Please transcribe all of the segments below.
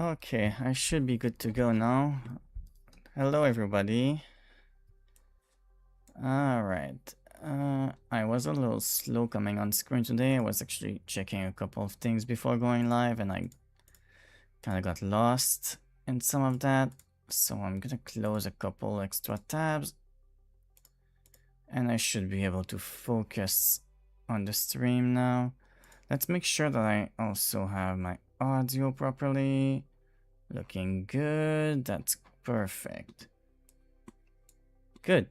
Okay, I should be good to go now. Hello, everybody. Alright. I was a little slow coming on screen today. I was actually checking a couple of things before going live, and I kind of got lost in some of that. So I'm gonna close a couple extra tabs, and I should be able to focus on the stream now. Let's make sure that I also have my audio properly. Looking good. That's perfect. Good.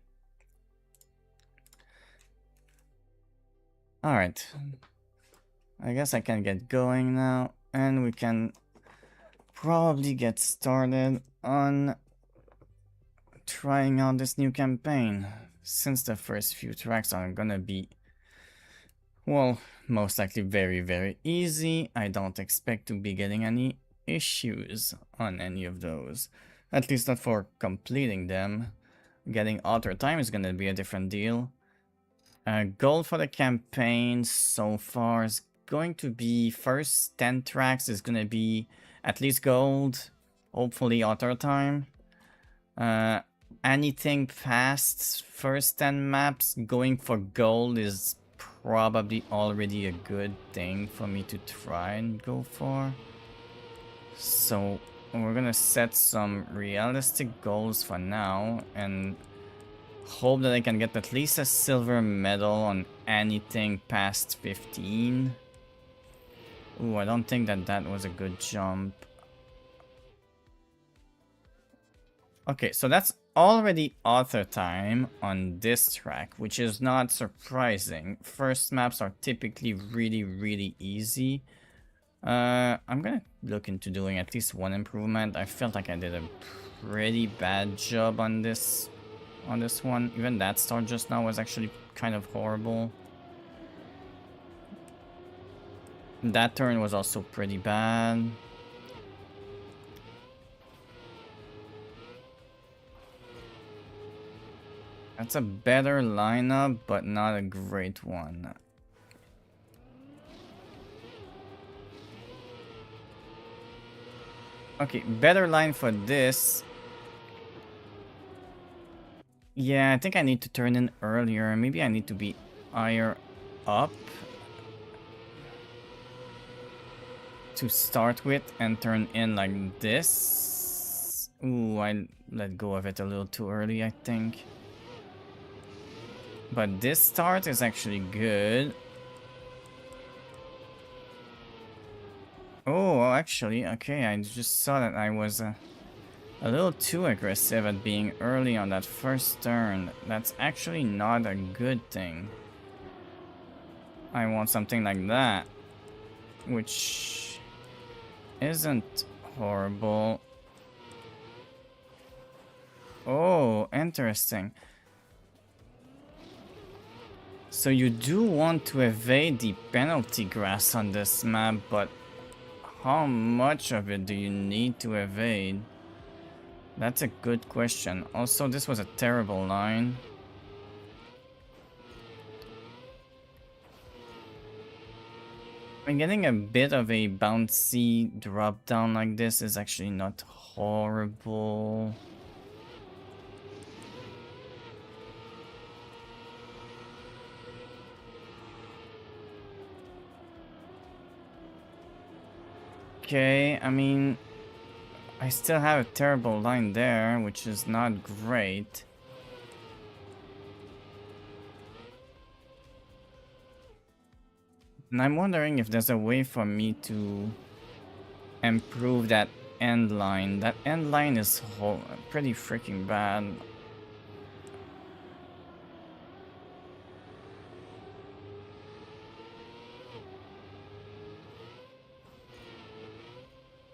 Alright. I guess I can get going now, and we can probably get started on trying out this new campaign. Since the first few tracks are gonna be, well, most likely very easy, I don't expect to be getting any issues on any of those. At least not for completing them. Getting author time is gonna be a different deal. Goal for the campaign so far is going to be first 10 tracks is gonna be at least gold, hopefully author time. Anything past first 10 maps, going for gold is probably already a good thing for me to try and go for. So we're gonna set some realistic goals for now and hope that I can get at least a silver medal on anything past 15. Ooh, I don't think that was a good jump. Okay, so that's already author time on this track, which is not surprising. First maps are typically really easy. I'm gonna look into doing at least one improvement. I felt like I did a pretty bad job on this one. Even that start just now was actually kind of horrible. That turn was also pretty bad. That's a better lineup, but not a great one. Okay, better line for this. Yeah, I think I need to turn in earlier. Maybe I need to be higher up to start with and turn in like this. Ooh, I let go of it a little too early, I think. But this start is actually good. Oh, actually, okay, I just saw that I was a little too aggressive at being early on that first turn. That's actually not a good thing. I want something like that, which isn't horrible. Oh, interesting. So you do want to evade the penalty grass on this map, but how much of it do you need to evade? That's a good question. Also, this was a terrible line. I mean, getting a bit of a bouncy drop down like this is actually not horrible. Okay, I mean, I still have a terrible line there, which is not great. And I'm wondering if there's a way for me to improve that end line. That end line is pretty freaking bad.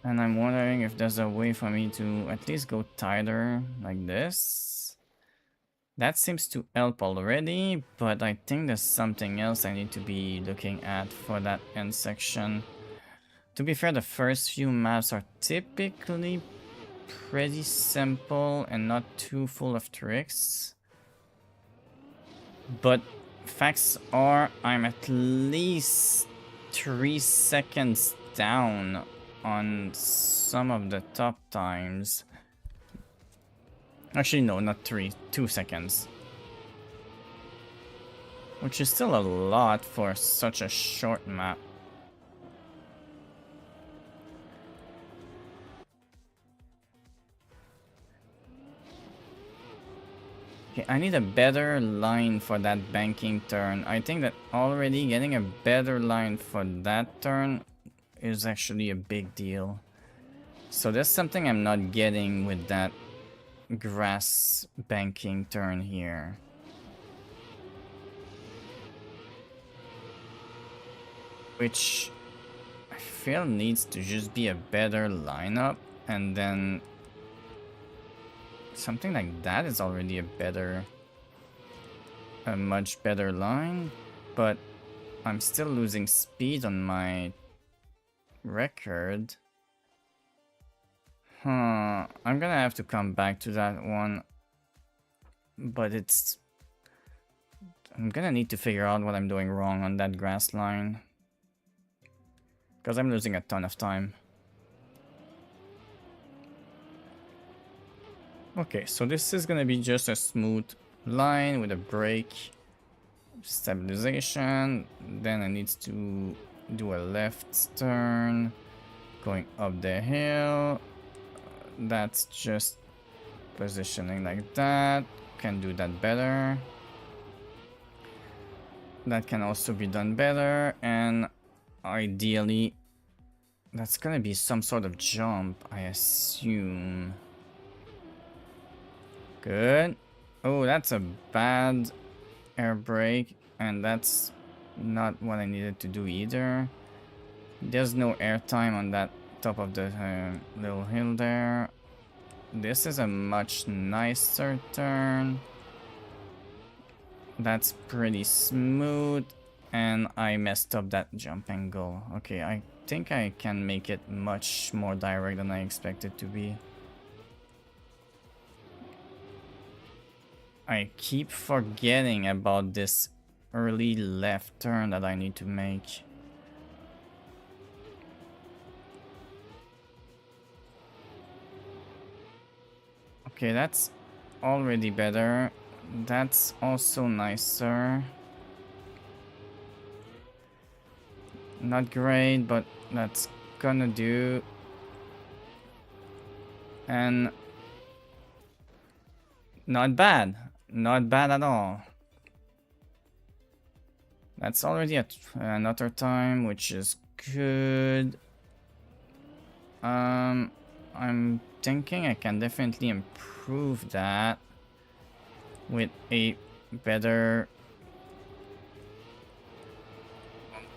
And I'm wondering if there's a way for me to at least go tighter like this. That seems to help already, but I think there's something else I need to be looking at for that end section. To be fair, the first few maps are typically pretty simple and not too full of tricks. But facts are I'm at least 3 seconds down on some of the top times. Actually, no, not 3, 2 seconds. Which is still a lot for such a short map. Okay, I need a better line for that banking turn. I think that already getting a better line for that turn is actually a big deal. So there's something I'm not getting with that grass banking turn here. Which I feel needs to just be a better lineup, and then something like that is already a much better line, but I'm still losing speed on my record. I'm gonna have to come back to that one, but I'm gonna need to figure out what I'm doing wrong on that grass line, because I'm losing a ton of time. Okay, so this is gonna be just a smooth line with a break, stabilization. Then I need to do a left turn, going up the hill. That's just positioning like that. Can do that better. That can also be done better, and ideally, that's gonna be some sort of jump, I assume. Good. Oh, that's a bad air brake, and that's not what I needed to do either. There's no air time on that top of the little hill there. This is a much nicer turn. That's pretty smooth, and I messed up that jump angle. Okay, I think I can make it much more direct than I expected to be. I keep forgetting about this early left turn that I need to make. Okay, that's already better. That's also nicer. Not great, but that's gonna do. And not bad. Not bad at all. That's already at another time, which is good. I'm thinking I can definitely improve that with a better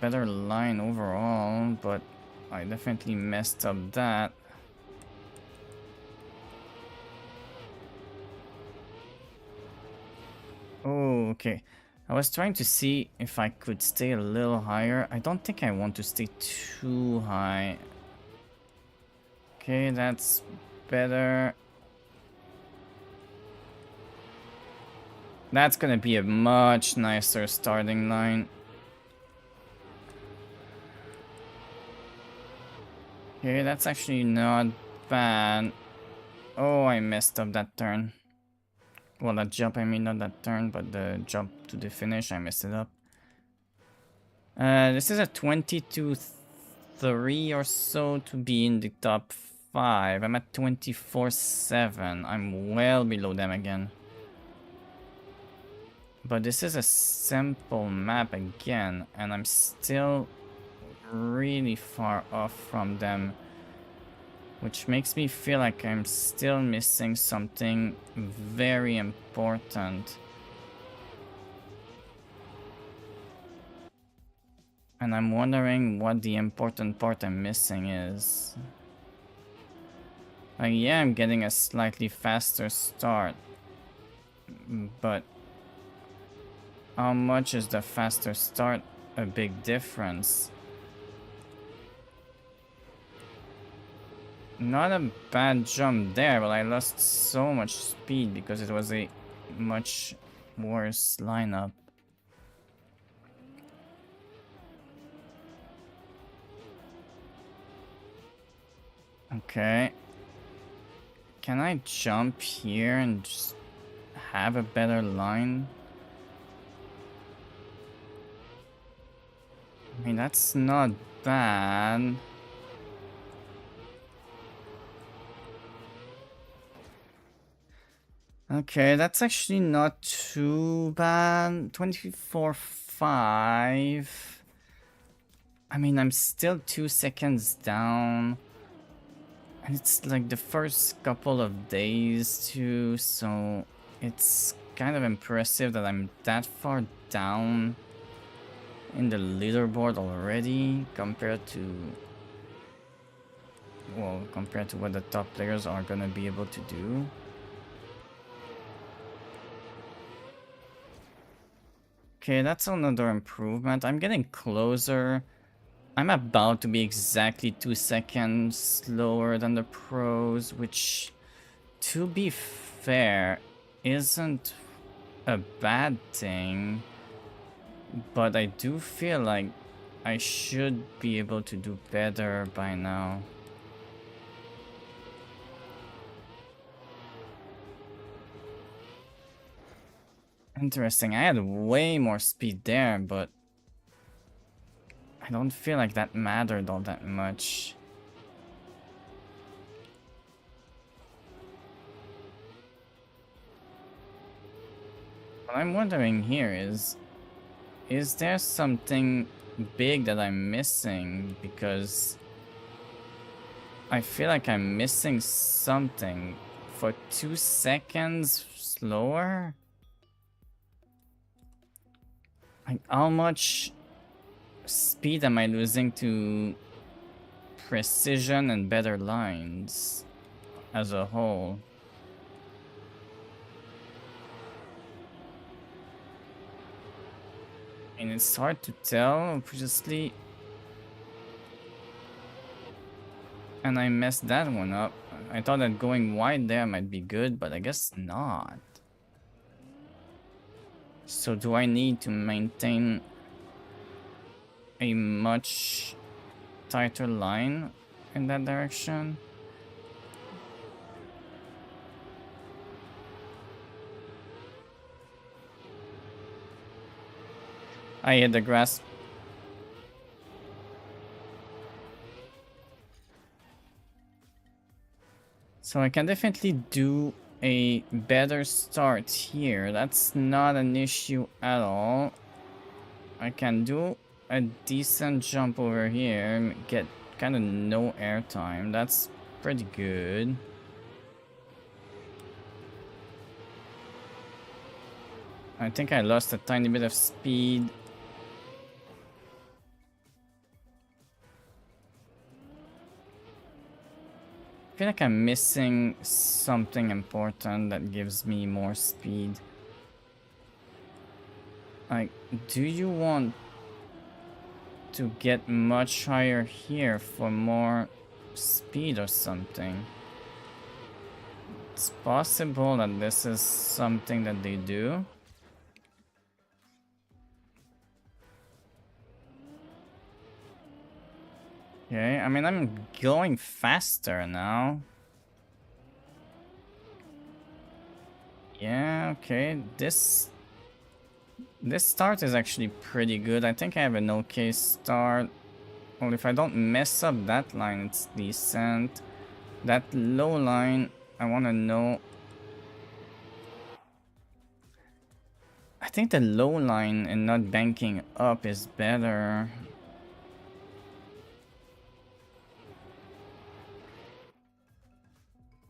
line overall, but I definitely messed up that. Oh, okay. I was trying to see if I could stay a little higher. I don't think I want to stay too high. Okay, that's better. That's gonna be a much nicer starting line. Okay, that's actually not bad. Oh, I messed up that turn. Well, that jump, I mean, not that turn, but the jump to the finish, I messed it up. This is a 22-3 or so to be in the top 5. I'm at 24-7. I'm well below them again. But this is a simple map again, and I'm still really far off from them, which makes me feel like I'm still missing something very important. And I'm wondering what the important part I'm missing is. Like, yeah, I'm getting a slightly faster start, but how much is the faster start a big difference? Not a bad jump there, but I lost so much speed because it was a much worse lineup. Okay. Can I jump here and just have a better line? I mean, that's not bad. Okay, that's actually not too bad. 24.5. I mean, I'm still 2 seconds down. And it's like the first couple of days too, so it's kind of impressive that I'm that far down in the leaderboard already compared to, well, compared to what the top players are gonna be able to do. Okay, that's another improvement. I'm getting closer. I'm about to be exactly 2 seconds slower than the pros, which, to be fair, isn't a bad thing. But I do feel like I should be able to do better by now. Interesting. I had way more speed there, but I don't feel like that mattered all that much. What I'm wondering here is there something big that I'm missing? Because I feel like I'm missing something. For 2 seconds slower? Like, how much speed am I losing to precision and better lines as a whole? And it's hard to tell, obviously. And I messed that one up. I thought that going wide there might be good, but I guess not. So do I need to maintain a much tighter line in that direction? I hit the grass. So I can definitely do a better start here. That's not an issue at all. I can do a decent jump over here, get kind of no airtime. That's pretty good. I think I lost a tiny bit of speed. I feel like I'm missing something important that gives me more speed. Like, do you want to get much higher here for more speed or something? It's possible that this is something that they do. Okay, I mean, I'm going faster now. Yeah, okay, this start is actually pretty good. I think I have an okay start. Well, if I don't mess up that line, it's decent. That low line, I want to know. I think the low line and not banking up is better.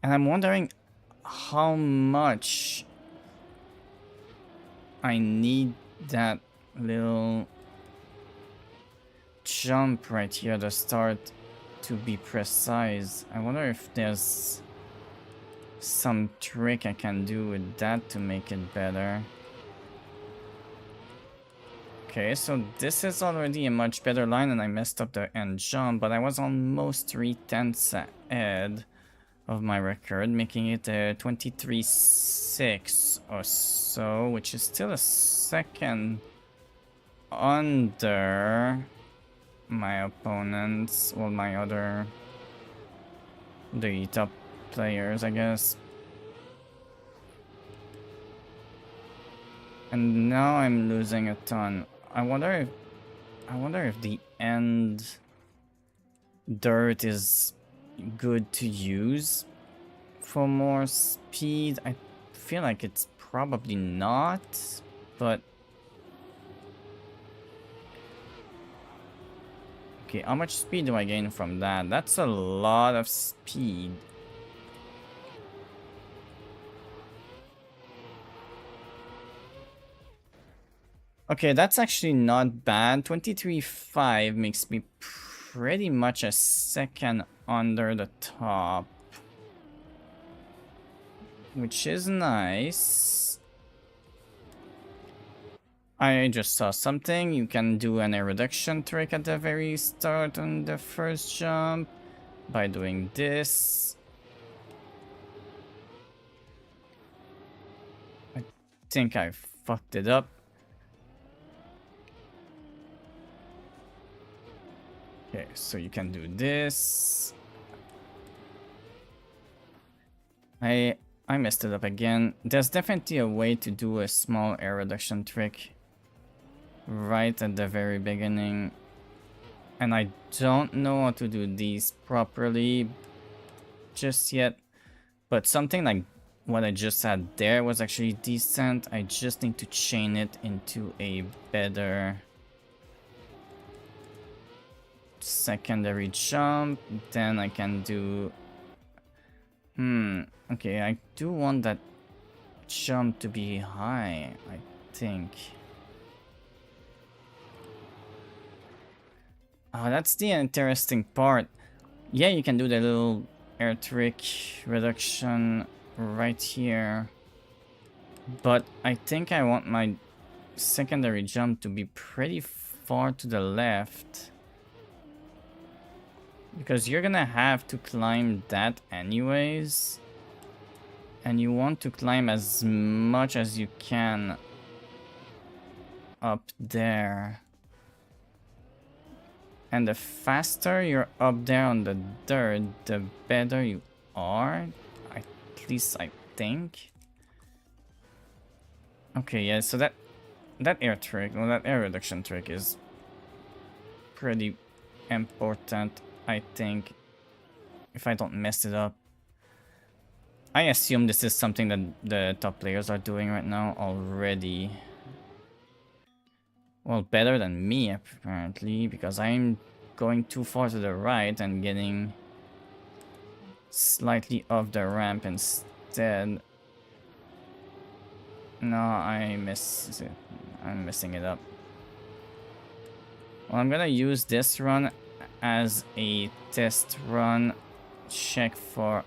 And I'm wondering how much I need that little jump right here at the start to be precise. I wonder if there's some trick I can do with that to make it better. Okay, so this is already a much better line and I messed up the end jump, but I was almost 3/10 ahead of my record, making it a 23.6 or so, which is still a second under my opponents, well, my other the top players, I guess. And now I'm losing a ton. I wonder if the end dirt is good to use for more speed. I feel like it's probably not, but okay, how much speed do I gain from that? That's a lot of speed. Okay, that's actually not bad. 23.5 makes me pretty much a second under the top, which is nice. I just saw something. You can do an air reduction trick at the very start on the first jump by doing this. I think I fucked it up. Okay, so you can do this. I messed it up again. There's definitely a way to do a small air reduction trick right at the very beginning. And I don't know how to do these properly just yet. But something like what I just had there was actually decent. I just need to chain it into a better secondary jump. Then I can do... Okay, I do want that jump to be high, I think. Oh, that's the interesting part. Yeah, you can do the little air trick reduction right here. But I think I want my secondary jump to be pretty far to the left. Because you're gonna have to climb that anyways. And you want to climb as much as you can up there. And the faster you're up there on the dirt, the better you are. At least I think. Okay, yeah, so that air trick, or that air reduction trick is pretty important, I think, if I don't mess it up. I assume this is something that the top players are doing right now already. Well, better than me, apparently, because I'm going too far to the right and getting slightly off the ramp instead. No, I miss it. I'm messing it up. Well, I'm gonna use this run as a test run. Check for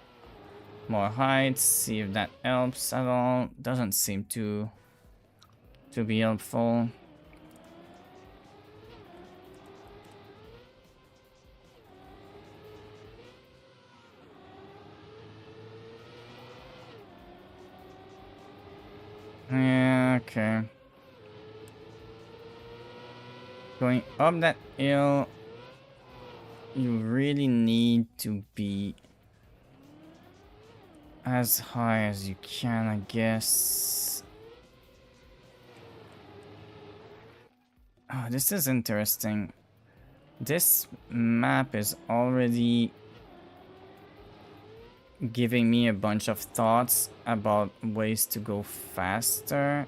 more height, see if that helps at all. Doesn't seem to be helpful. Yeah, okay. Going up that hill, you really need to be as high as you can, I guess. Oh, this is interesting. This map is already giving me a bunch of thoughts about ways to go faster.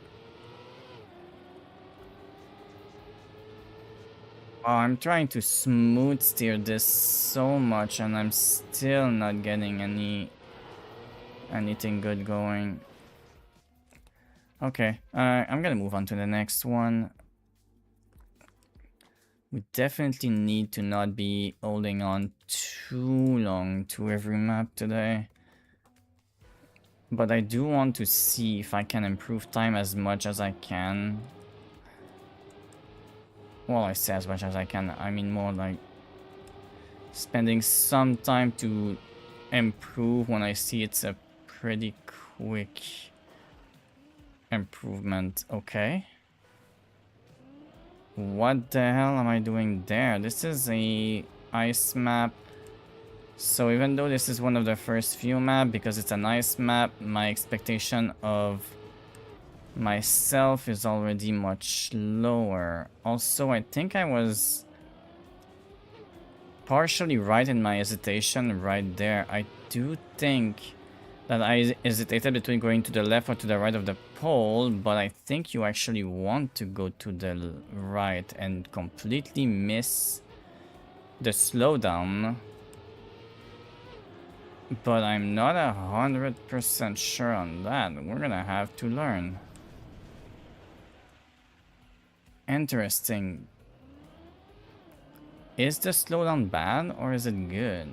Oh, I'm trying to smooth steer this so much and I'm still not getting anything good going. Okay, I'm gonna move on to the next one. We definitely need to not be holding on too long to every map today. But I do want to see if I can improve time as much as I can. Well, I say as much as I can. I mean more like spending some time to improve when I see it's a pretty quick improvement. Okay. What the hell am I doing there? This is a ice map. So even though this is one of the first few maps, because it's a nice map, my expectation of myself is already much lower. Also, I think I was partially right in my hesitation right there. I do think that I hesitated between going to the left or to the right of the pole, but I think you actually want to go to the right and completely miss the slowdown. But I'm not 100% sure on that. We're gonna have to learn. Interesting. Is the slowdown bad or is it good?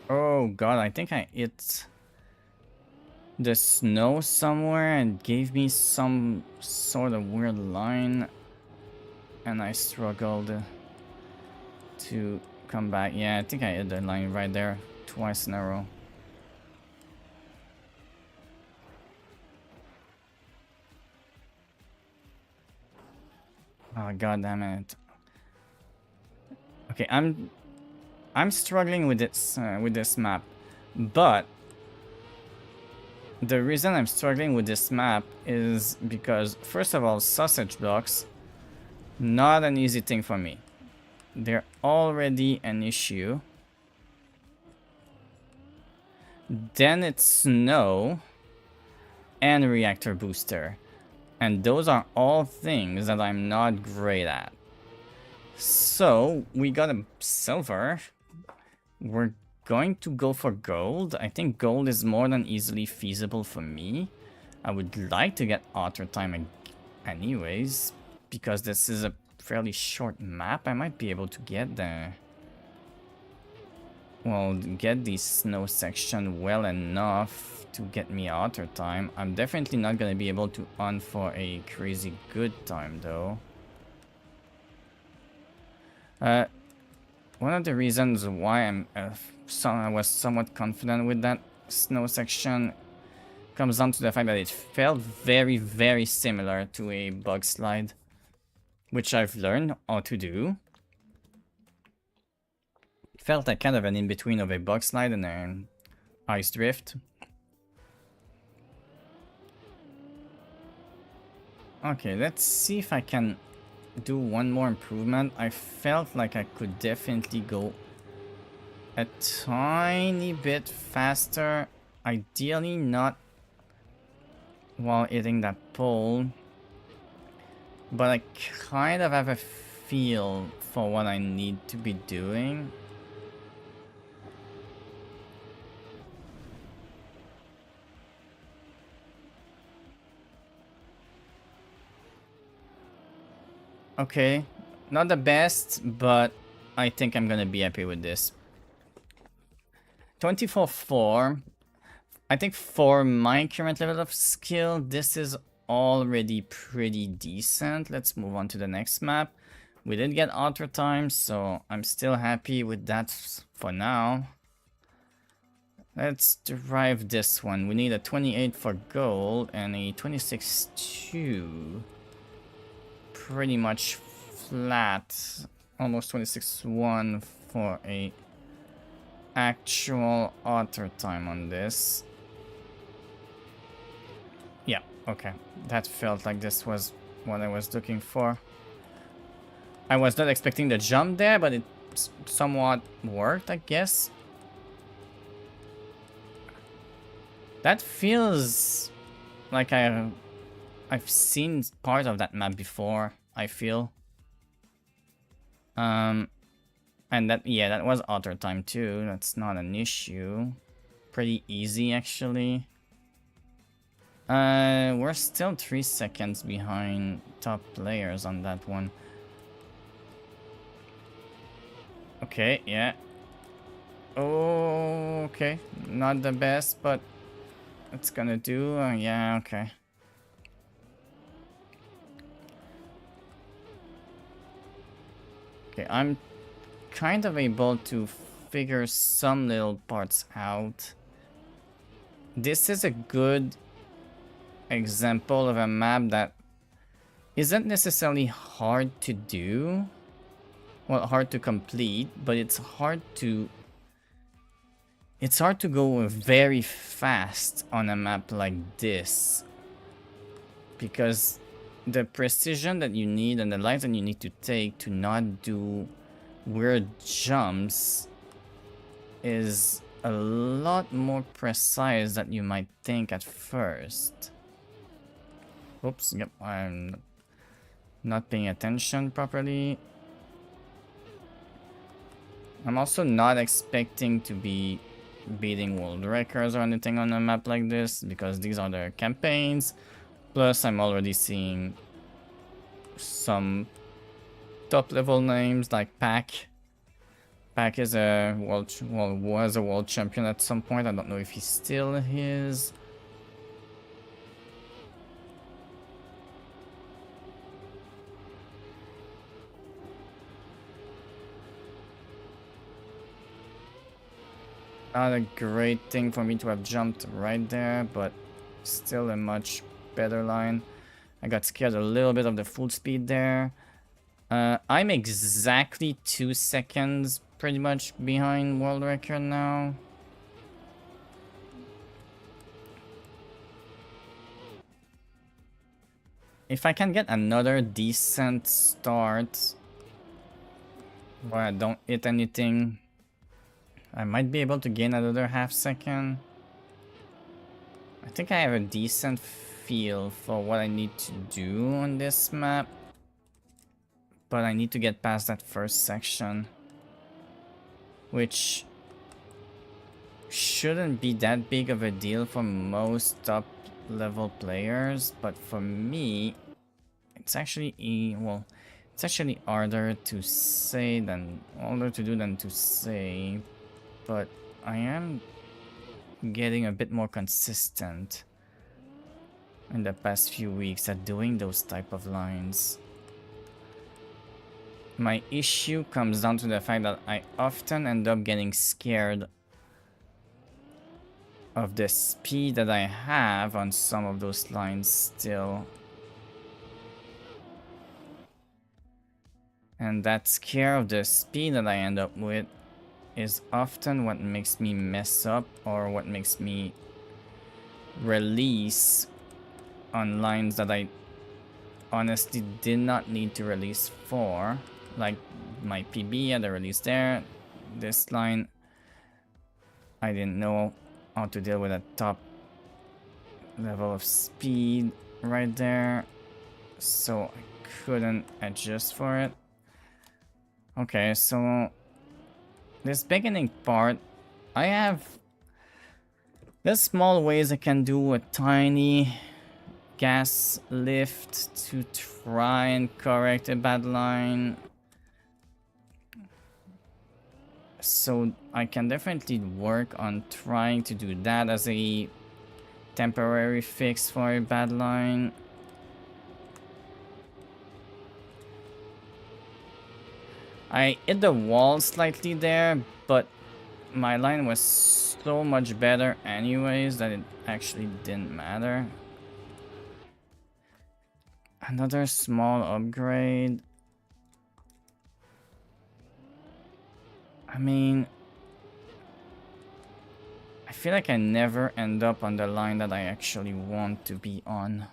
Oh god, I think I hit the snow somewhere and gave me some sort of weird line. And I struggled to come back. Yeah, I think I hit the line right there twice in a row. Oh god damn it. Okay, I'm struggling with this map, but the reason I'm struggling with this map is because, first of all, sausage blocks, not an easy thing for me. They're already an issue. Then it's snow and reactor booster. And those are all things that I'm not great at. So, we got a silver. We're going to go for gold. I think gold is more than easily feasible for me. I would like to get auto time anyways, because this is a fairly short map. I might be able to get there. Well, get the snow section well enough to get me auto time. I'm definitely not going to be able to on for a crazy good time though. One of the reasons why I was somewhat confident with that snow section comes down to the fact that it felt very, very similar to a bug slide, which I've learned how to do. Felt like kind of an in-between of a bug slide and an ice drift. Okay, let's see if I can do one more improvement. I felt like I could definitely go a tiny bit faster. Ideally not while hitting that pole. But I kind of have a feel for what I need to be doing. Okay, not the best, but I think I'm gonna be happy with this. 24-4. I think for my current level of skill, this is already pretty decent. Let's move on to the next map. We did get auto time, so I'm still happy with that for now. Let's derive this one. We need a 28 for gold and a 26-2. Pretty much flat. Almost 26-1 for a actual auto time on this. Yeah, okay. That felt like this was what I was looking for. I was not expecting the jump there, but it somewhat worked, I guess. That feels like I've seen part of that map before, I feel. And that, yeah, that was auto time too. That's not an issue. Pretty easy, actually. We're still 3 seconds behind top players on that one. Okay, yeah. Oh, okay. Not the best, but it's gonna do. Yeah, okay. Okay, I'm kind of able to figure some little parts out. This is a good example of a map that isn't necessarily hard to do. Well, hard to complete, but it's hard to go very fast on a map like this, because the precision that you need and the lines that you need to take to not do weird jumps is a lot more precise than you might think at first. Oops, yep, I'm not paying attention properly. I'm also not expecting to be beating world records or anything on a map like this, because these are the campaigns. Plus, I'm already seeing some top level names like Pac. Pac is a was a world champion at some point. I don't know if he still is. Not a great thing for me to have jumped right there, but still a much better line. I got scared a little bit of the full speed there. I'm exactly 2 seconds pretty much behind world record now. If I can get another decent start where I don't hit anything, I might be able to gain another half second. I think I have a decent feel for what I need to do on this map, but I need to get past that first section, which shouldn't be that big of a deal for most top level players, but for me it's actually it's actually harder to say than harder to do than to say, but I am getting a bit more consistent in the past few weeks at doing those type of lines. My issue comes down to the fact that I often end up getting scared of the speed that I have on some of those lines still. And that scare of the speed that I end up with is often what makes me mess up, or what makes me release on lines that I honestly did not need to release for. Like my PB had a release there. This line, I didn't know how to deal with a top level of speed right there, so I couldn't adjust for it. Okay, so this beginning part, there's small ways I can do a tiny gas lift to try and correct a bad line. So I can definitely work on trying to do that as a temporary fix for a bad line. I hit the wall slightly there, but my line was so much better anyways that it actually didn't matter. Another small upgrade. I mean, I feel like I never end up on the line that I actually want to be on.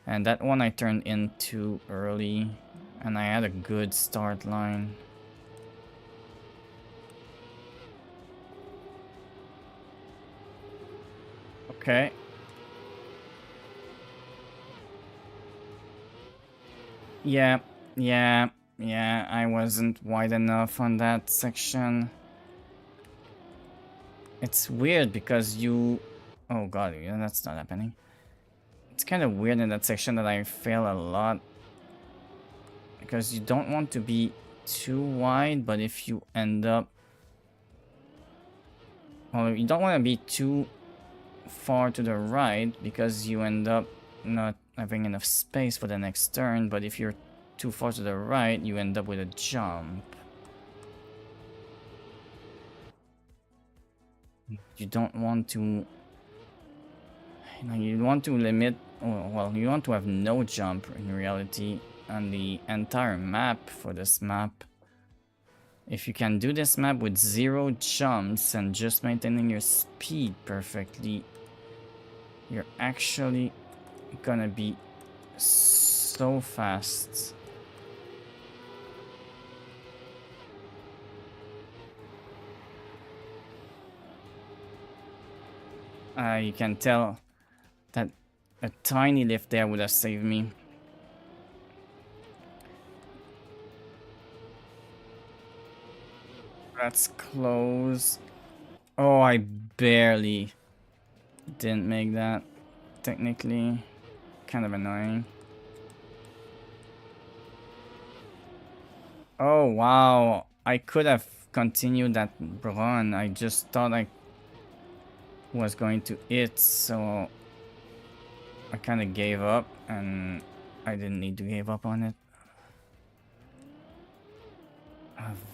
And that one I turned in too early, and I had a good start line. Okay. Yeah, I wasn't wide enough on that section. It's weird because you... Oh god, yeah, that's not happening. It's kind of weird in that section that I fail a lot, because you don't want to be too wide, but if you end up... Well, you don't want to be too far to the right, because you end up not having enough space for the next turn, but if you're too far to the right, you end up with a jump. You don't want to... You know, you want to limit well, you want to have no jump in reality on the entire map for this map. If you can do this map with 0 jumps and just maintaining your speed perfectly, you're actually gonna be so fast. You can tell that a tiny lift there would have saved me. That's close. Oh, I barely didn't make that. Technically, kind of annoying. Oh, wow. I could have continued that run. I just thought I was going to hit, so I kind of gave up, and I didn't need to give up on it.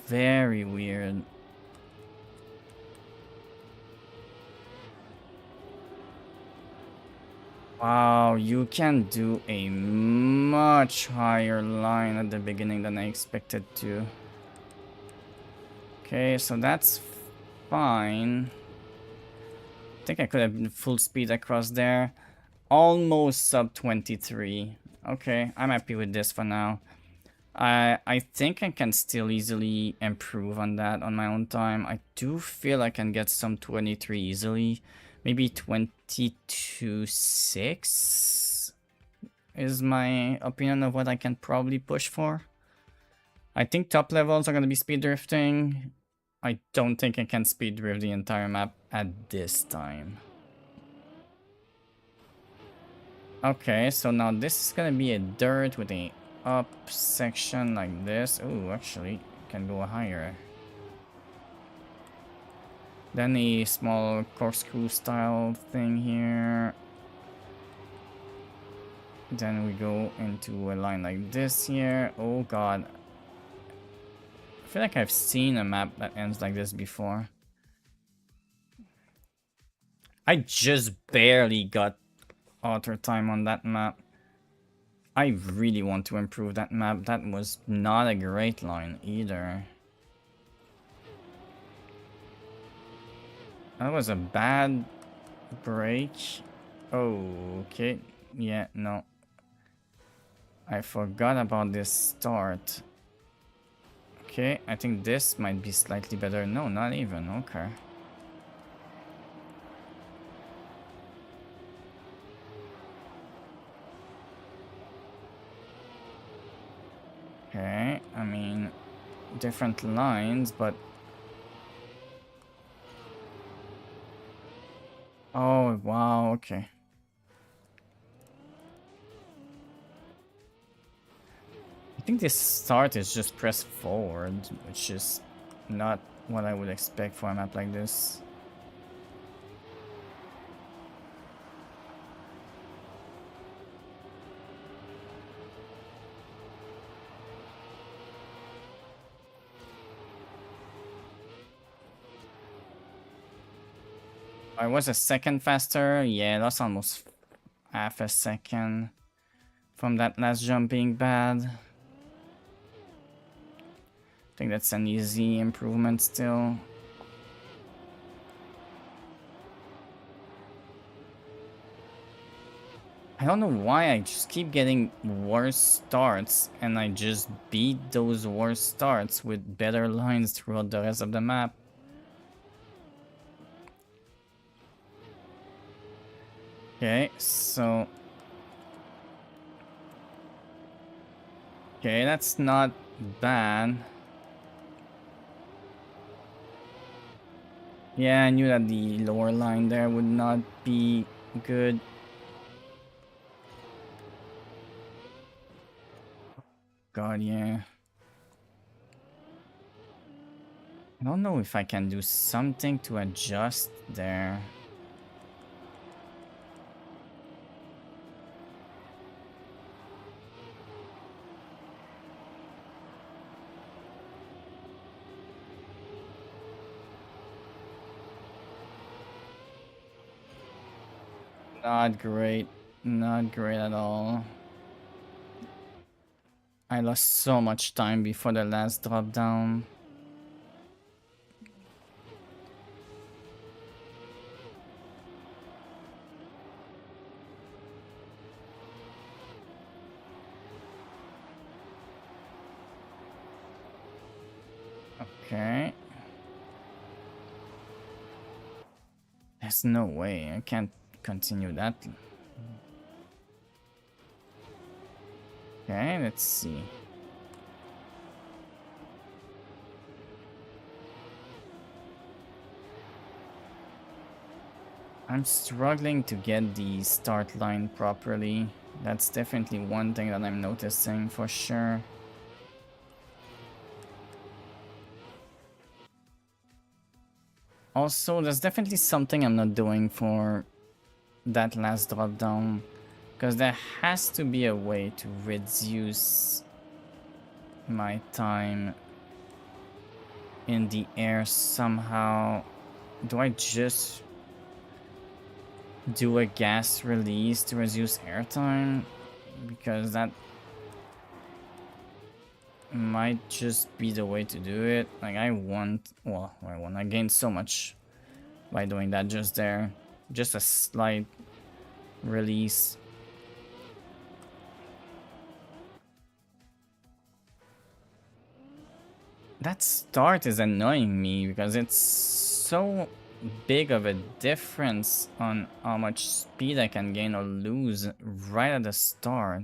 Very weird. Wow, you can do a much higher line at the beginning than I expected to. Okay, so that's fine. I think I could have been full speed across there. Almost sub 23. Okay, I'm happy with this for now. I think I can still easily improve on that on my own time. I do feel I can get some 23 easily. Maybe 22.6 is my opinion of what I can probably push for. I think top levels are going to be speed drifting. I don't think I can speed drift the entire map at this time. Okay, so now this is going to be a dirt with a up section like this. Oh, actually, can go higher. Then a small corkscrew style thing here. Then we go into a line like this here. Oh god. I feel like I've seen a map that ends like this before. I just barely got auto time on that map. I really want to improve that map. That was not a great line either. That was a bad break. Oh, okay. Yeah, no. I forgot about this start. Okay, I think this might be slightly better. No, not even. Okay. Okay, I mean, different lines, but... Oh, wow, okay. I think this start is just press forward, which is not what I would expect for a map like this. I was a second faster. Yeah, that's almost half a second from that last jump being bad. I think that's an easy improvement still. I don't know why I just keep getting worse starts, and I just beat those worse starts with better lines throughout the rest of the map. Okay, so... Okay, that's not bad. Yeah, I knew that the lower line there would not be good. God, yeah. I don't know if I can do something to adjust there. Not great. Not great at all. I lost so much time before the last drop down. Okay. There's no way. I can't continue that. Okay, let's see. I'm struggling to get the start line properly. That's definitely one thing that I'm noticing for sure. Also, there's definitely something I'm not doing for that last drop down. Because there has to be a way to reduce my time in the air somehow. Do I just do a gas release to reduce airtime? Because that might just be the way to do it. Like I gained so much by doing that just there. Just a slight release. That start is annoying me because it's so big of a difference on how much speed I can gain or lose right at the start.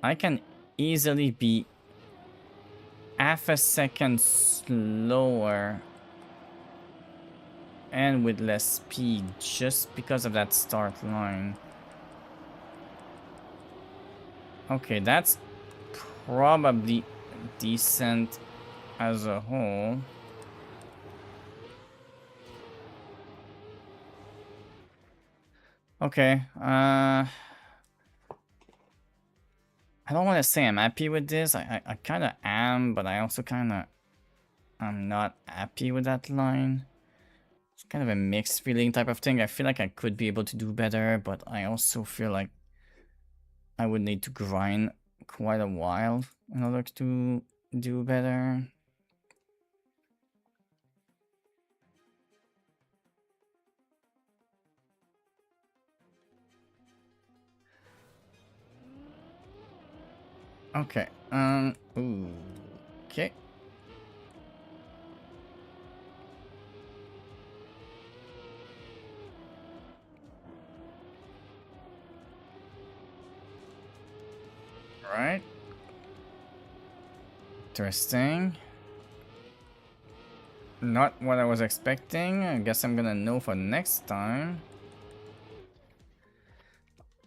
I can easily be half a second slower and with less speed just because of that start line. Okay, that's probably decent as a whole. Okay, I don't want to say I'm happy with this. I kind of am, but I also kind of am not happy with that line. It's kind of a mixed feeling type of thing. I feel like I could be able to do better, but I also feel like I would need to grind quite a while in order to do better. Okay, ooh, okay. Alright. Interesting. Not what I was expecting. I guess I'm gonna know for next time.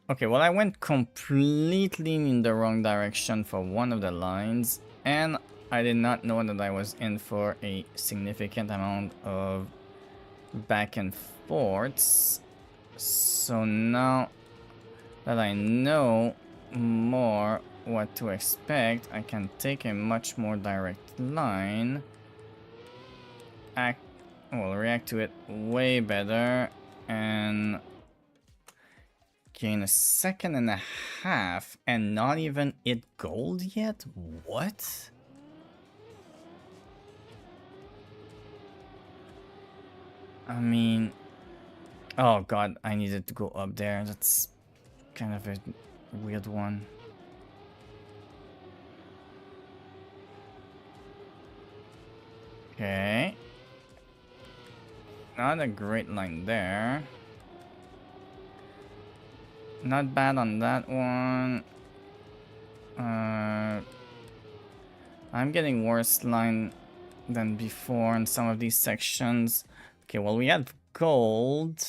Okay, well I went completely in the wrong direction for one of the lines, and I did not know that I was in for a significant amount of back and forths. So now that I know more what to expect, I can take a much more direct line, react to it way better, and gain a second and a half and not even hit gold yet? What? I mean, oh god, I needed to go up there. That's kind of a weird one. Okay. Not a great line there. Not bad on that one. I'm getting worse line than before in some of these sections. Okay, well we have gold.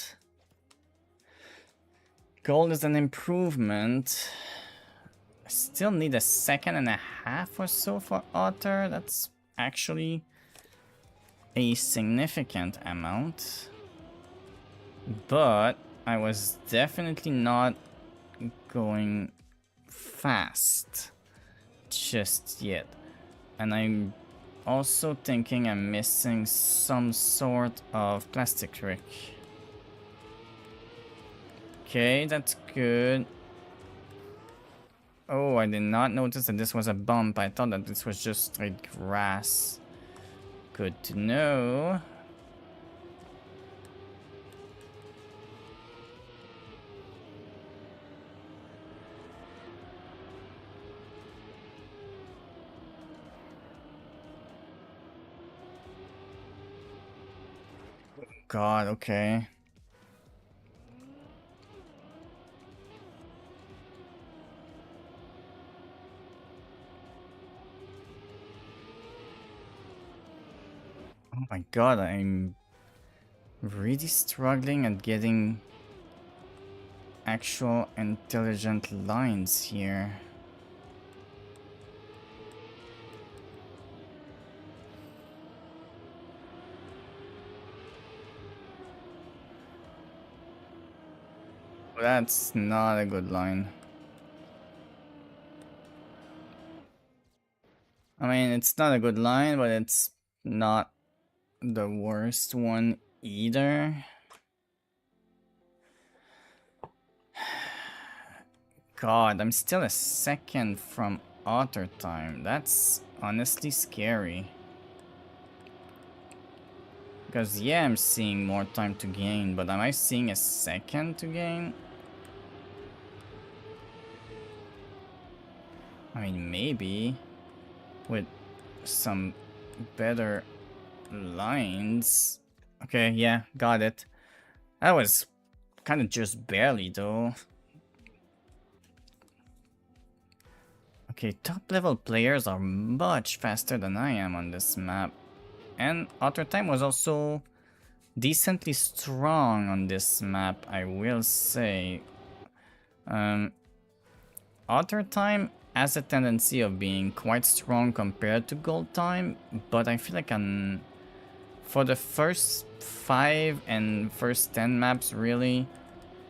Gold is an improvement. I still need a second and a half or so for Otter. That's actually a significant amount. But I was definitely not going fast just yet. And I'm also thinking I'm missing some sort of plastic trick. Okay, that's good. Oh, I did not notice that this was a bump. I thought that this was just straight grass. Good to know. God, okay. Oh my god, I'm really struggling at getting actual intelligent lines here. That's not a good line. I mean, it's not a good line, but it's not the worst one either. God, I'm still a second from author time. That's honestly scary. Because yeah, I'm seeing more time to gain, but am I seeing a second to gain? I mean, maybe with some better lines. Okay, yeah, got it. That was kind of just barely though. Okay, top level players are much faster than I am on this map. And author time was also decently strong on this map, I will say. Author time has a tendency of being quite strong compared to gold time, but I feel like for the first 5 and first 10 maps really,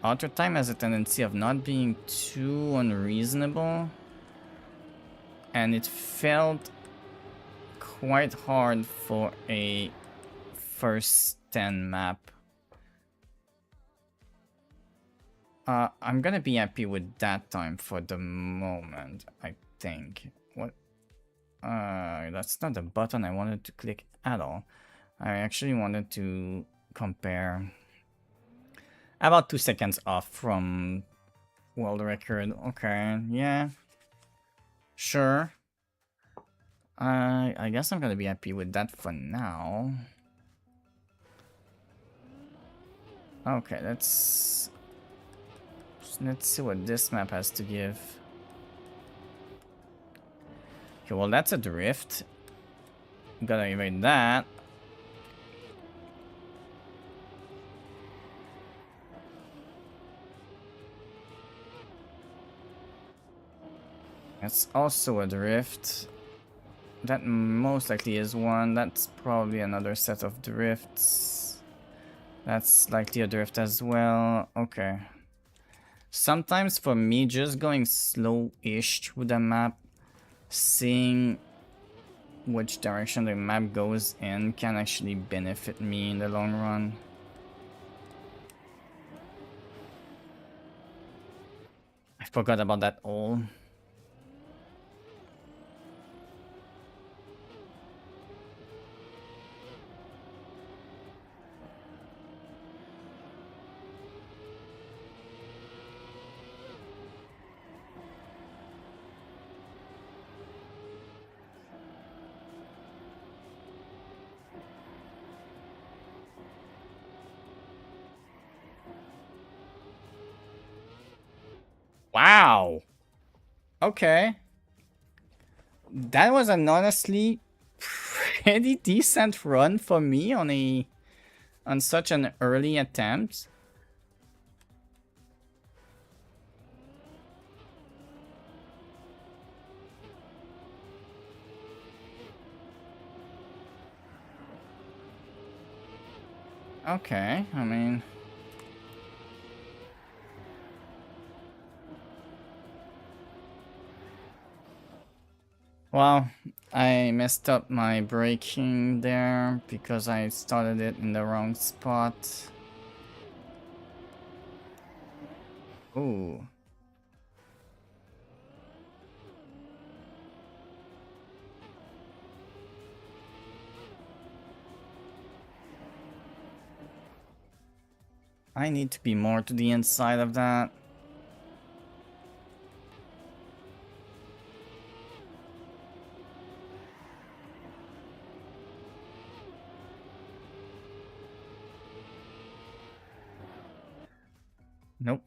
author time has a tendency of not being too unreasonable, and it felt quite hard for a first 10 map. I'm gonna be happy with that time for the moment, I think. What? That's not the button I wanted to click at all. I actually wanted to compare. About 2 seconds off from world record. Okay, yeah. Sure. I guess I'm gonna be happy with that for now. Okay, let's see what this map has to give. Okay, well that's a drift. Gotta evade that. That's also a drift. That most likely is one. That's probably another set of drifts. That's likely a drift as well. Okay. Sometimes for me, just going slow-ish through the map, seeing which direction the map goes in can actually benefit me in the long run. I forgot about that all. Wow. Okay. That was an honestly pretty decent run for me on such an early attempt. Okay, I mean, well, I messed up my braking there because I started it in the wrong spot. Ooh. I need to be more to the inside of that. Nope.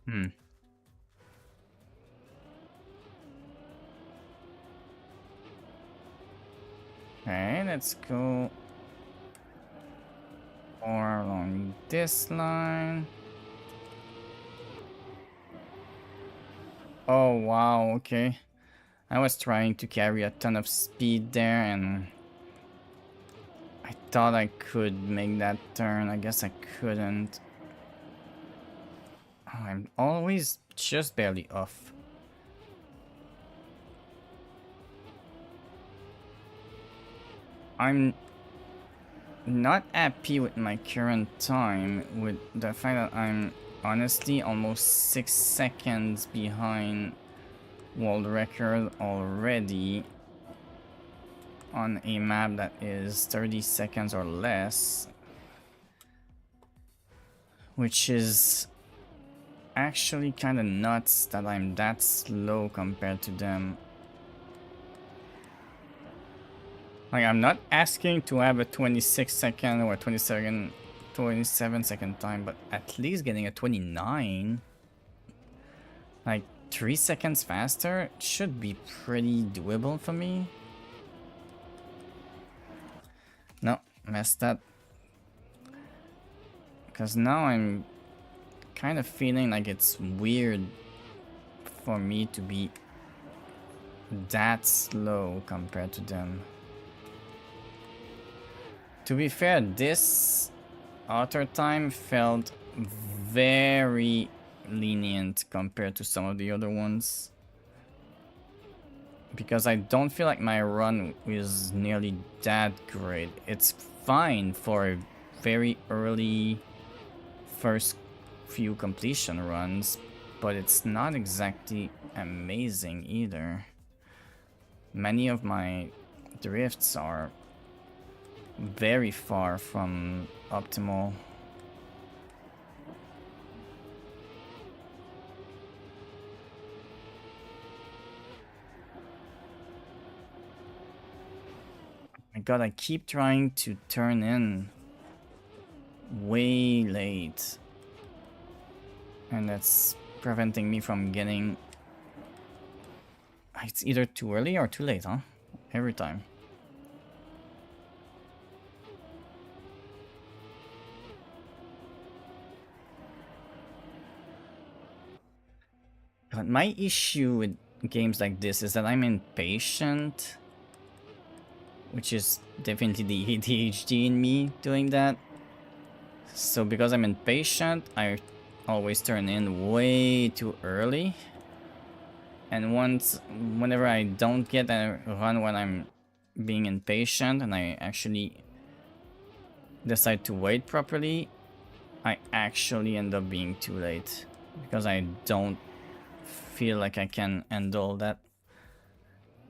Hmm. Okay, let's go more along this line. Oh, wow, okay. I was trying to carry a ton of speed there and I thought I could make that turn. I guess I couldn't. Oh, I'm always just barely off. I'm not happy with my current time, with the fact that I'm honestly almost 6 seconds behind world record already on a map that is 30 seconds or less, which is actually kind of nuts that I'm that slow compared to them. Like, I'm not asking to have a 26-second or 27-second time, but at least getting a 29, like 3 seconds faster, should be pretty doable for me. No, messed that. Because now I'm kind of feeling like it's weird for me to be that slow compared to them. To be fair, this auto time felt very lenient compared to some of the other ones. Because I don't feel like my run is nearly that great. It's fine for very early first few completion runs, but it's not exactly amazing either. Many of my drifts are very far from optimal. My god, I keep trying to turn in way late. And that's preventing me from getting... It's either too early or too late, huh? Every time. But my issue with games like this is that I'm impatient. Which is definitely the ADHD in me doing that. So because I'm impatient, I always turn in way too early. And whenever I don't get a run when I'm being impatient and I actually decide to wait properly, I actually end up being too late. Because I don't feel like I can handle that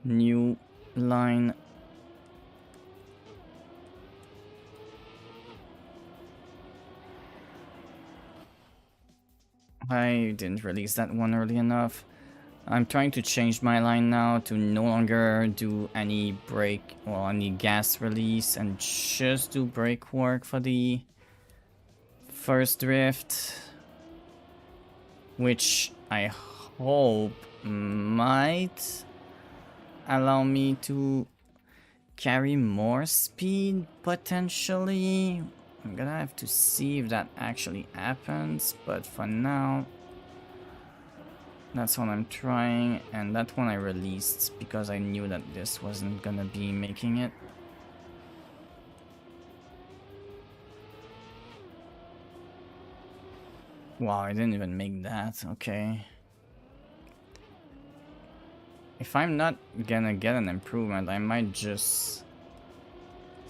new line. I didn't release that one early enough. I'm trying to change my line now to no longer do any brake or any gas release and just do brake work for the first drift, which I hope might allow me to carry more speed potentially. I'm gonna have to see if that actually happens, but for now that's what I'm trying, and that one I released because I knew that this wasn't gonna be making it. Wow, I didn't even make that, okay. If I'm not gonna get an improvement, I might just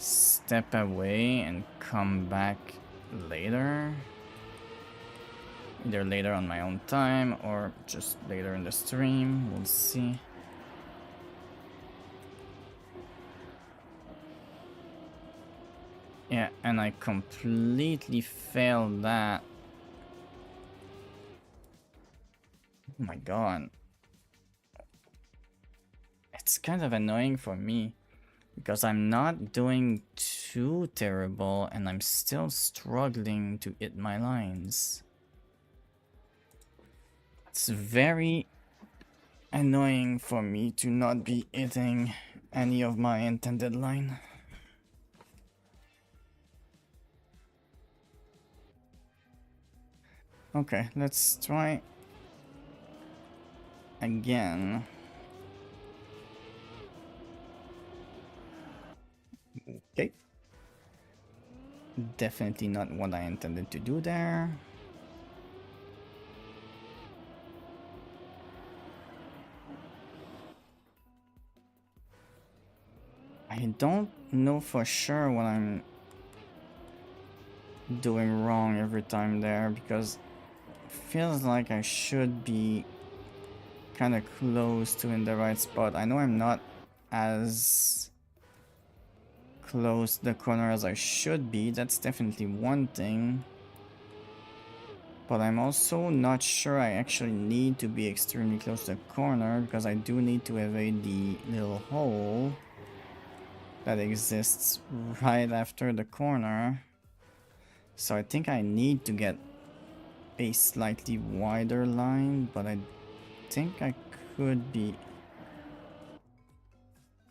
step away and come back later. Either later on my own time or just later in the stream. We'll see. Yeah, and I completely failed that. Oh my god. It's kind of annoying for me because I'm not doing too terrible and I'm still struggling to hit my lines. It's very annoying for me to not be hitting any of my intended line. Okay, let's try again. Okay. Definitely not what I intended to do there. I don't know for sure what I'm doing wrong every time there because it feels like I should be kind of close to in the right spot. I know I'm not as close to the corner as I should be. That's definitely one thing. But I'm also not sure I actually need to be extremely close to the corner because I do need to evade the little hole that exists right after the corner. So I think I need to get a slightly wider line, but I think I could be...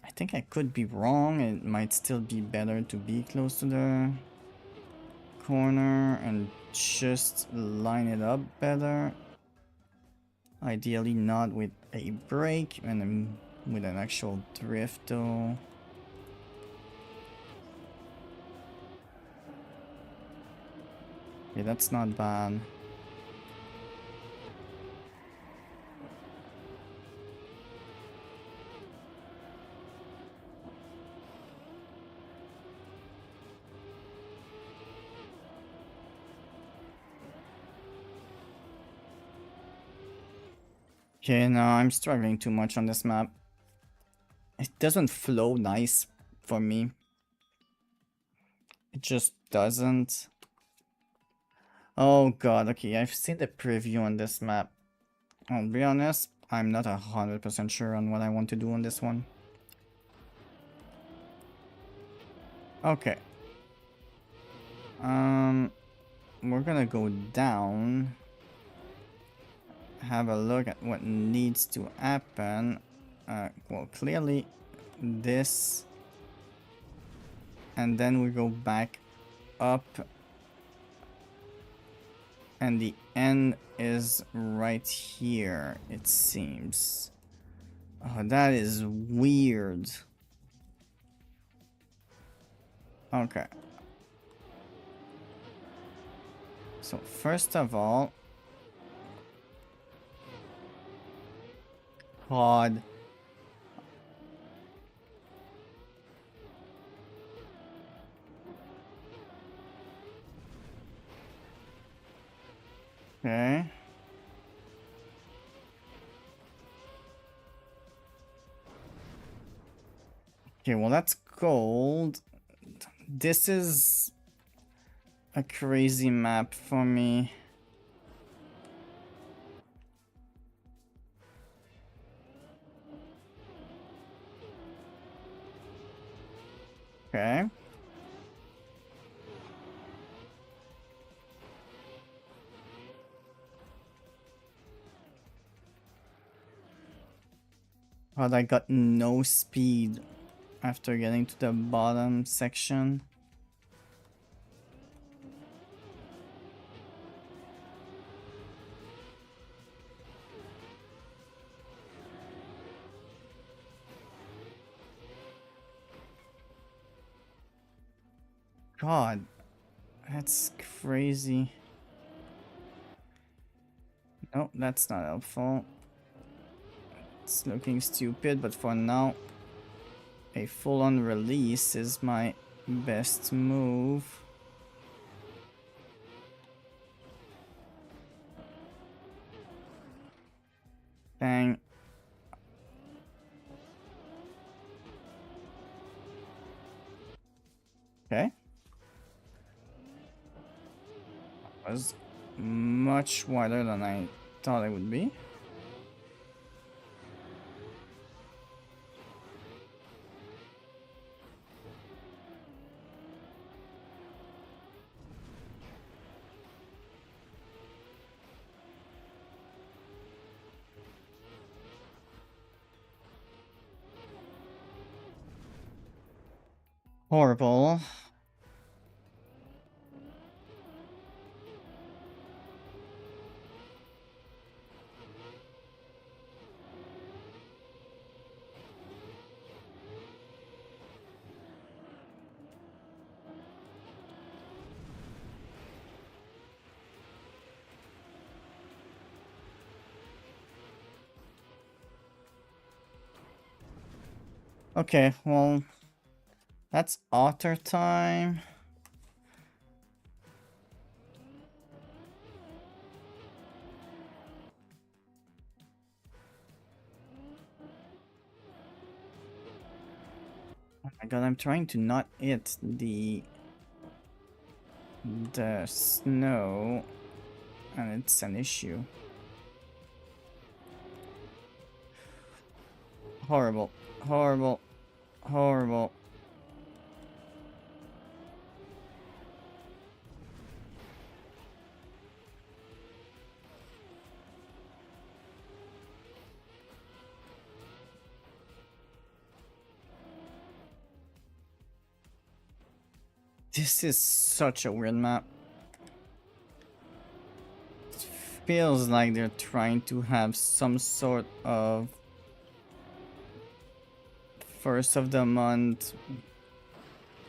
I think I could be wrong. It might still be better to be close to the corner and just line it up better. Ideally not with a brake and with an actual drift though. Okay, that's not bad. Okay, no, I'm struggling too much on this map. It doesn't flow nice for me. It just doesn't. Oh god, okay, I've seen the preview on this map. I'll be honest, I'm not 100% sure on what I want to do on this one. Okay. We're gonna go down. Have a look at what needs to happen. Well, clearly this. And then we go back up. And the end is right here, it seems. Oh, that is weird. Okay. So first of all, God. Okay. Okay, well that's gold. This is a crazy map for me. Okay. But I got no speed after getting to the bottom section. God, that's crazy. No, that's not helpful. It's looking stupid, but for now, a full-on release is my best move. Bang. Okay. Was much wider than I thought it would be. Horrible. Okay, well, that's otter time. Oh my god, I'm trying to not hit the snow, and it's an issue. Horrible, horrible, horrible. This is such a weird map. It feels like they're trying to have some sort of first of the month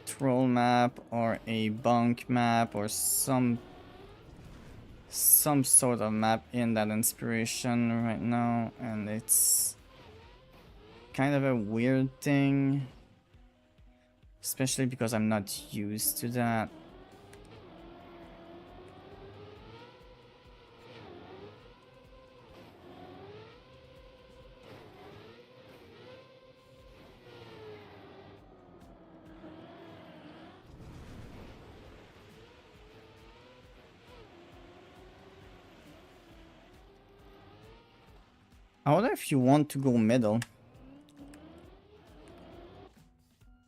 troll map or a bunk map or some sort of map in that inspiration right now, and it's kind of a weird thing, especially because I'm not used to that. I wonder if you want to go middle.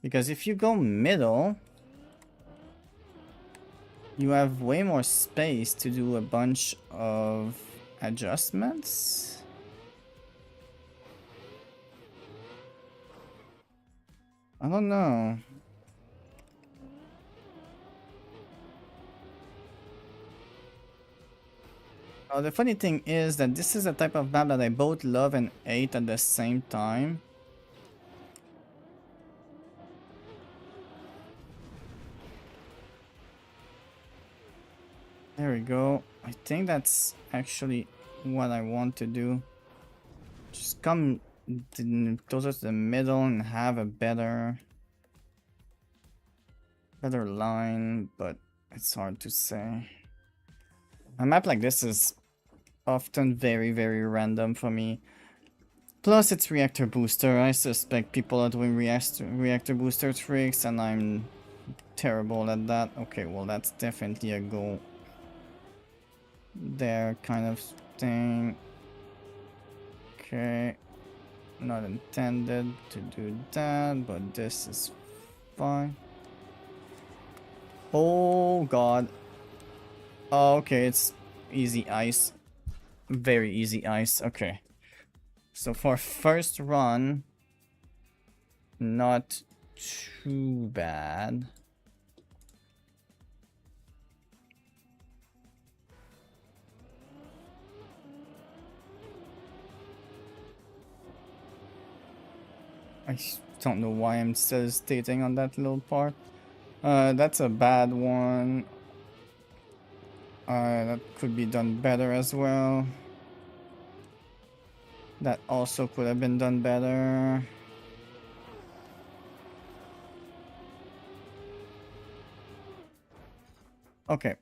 Because if you go middle, you have way more space to do a bunch of adjustments. I don't know. Oh, the funny thing is that this is a type of map that I both love and hate at the same time. There we go. I think that's actually what I want to do. Just come closer to the middle and have a better line, but it's hard to say. A map like this is often very, very random for me. Plus, it's reactor booster. I suspect people are doing reactor booster tricks, and I'm terrible at that. Okay, well, that's definitely a go there kind of thing. Okay, not intended to do that, but this is fine. Oh god. Oh, okay, it's easy ice. Very easy ice. Okay. So for first run, not too bad. I don't know why I'm still stating on that little part. That's a bad one. That could be done better as well. That also could have been done better. Okay.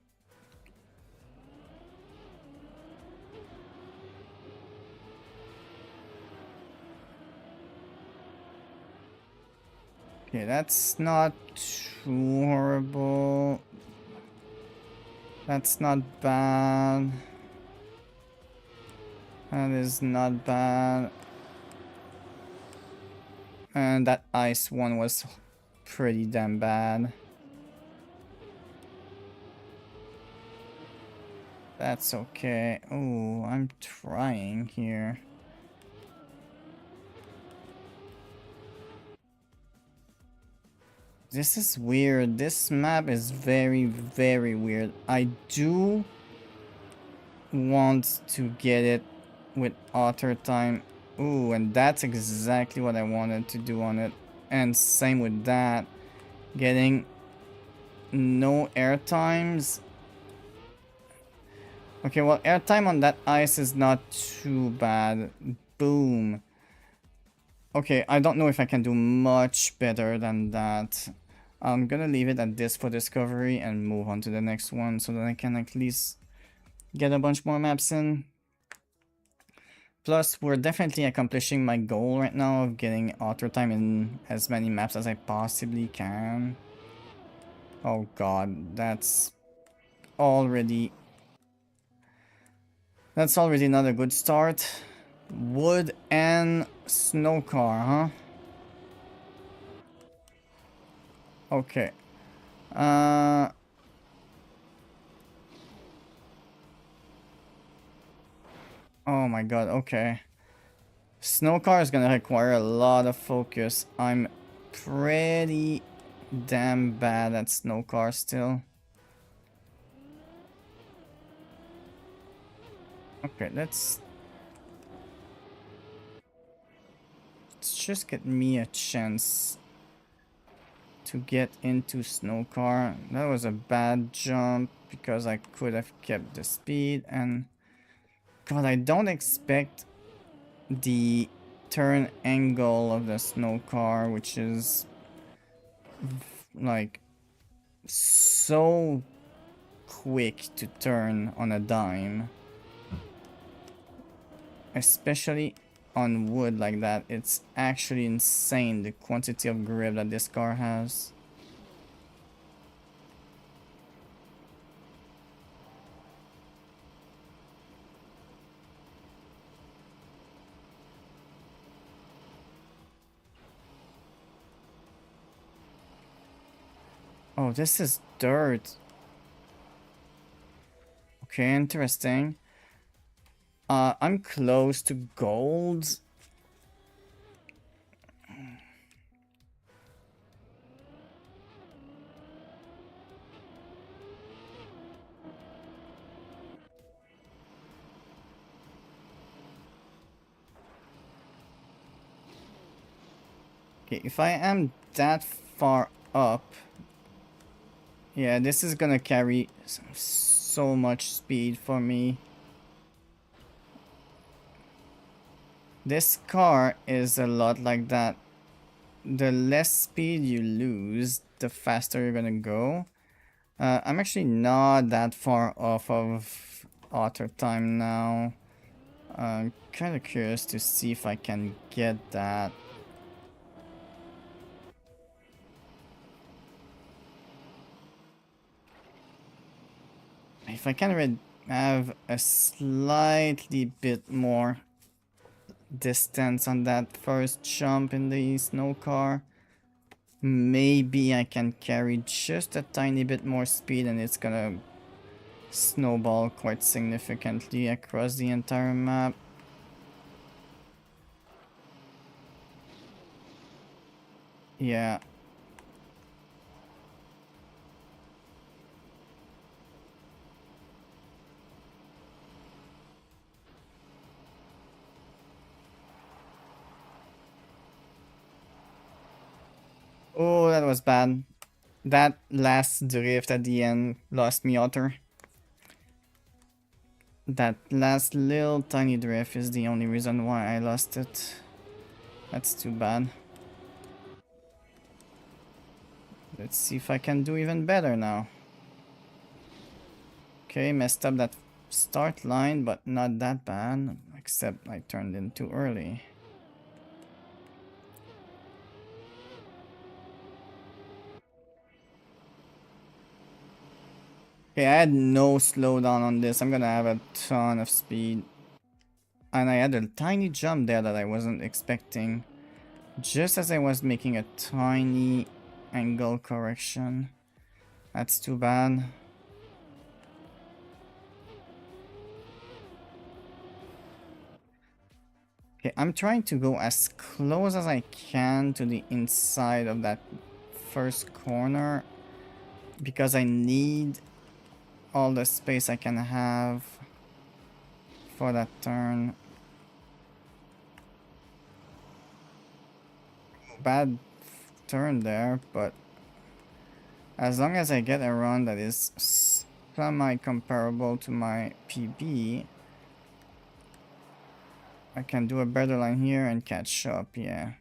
Okay, that's not too horrible. That's not bad. That is not bad. And that ice one was pretty damn bad. That's okay. Oh, I'm trying here. This is weird. This map is very, very weird. I do want to get it with author time. Ooh, and that's exactly what I wanted to do on it. And same with that. Getting no air times. Okay, well, airtime on that ice is not too bad. Boom. Okay, I don't know if I can do much better than that. I'm gonna leave it at this for discovery and move on to the next one so that I can at least get a bunch more maps in. Plus, we're definitely accomplishing my goal right now of getting author time in as many maps as I possibly can. Oh god, already... That's already not a good start. Wood and snow car, huh? Okay. Uh... Oh my god, okay. Snow car is gonna require a lot of focus. I'm pretty damn bad at snow car still. Okay, let's just get me a chance to get into snow car. That was a bad jump because I could have kept the speed, and god, I don't expect the turn angle of the snow car, which is like so quick to turn on a dime, especially on wood like that. It's actually insane the quantity of grip that this car has. Oh, this is dirt. Okay, interesting. I'm close to gold. Okay, if I am that far up, yeah, this is gonna carry so much speed for me. This car is a lot like that. The less speed you lose, the faster you're gonna go. I'm actually not that far off of author time now. I'm kind of curious to see if I can get that. If I can have a slightly bit more distance on that first jump in the snow car, maybe I can carry just a tiny bit more speed and it's gonna snowball quite significantly across the entire map. Yeah. Oh, that was bad. That last drift at the end lost me Otter. That last little tiny drift is the only reason why I lost it. That's too bad. Let's see if I can do even better now. Okay, messed up that start line, but not that bad, except I turned in too early. Okay, I had no slowdown on this. I'm gonna have a ton of speed. And I had a tiny jump there that I wasn't expecting. Just as I was making a tiny angle correction. That's too bad. Okay, I'm trying to go as close as I can to the inside of that first corner because I need all the space I can have for that turn. Bad turn there, but as long as I get a run that is semi-comparable to my PB, I can do a better line here and catch up, yeah.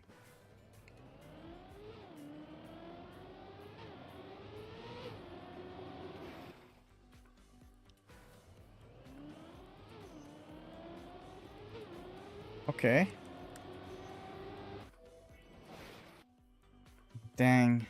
Okay. Dang.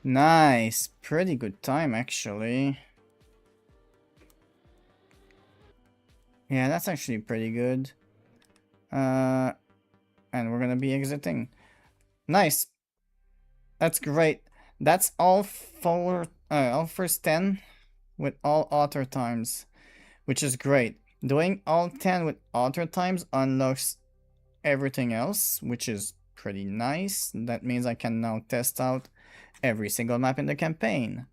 Nice. Pretty good time, actually. Yeah, that's actually pretty good. And we're gonna be exiting. Nice. That's great. That's all first 10 with all author times, which is great. Doing all 10 with author times unlocks everything else, which is pretty nice. That means I can now test out every single map in the campaign.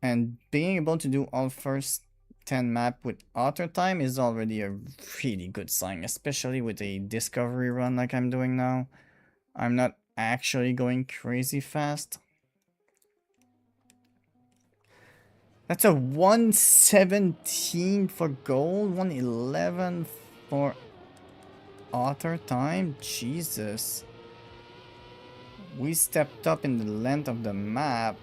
And being able to do all first 10 map with author time is already a really good sign, especially with a discovery run like I'm doing now. I'm not actually going crazy fast. That's a 117 for gold, 111 for author time. Jesus. We stepped up in the length of the map.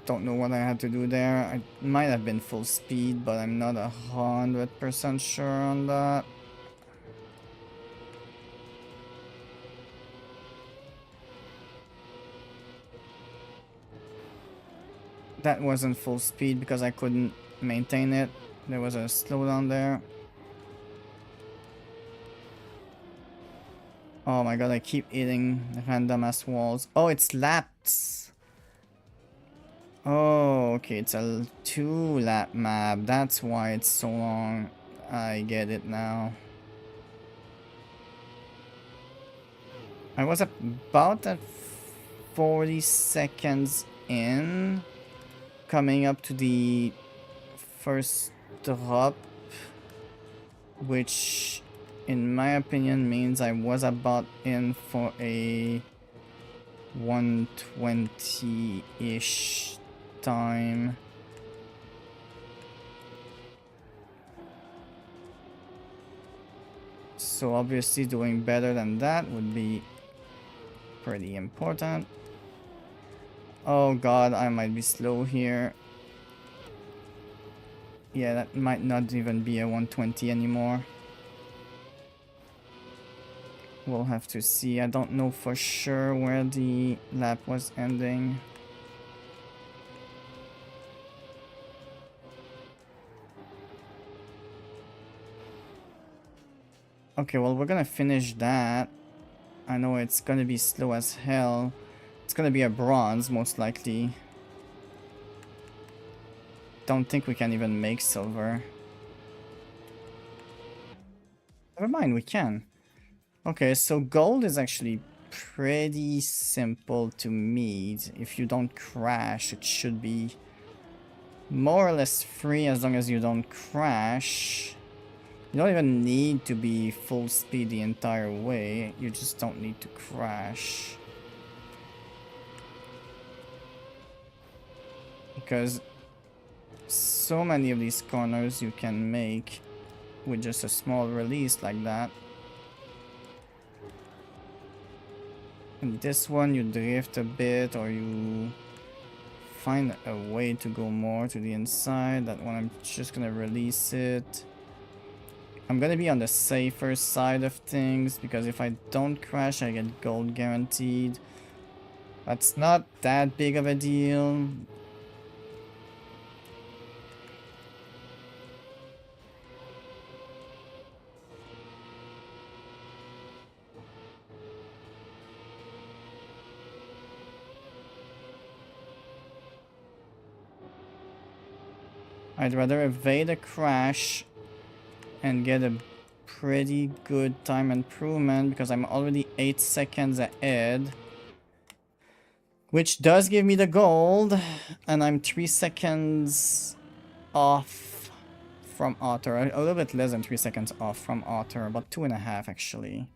Don't know what I had to do there. I might have been full speed, but I'm not 100% sure on that. That wasn't full speed because I couldn't maintain it. There was a slowdown there. Oh my god, I keep hitting random ass walls. Oh, it's laps. Oh, okay, it's a 2-lap map. That's why it's so long. I get it now. I was about at 40 seconds in, coming up to the first drop, which in my opinion means I was about in for a 120-ish time. So obviously doing better than that would be pretty important. Oh god, I might be slow here. Yeah, that might not even be a 120 anymore. We'll have to see. I don't know for sure where the lap was ending. Okay, well, we're gonna finish that. I know it's gonna be slow as hell. It's gonna be a bronze, most likely. Don't think we can even make silver. Never mind, we can. Okay, so gold is actually pretty simple to meet. If you don't crash, it should be more or less free as long as you don't crash. You don't even need to be full speed the entire way. You just don't need to crash. Because so many of these corners you can make with just a small release like that. And this one you drift a bit or you find a way to go more to the inside. That one I'm just gonna release it. I'm gonna be on the safer side of things because if I don't crash I get gold guaranteed. That's not that big of a deal. I'd rather evade a crash and get a pretty good time improvement because I'm already 8 seconds ahead. Which does give me the gold, and I'm 3 seconds off from Otter. A little bit less than 3 seconds off from Otter, about 2.5 actually.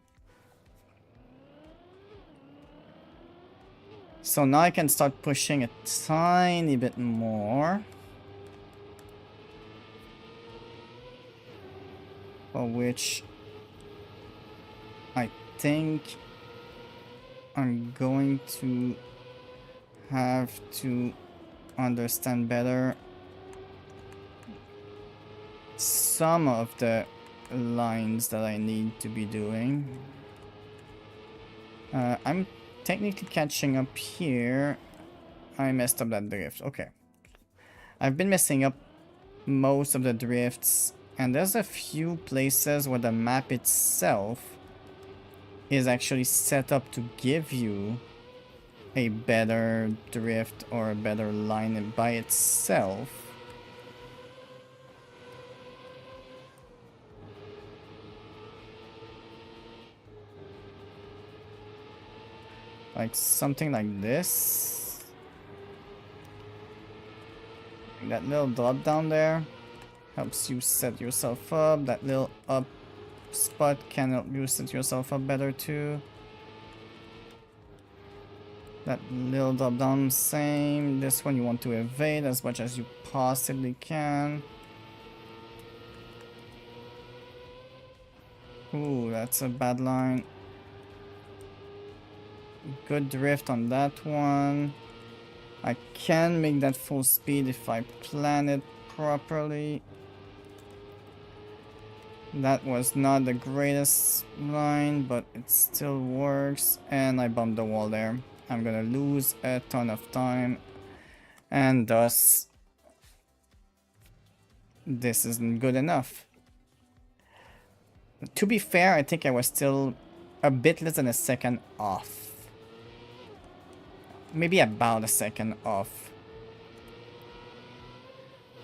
So now I can start pushing a tiny bit more. For which I think I'm going to have to understand better some of the lines that I need to be doing. I'm technically catching up here. I messed up that drift. Okay. I've been messing up most of the drifts. And there's a few places where the map itself is actually set up to give you a better drift or a better line by itself. Like something like this. Like that little dot down there. Helps you set yourself up. That little up spot can help you set yourself up better too. That little drop down, same. This one you want to evade as much as you possibly can. Ooh, that's a bad line. Good drift on that one. I can make that full speed if I plan it properly. That was not the greatest line, but it still works. And I bumped the wall there. I'm gonna lose a ton of time. And thus, this isn't good enough. To be fair, I think I was still a bit less than a second off. Maybe about a second off.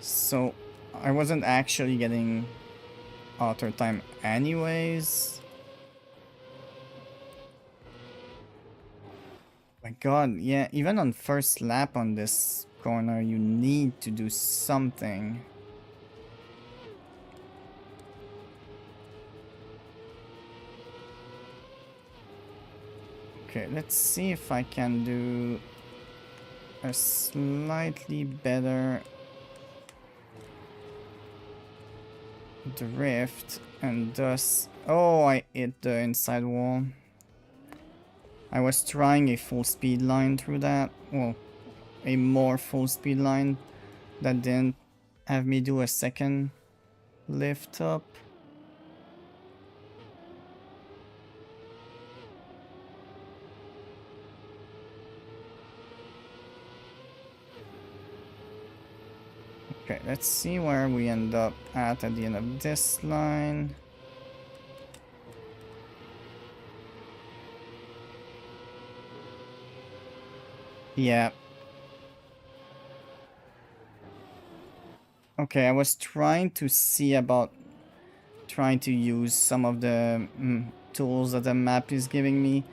So, I wasn't actually getting auto time anyways. My god, yeah, even on first lap on this corner, you need to do something. Okay, let's see if I can do a slightly better drift and thus... Oh, I hit the inside wall. I was trying a full speed line through that. Well, a more full speed line that didn't have me do a second lift up. Okay, let's see where we end up at the end of this line. Yeah. Okay, I was trying to see about trying to use some of the tools that the map is giving me.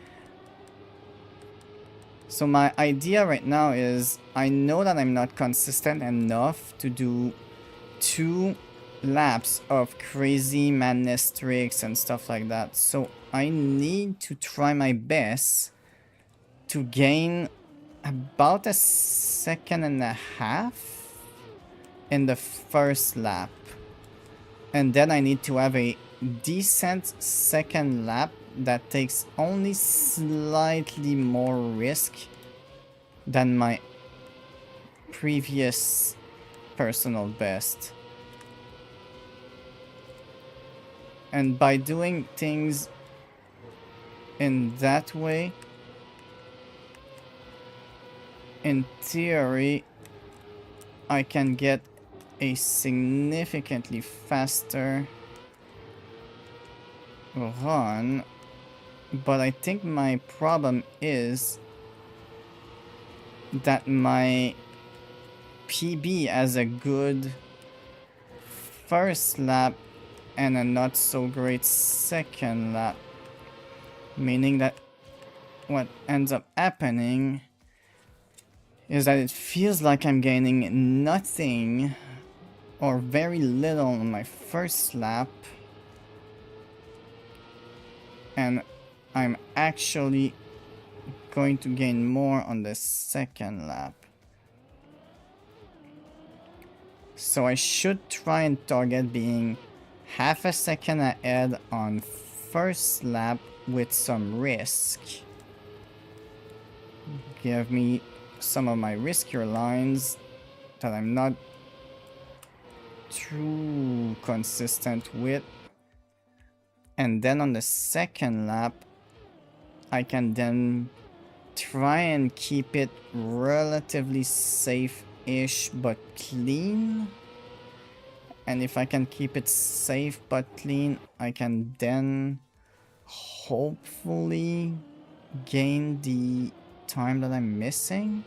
So my idea right now is I know that I'm not consistent enough to do 2 laps of crazy madness tricks and stuff like that. So I need to try my best to gain about a second and a half in the first lap. And then I need to have a decent second lap that takes only slightly more risk than my previous personal best. And by doing things in that way, in theory, I can get a significantly faster run. But I think my problem is that my PB has a good first lap and a not so great second lap. Meaning that what ends up happening is that it feels like I'm gaining nothing or very little on my first lap. And I'm actually going to gain more on the second lap. So I should try and target being half a second ahead on first lap with some risk. Give me some of my riskier lines that I'm not too consistent with. And then on the second lap, I can then try and keep it relatively safe-ish but clean. And if I can keep it safe but clean, I can then hopefully gain the time that I'm missing.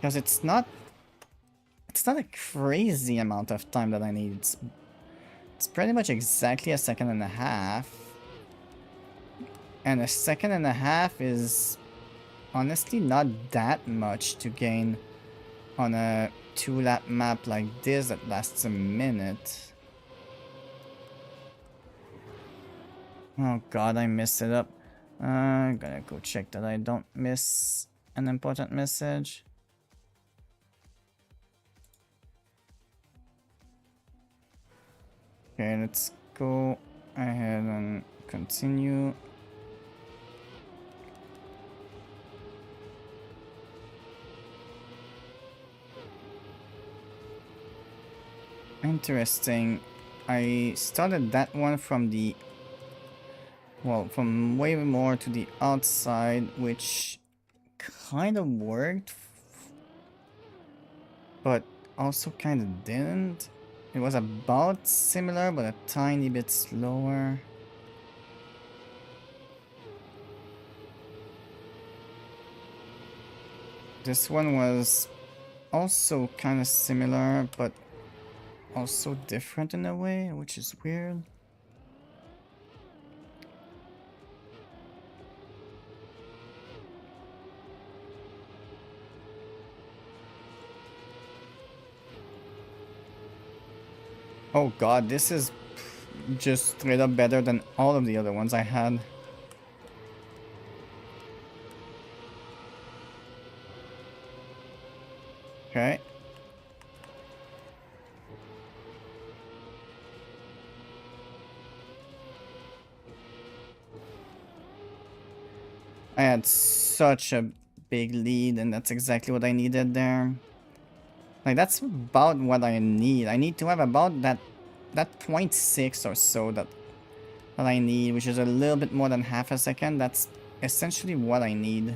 Because it's not a crazy amount of time that I need. It's pretty much exactly a second and a half. And a second and a half is honestly not that much to gain on a 2-lap map like this that lasts a minute. Oh god, I messed it up. I'm gonna go check that I don't miss an important message. Okay, let's go ahead and continue. Interesting. I started that one from the... well, from way more to the outside, which kind of worked, but also kind of didn't. It was about similar, but a tiny bit slower. This one was also kind of similar, but also different in a way, which is weird. Oh god, this is just straight up better than all of the other ones I had. Okay. I had such a big lead, and that's exactly what I needed there. Like, that's about what I need. I need to have about that 0.6 or so that I need, which is a little bit more than half a second. That's essentially what I need.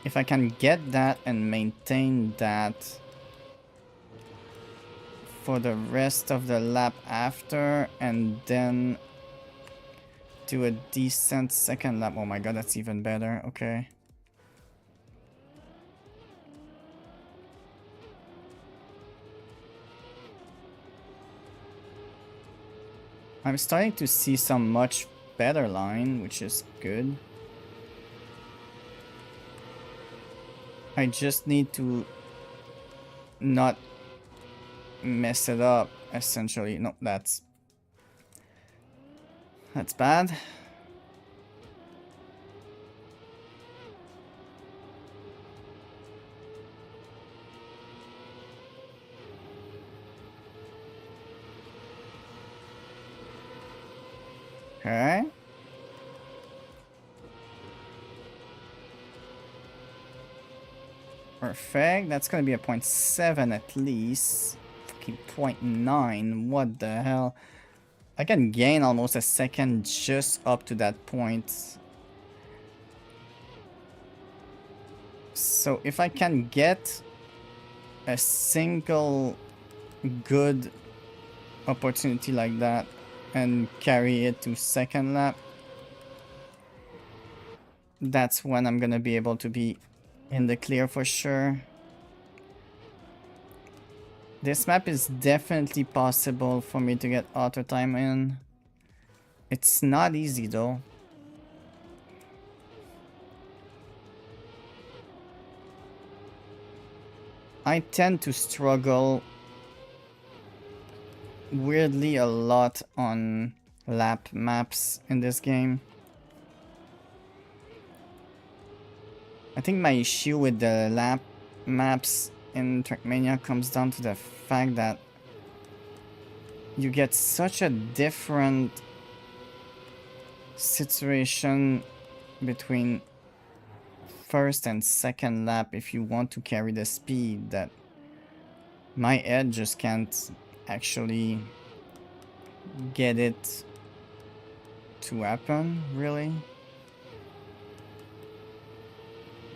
If I can get that and maintain that for the rest of the lap after, and then do a decent second lap. Oh my god, that's even better. Okay. I'm starting to see some much better line, which is good. I just need to not mess it up, essentially. No, that's bad. Okay. Perfect. That's gonna be a 0.7 at least. Fucking 0.9. What the hell? I can gain almost a second just up to that point. So if I can get a single good opportunity like that and carry it to second lap, that's when I'm gonna be able to be in the clear for sure. This map is definitely possible for me to get auto time in. It's not easy though. I tend to struggle weirdly a lot on lap maps in this game. I think my issue with the lap maps in Trackmania comes down to the fact that you get such a different situation between first and second lap if you want to carry the speed that my head just can't actually get it to happen, really.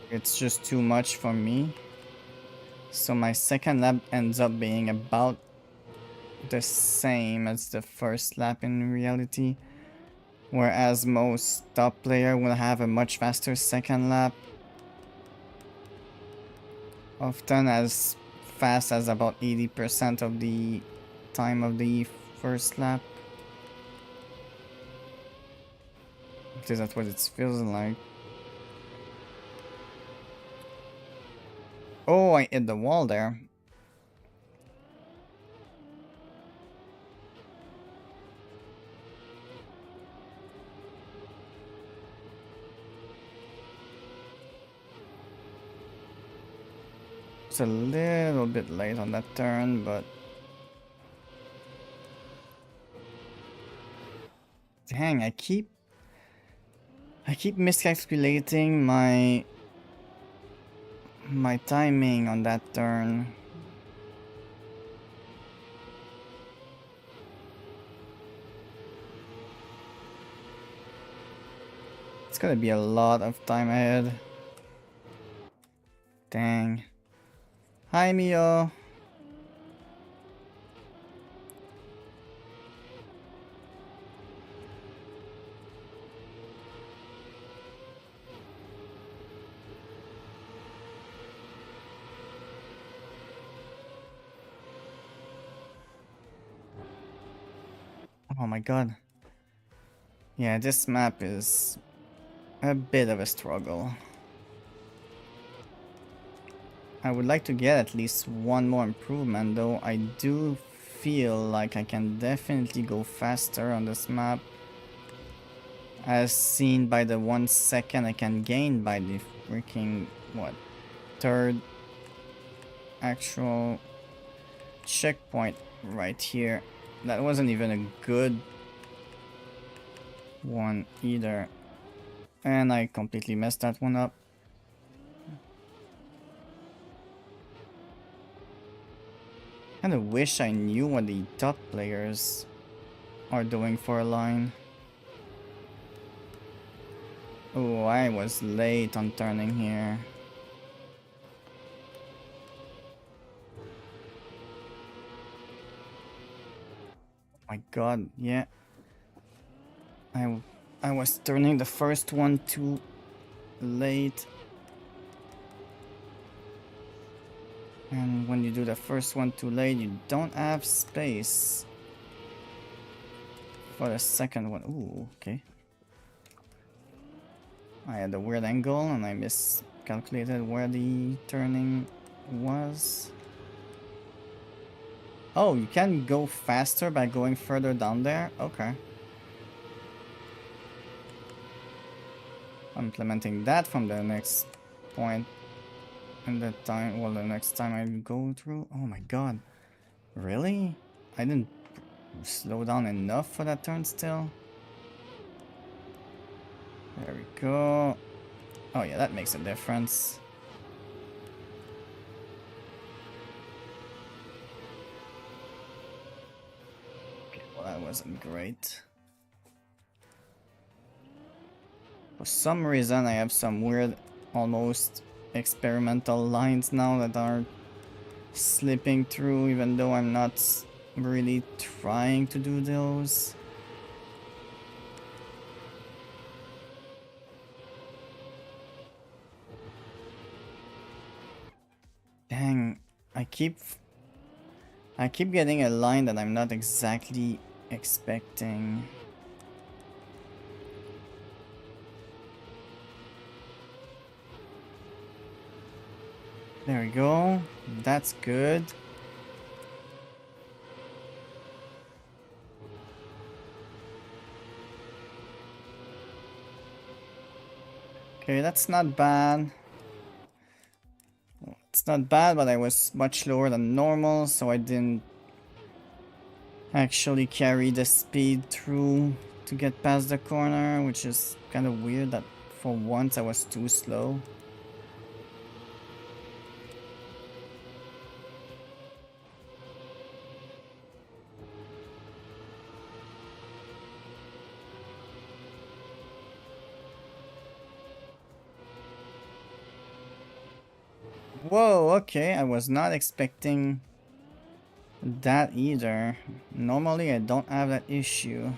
It's just too much for me. So my second lap ends up being about the same as the first lap in reality. Whereas most top player will have a much faster second lap. Often as fast as about 80% of the time of the first lap. Because that's what it feels like. Oh, I hit the wall there. It's a little bit late on that turn, but... Dang, I keep miscalculating my timing on that turn. It's gonna be a lot of time ahead. Dang. Hi, Mio. Oh my god. Yeah, this map is a bit of a struggle. I would like to get at least one more improvement, though I do feel like I can definitely go faster on this map. As seen by the 1 second I can gain by the freaking, what, third actual checkpoint right here. That wasn't even a good one either. And I completely messed that one up. Kinda wish I knew what the top players are doing for a line. Oh, I was late on turning here. Oh my god, yeah. I was turning the first one too late. And when you do the first one too late, you don't have space for the second one. Ooh, okay. I had a weird angle and I miscalculated where the turning was. Oh, you can go faster by going further down there? Okay. I'm implementing that from the next point and the time, well, the next time I go through. Oh my god. Really? I didn't slow down enough for that turn still? There we go. Oh yeah, that makes a difference. Okay, well that wasn't great. For some reason I have some weird, almost experimental lines now that are slipping through even though I'm not really trying to do those. Dang, I keep getting a line that I'm not exactly expecting. There we go. That's good. Okay, that's not bad. It's not bad, but I was much lower than normal, so I didn't actually carry the speed through to get past the corner, which is kind of weird that for once I was too slow. Whoa, okay, I was not expecting that either. Normally I don't have that issue.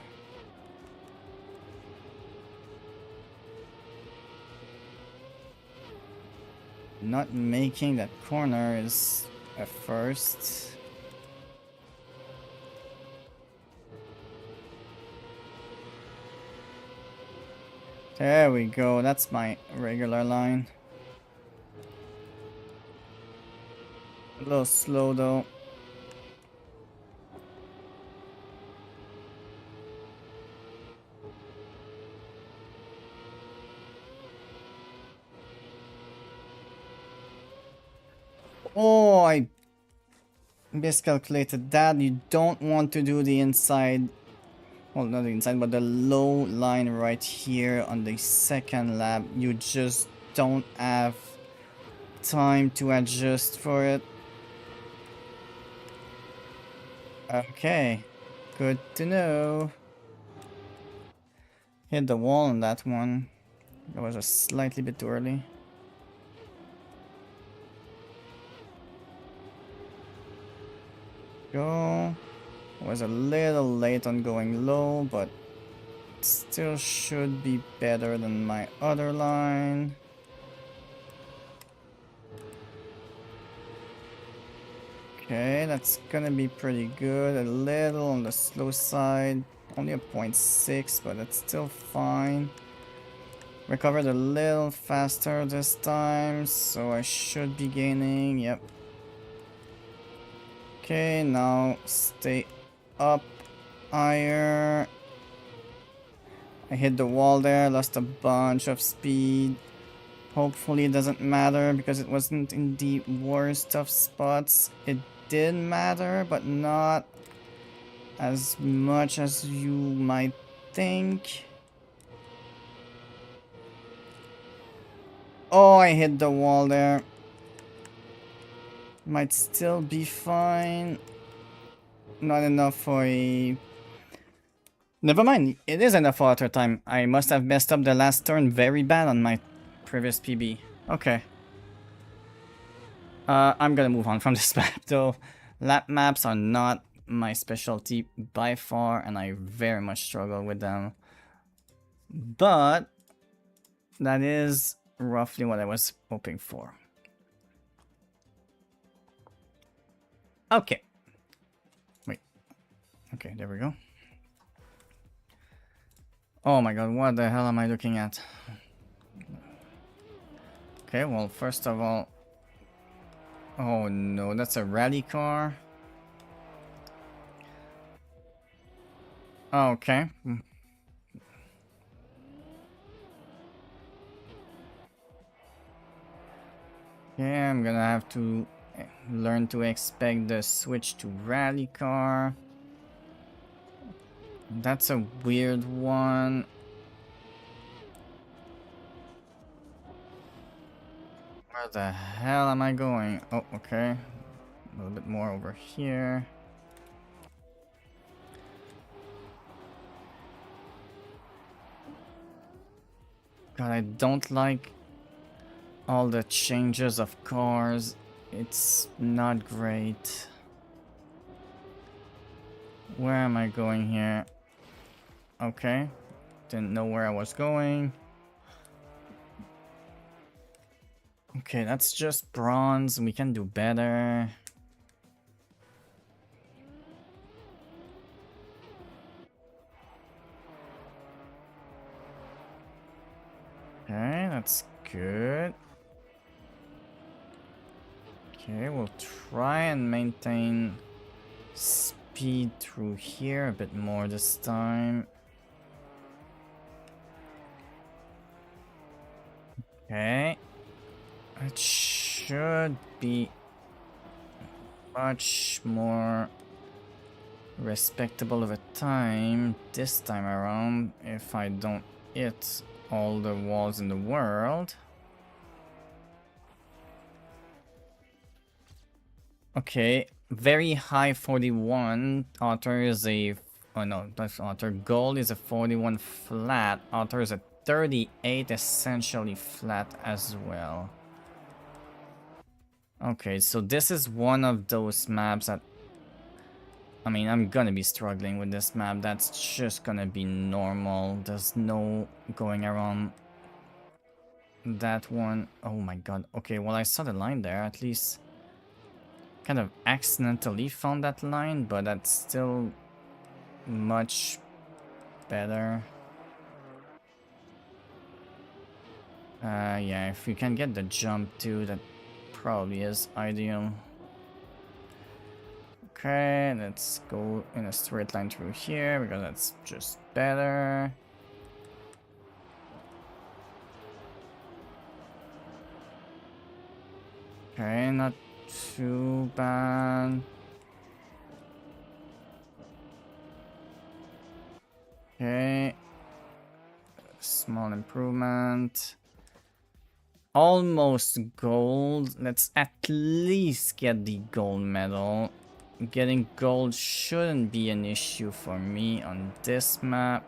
Not making that corner is a first. There we go, that's my regular line. A little slow though. Oh, I miscalculated that. You don't want to do the inside, well, not the inside, but the low line right here on the second lap. You just don't have time to adjust for it. Okay, good to know. Hit the wall on that one. That was a slightly bit too early. Go. Was a little late on going low, but still should be better than my other line. Okay, that's gonna be pretty good. A little on the slow side. Only a 0.6, but it's still fine. Recovered a little faster this time, so I should be gaining. Yep. Okay, now stay up higher. I hit the wall there, lost a bunch of speed. Hopefully it doesn't matter because it wasn't in the worst of spots. It did matter, but not as much as you might think. Oh, I hit the wall there. Might still be fine. Not enough for a... Never mind, it is enough for auto time. I must have messed up the last turn very bad on my previous PB. Okay. I'm gonna move on from this map though. Lap maps are not my specialty by far, and I very much struggle with them. But that is roughly what I was hoping for. Okay. Wait. Okay, there we go. Oh my god, what the hell am I looking at? Okay, well, first of all... Oh no, that's a rally car. Okay. Yeah, I'm gonna have to learn to expect the switch to rally car. That's a weird one. Where the hell am I going? Oh, okay. A little bit more over here. God, I don't like all the changes of cars. It's not great. Where am I going here? Okay. Didn't know where I was going. Okay, that's just bronze. We can do better. Okay, that's good. Okay, we'll try and maintain speed through here a bit more this time. Okay. It should be much more respectable of a time this time around if I don't hit all the walls in the world. Okay, very high 41. Otter is a... Oh no, that's Otter. Gold is a 41 flat. Otter is a 38 essentially flat as well. Okay, so this is one of those maps that... I mean, I'm gonna be struggling with this map. That's just gonna be normal. There's no going around that one. Oh my god. Okay, well, I saw the line there. At least kind of accidentally found that line, but that's still much better. Yeah, if we can get the jump too, that probably is ideal. Okay, let's go in a straight line through here because that's just better. Okay, not too bad. Okay. Small improvement. Almost gold. Let's at least get the gold medal. Getting gold shouldn't be an issue for me on this map.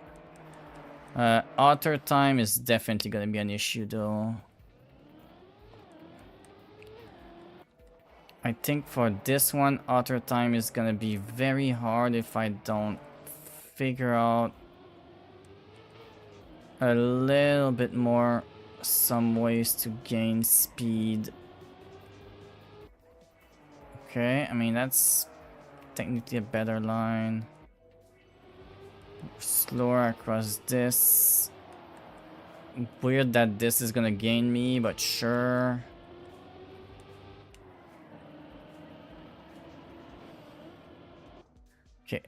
Otter time is definitely gonna be an issue though. I think for this one, otter time is gonna be very hard if I don't figure out a little bit more some ways to gain speed. Okay, I mean that's technically a better line. Slower across this. Weird that this is gonna gain me, but sure. Okay.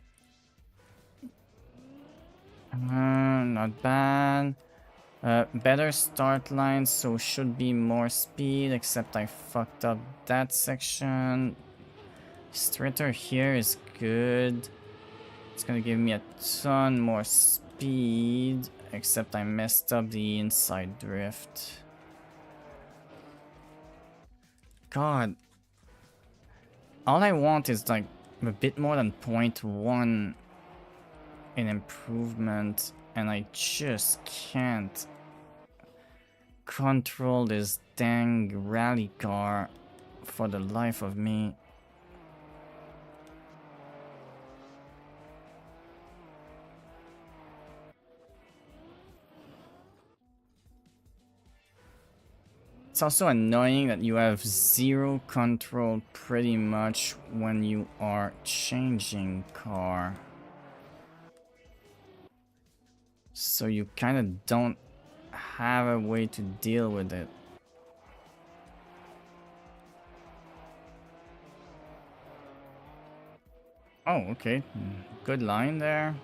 Not bad. Better start line, so should be more speed, except I fucked up that section. Straighter here is good. It's gonna give me a ton more speed, except I messed up the inside drift. God. All I want is like a bit more than 0.1 in improvement, and I just can't control this dang rally car for the life of me. It's also annoying that you have zero control pretty much when you are changing car. So you kind of don't have a way to deal with it. Oh, okay. Good line there.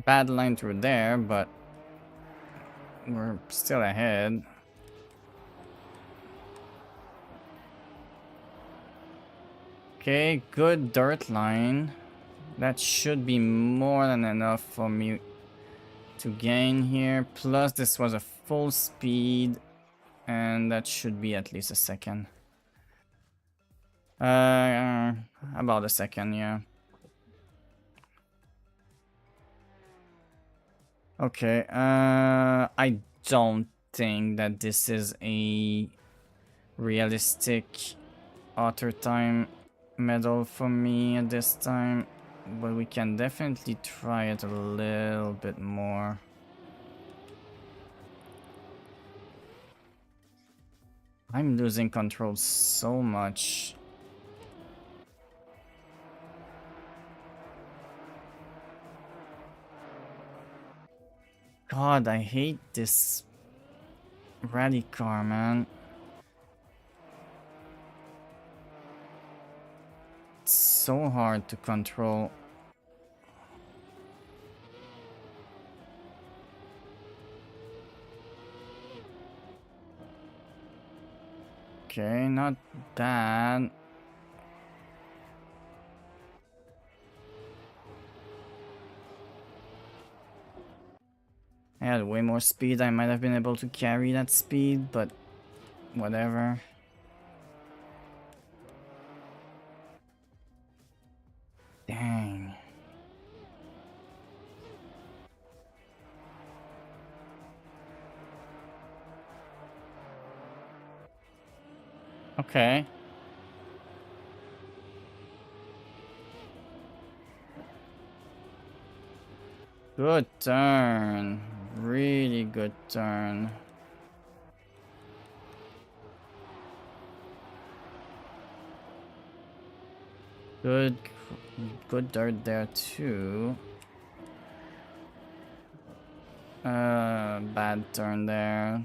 Bad line through there, but we're still ahead. Okay, good dirt line. That should be more than enough for me to gain here. Plus, this was a full speed, and that should be at least a second. About a second, yeah. Okay, I don't think that this is a realistic author time medal for me at this time, but we can definitely try it a little bit more. I'm losing control so much. God, I hate this rally car, man. It's so hard to control. Okay, not bad. I had way more speed. I might have been able to carry that speed, but whatever. Dang. Okay. Good turn. Really good turn. Good dirt there too. Bad turn there.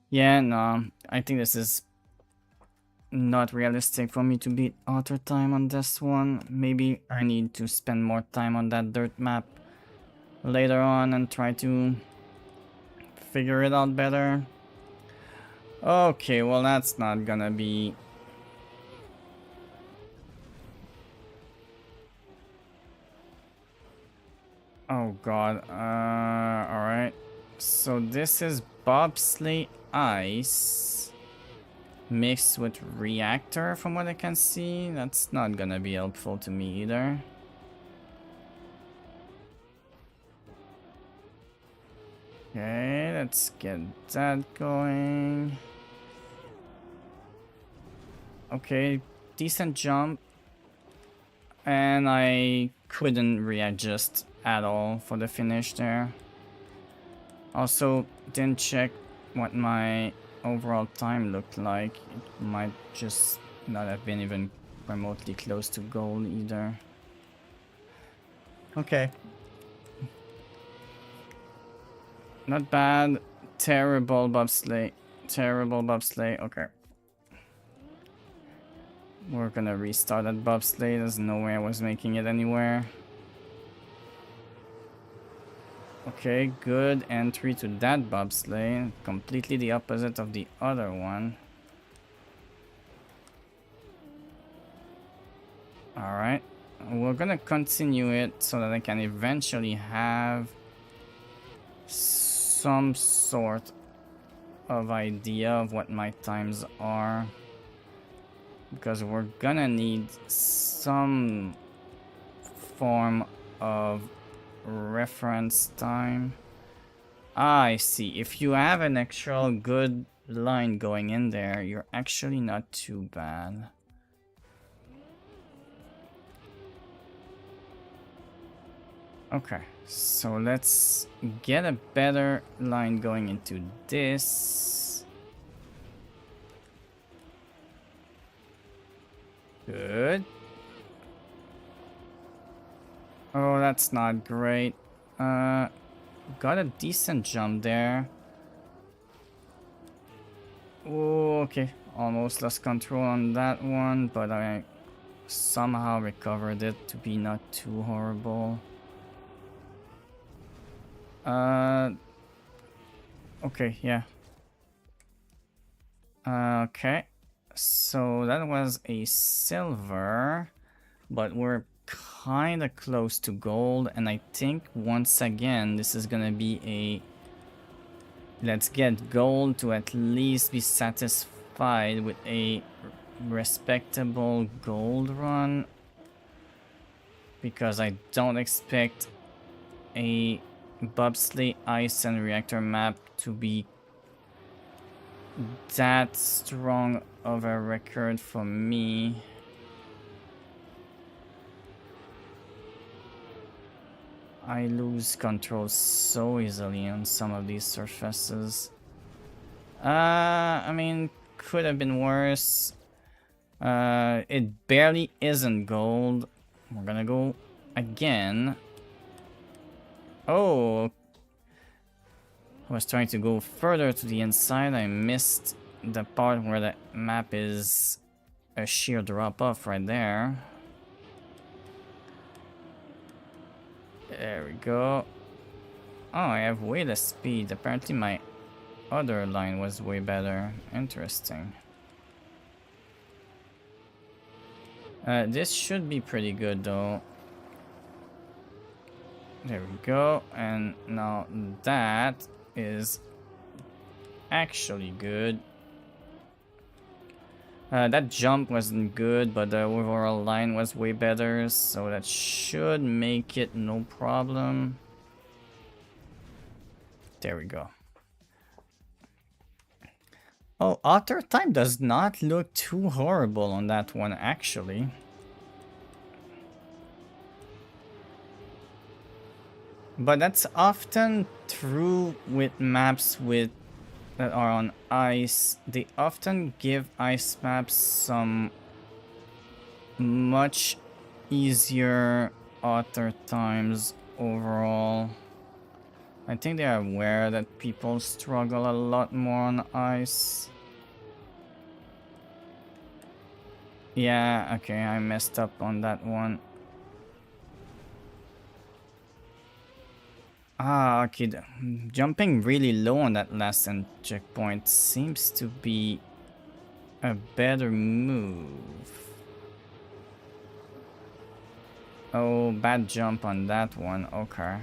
Yeah, no, I think this is not realistic for me to beat author time on this one. Maybe I need to spend more time on that dirt map later on and try to figure it out better. Okay, well that's not gonna be... Oh god, alright. So this is bobsleigh ice mixed with reactor from what I can see. That's not gonna be helpful to me either. Okay, let's get that going. Okay, decent jump. And I couldn't readjust at all for the finish there. Also, didn't check what my overall time looked like. It might just not have been even remotely close to goal either. Okay. Not bad. Terrible bobsleigh. Terrible bobsleigh. Okay. We're gonna restart that bobsleigh. There's no way I was making it anywhere. Okay, good entry to that bobsleigh. Completely the opposite of the other one. Alright. We're gonna continue it so that I can eventually have some sort of idea of what my times are. Because we're gonna need some form of reference time. Ah, I see. If you have an actual good line going in there, you're actually not too bad. Okay, so let's get a better line going into this. Good. Oh, that's not great. Got a decent jump there. Oh, okay. Almost lost control on that one, but I somehow recovered it to be not too horrible. Okay, yeah. Okay. So that was a silver, but we're kind of close to gold, and I think once again this is gonna be a let's get gold to at least be satisfied with a respectable gold run, because I don't expect a bobsleigh ice and reactor map to be that strong of a record for me. I lose control so easily on some of these surfaces. I mean, could have been worse. It barely isn't gold. We're gonna go again. Oh, I was trying to go further to the inside. I missed the part where the map is a sheer drop off right there. There we go. Oh, I have way less speed. Apparently my other line was way better. Interesting. This should be pretty good though. There we go. And now that is actually good. That jump wasn't good, but the overall line was way better, so that should make it no problem. There we go. Oh, author time does not look too horrible on that one, actually. But that's often true with maps that are on ice. They often give ice maps some much easier author times overall. I think they are aware that people struggle a lot more on ice. Yeah, okay, I messed up on that one. Ah, okay, jumping really low on that last end checkpoint seems to be a better move. Oh, bad jump on that one, okay.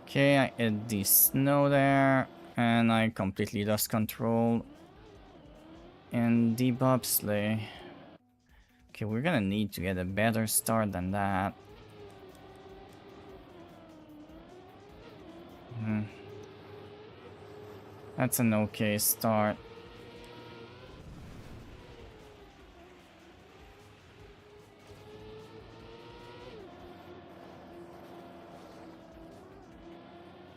Okay, I hit the snow there, and I completely lost control in the bobsleigh. Okay, we're gonna need to get a better start than that. That's an okay start.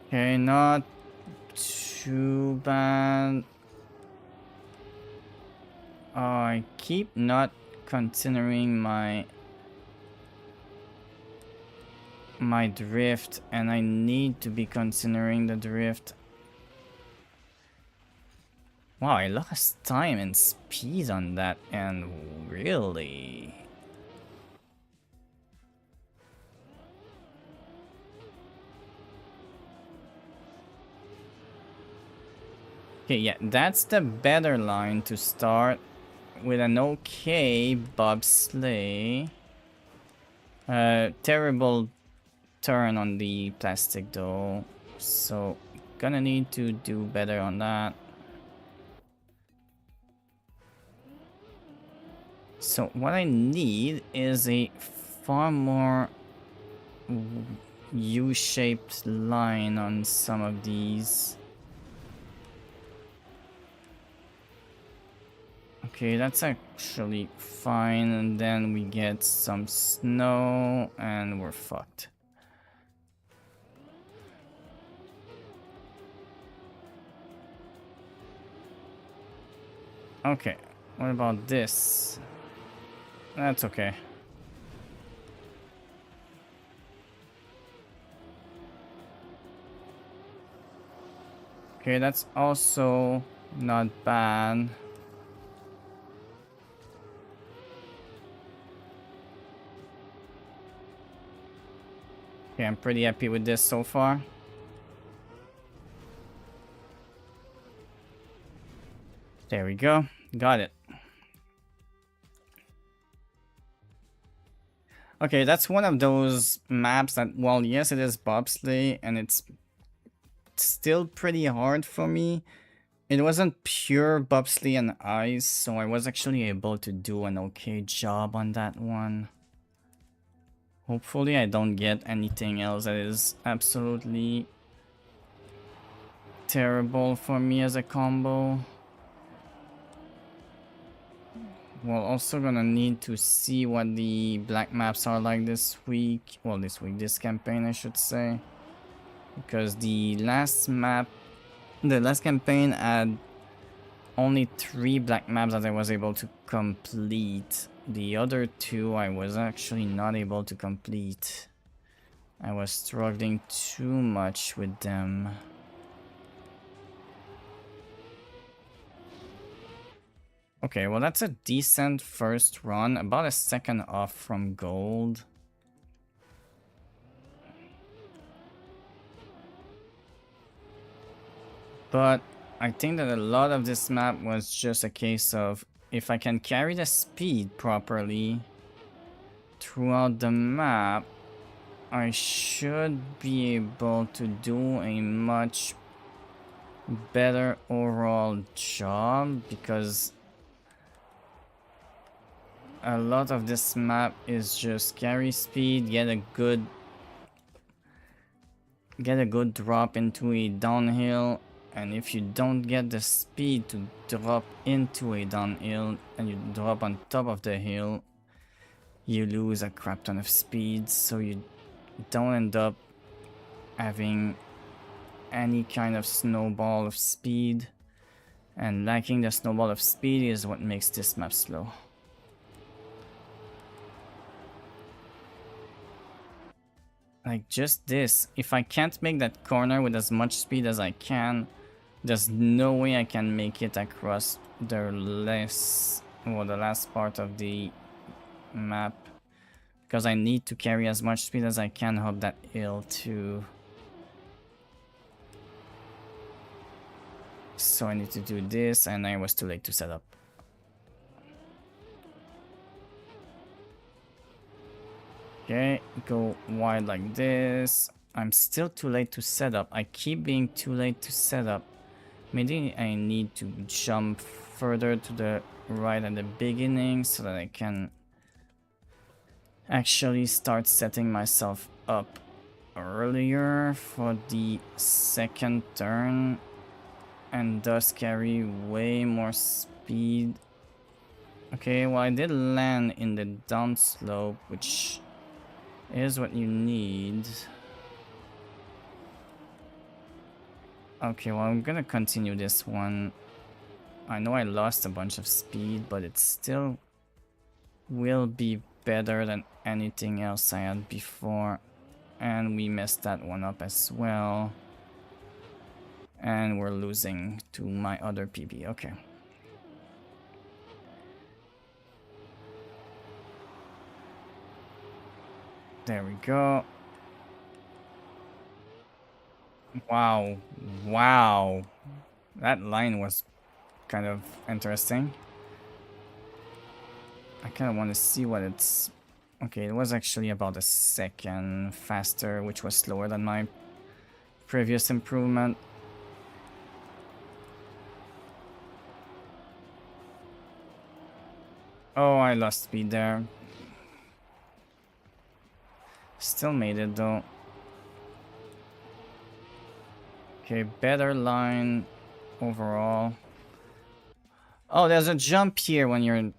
Okay, not too bad. Oh, I keep not considering my drift, and I need to be considering the drift. Wow, I lost time and speed on that, and really. Okay, yeah, that's the better line to start with an okay bobsleigh. Terrible turn on the plastic though, so gonna need to do better on that. So what I need is a far more U-shaped line on some of these. Okay, that's actually fine, and then we get some snow and we're fucked. Okay, what about this? That's okay. Okay, that's also not bad. Okay, I'm pretty happy with this so far. There we go. Got it. Okay, that's one of those maps that, well, yes, it is bobsleigh, and it's still pretty hard for me. It wasn't pure bobsleigh and ice, so I was actually able to do an okay job on that one. Hopefully I don't get anything else that is absolutely terrible for me as a combo. We're also gonna need to see what the black maps are like this week. Well, this campaign, I should say. Because the last campaign had only 3 black maps that I was able to complete. The other 2 I was actually not able to complete. I was struggling too much with them. Okay, well that's a decent first run, about a second off from gold. But I think that a lot of this map was just a case of if I can carry the speed properly throughout the map, I should be able to do a much better overall job, because a lot of this map is just carry speed, get a good drop into a downhill, and if you don't get the speed to drop into a downhill and you drop on top of the hill, you lose a crap ton of speed, so you don't end up having any kind of snowball of speed, and lacking the snowball of speed is what makes this map slow. Like just this, if I can't make that corner with as much speed as I can, there's no way I can make it across the last part of the map, because I need to carry as much speed as I can up that hill too. So I need to do this, and I was too late to set up. Okay, go wide like this. I'm still too late to set up. I keep being too late to set up. Maybe I need to jump further to the right at the beginning so that I can actually start setting myself up earlier for the second turn, and thus carry way more speed. Okay, well I did land in the downslope, which is what you need. Okay, well I'm gonna continue this one. I know I lost a bunch of speed, but it still will be better than anything else I had before. And we messed that one up as well. And we're losing to my other PB. Okay. There we go. Wow. Wow. That line was kind of interesting. I kind of want to see what it's... Okay, it was actually about a second faster, which was slower than my previous improvement. Oh, I lost speed there. Still made it though. Okay, better line overall. Oh, there's a jump here when you're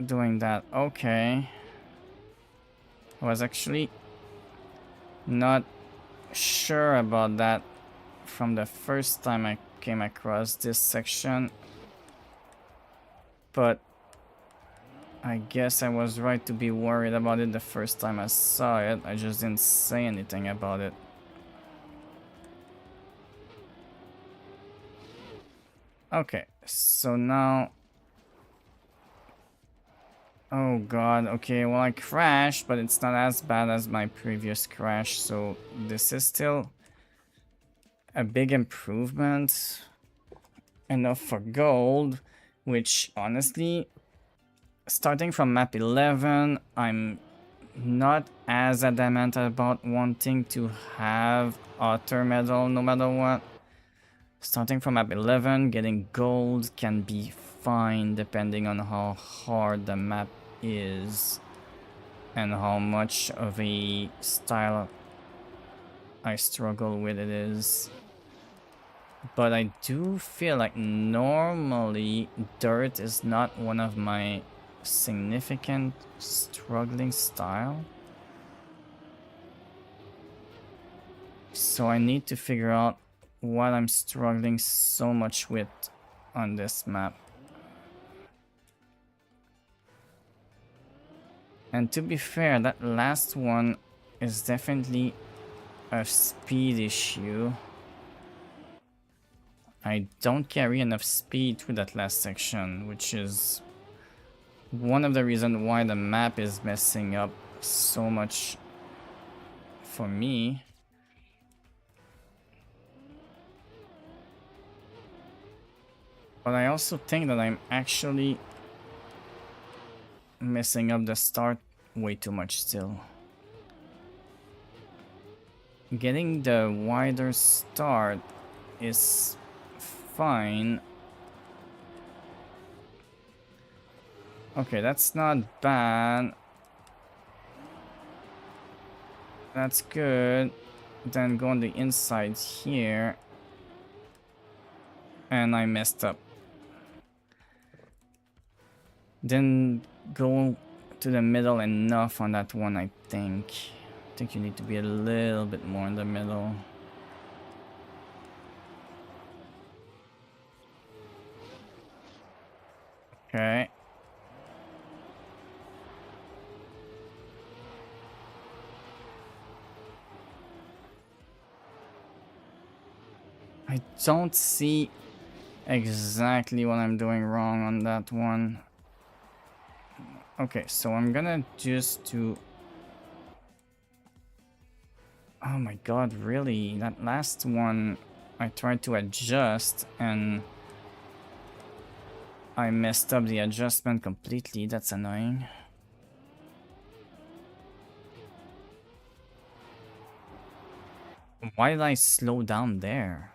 doing that. Okay. I was actually not sure about that from the first time I came across this section. But I guess I was right to be worried about it the first time I saw it. I just didn't say anything about it. Okay, so now... Oh god, okay, well I crashed, but it's not as bad as my previous crash, so this is still a big improvement. Enough for gold, which honestly, starting from map 11, I'm not as adamant about wanting to have Otter medal no matter what. Starting from map 11, getting gold can be fine depending on how hard the map is and how much of a style I struggle with it is. But I do feel like normally dirt is not one of my significant struggling style. So I need to figure out what I'm struggling so much with on this map. And to be fair, that last one is definitely a speed issue. I don't carry enough speed through that last section, which is one of the reasons why the map is messing up so much for me. But I also think that I'm actually messing up the start way too much still. Getting the wider start is fine. Okay, that's not bad. That's good. Then go on the inside here. And I messed up. Didn't go to the middle enough on that one, I think. I think you need to be a little bit more in the middle. Okay. I don't see exactly what I'm doing wrong on that one. Okay, so I'm gonna just do... Oh my god, really? That last one I tried to adjust and I messed up the adjustment completely. That's annoying. Why did I slow down there?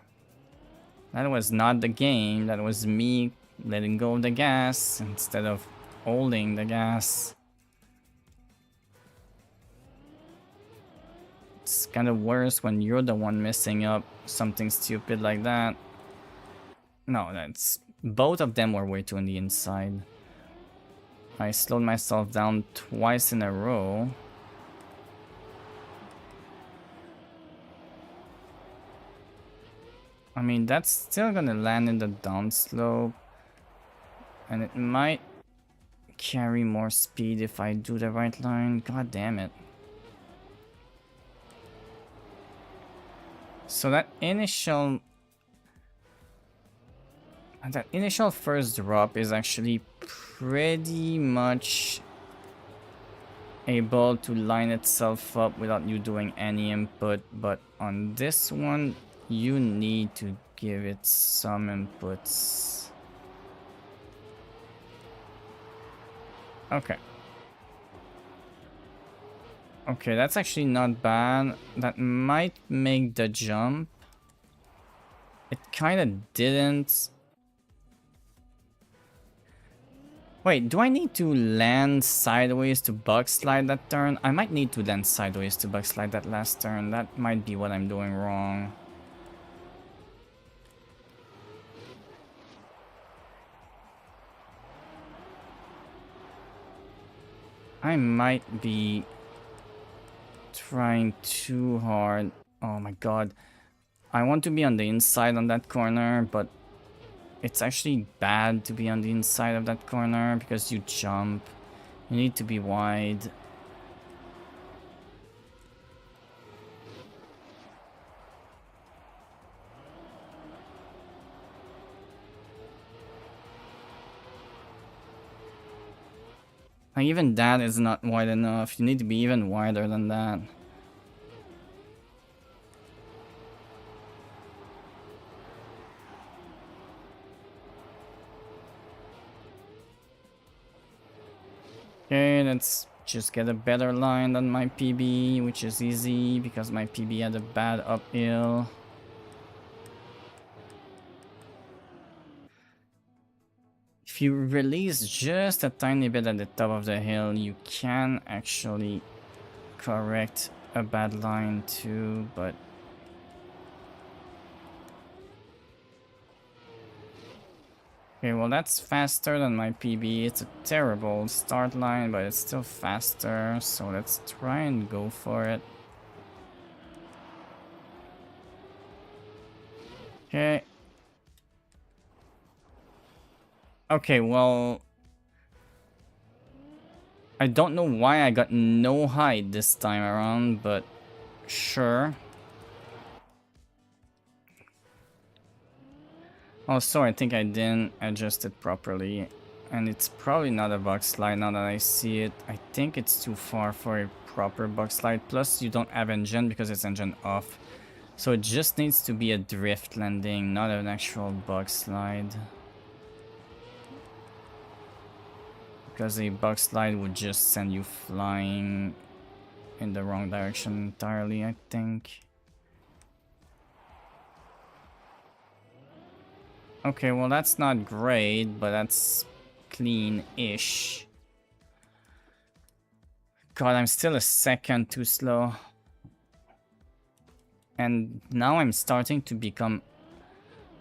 That was not the game. That was me letting go of the gas instead of holding the gas. It's kind of worse when you're the one messing up something stupid like that. No, that's... Both of them were way too on the inside. I slowed myself down twice in a row. I mean, that's still gonna land in the downslope. And it might carry more speed if I do the right line. God damn it. So that initial first drop is actually pretty much able to line itself up without you doing any input, but on this one you need to give it some inputs. Okay. Okay, that's actually not bad. That might make the jump. It kind of didn't. Wait, do I need to land sideways to bug slide that turn? I might need to land sideways to bug slide that last turn. That might be what I'm doing wrong. I might be trying too hard. Oh my god. I want to be on the inside on that corner, but it's actually bad to be on the inside of that corner because you jump. You need to be wide. Like, even that is not wide enough. You need to be even wider than that. Okay, let's just get a better line than my PB, which is easy because my PB had a bad uphill. If you release just a tiny bit at the top of the hill, you can actually correct a bad line too, but okay, well that's faster than my PB. It's a terrible start line, but it's still faster, so let's try and go for it. Okay. Okay, well, I don't know why I got no height this time around, but sure. Also, I think I didn't adjust it properly. And it's probably not a box slide now that I see it. I think it's too far for a proper box slide. Plus, you don't have engine because it's engine off. So it just needs to be a drift landing, not an actual box slide. Because a box slide would just send you flying in the wrong direction entirely, I think. Okay, well that's not great, but that's clean-ish. God, I'm still a second too slow. And now I'm starting to become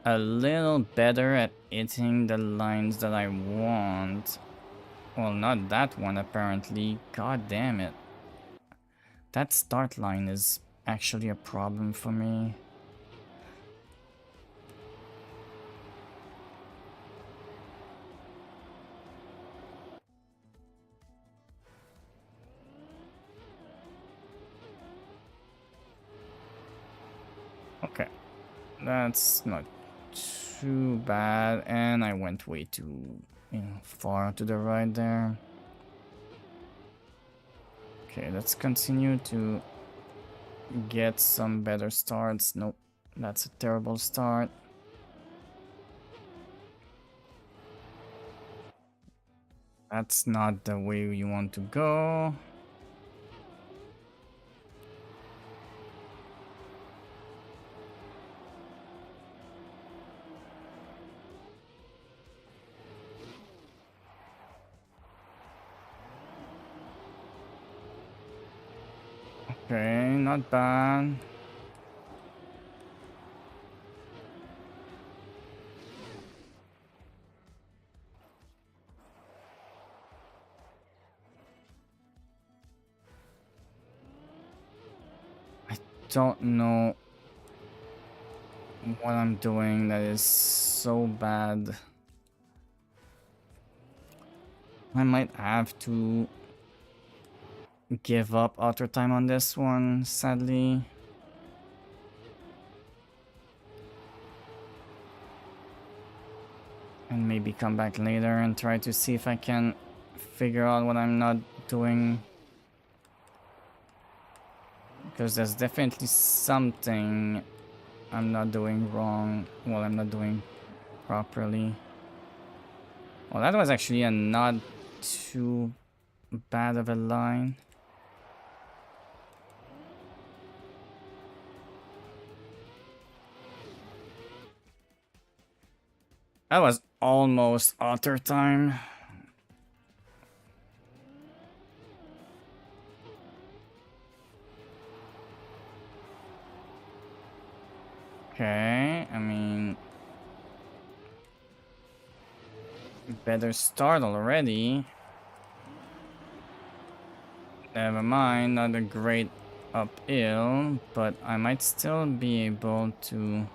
a little better at hitting the lines that I want. Well, not that one apparently. God damn it. That start line is actually a problem for me. Okay, that's not too bad, and I went way too far to the right there. Okay, let's continue to get some better starts. Nope, that's a terrible start. That's not the way you want to go. Okay, not bad. I don't know what I'm doing that is so bad. I might have to give up auto time on this one, sadly. And maybe come back later and try to see if I can figure out what I'm not doing. Because there's definitely something I'm not doing wrong. Well, I'm not doing properly. Well, that was actually a not too bad of a line. That was almost auto time. Okay, I mean, better start already. Never mind, not a great uphill, but I might still be able to...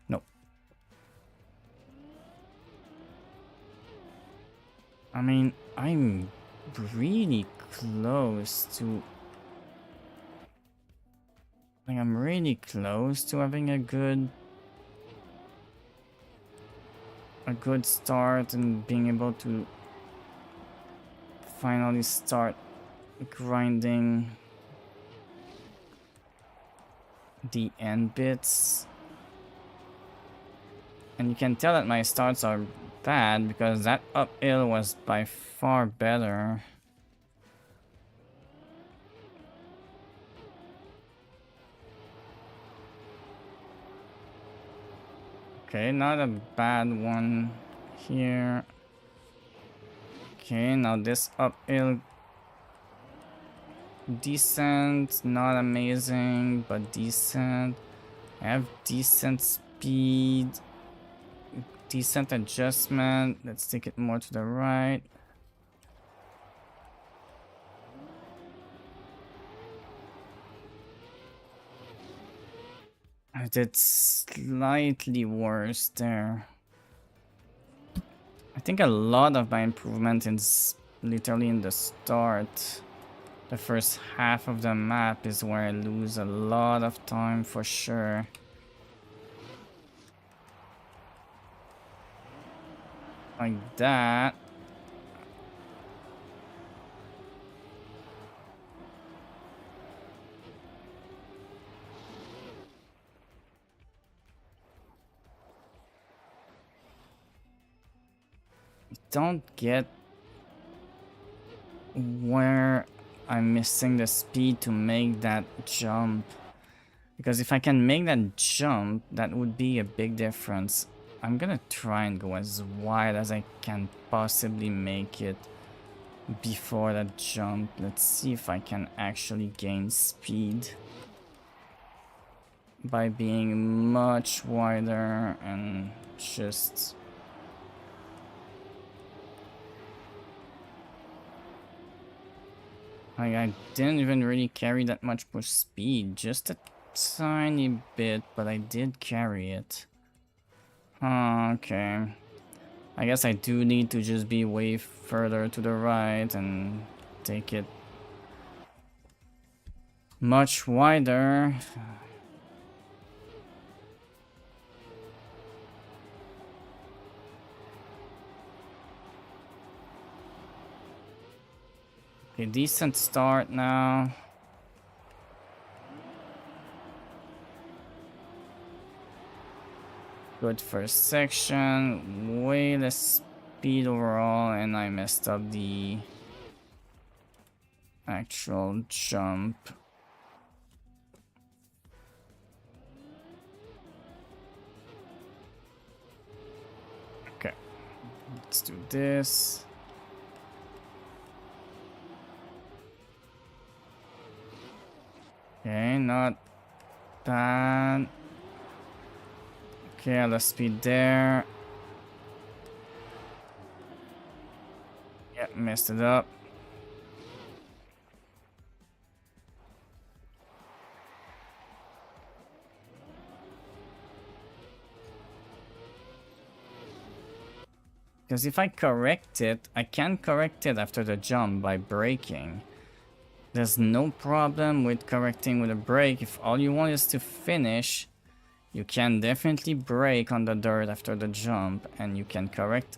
Nope. I mean, I'm really close to... Like, I'm really close to having a good start and being able to finally start grinding the end bits. And you can tell that my starts are bad because that uphill was by far better. Okay, not a bad one here. Okay, now this uphill, decent, not amazing, but decent. I have decent speed, decent adjustment. Let's take it more to the right. I did slightly worse there. I think a lot of my improvement is literally in the start. The first half of the map is where I lose a lot of time for sure. Like that. Don't get where I'm missing the speed to make that jump. Because if I can make that jump, that would be a big difference. I'm gonna try and go as wide as I can possibly make it before that jump. Let's see if I can actually gain speed by being much wider and just... I didn't even really carry that much push speed, just a tiny bit, but I did carry it. Okay. I guess I do need to just be way further to the right and take it much wider. Okay, decent start now. Good first section, way less speed overall, and I messed up the actual jump. Okay, let's do this. Okay, not bad. Okay, I lost speed there. Yeah, messed it up. Because if I correct it, I can correct it after the jump by braking. There's no problem with correcting with a brake. If all you want is to finish, you can definitely brake on the dirt after the jump and you can correct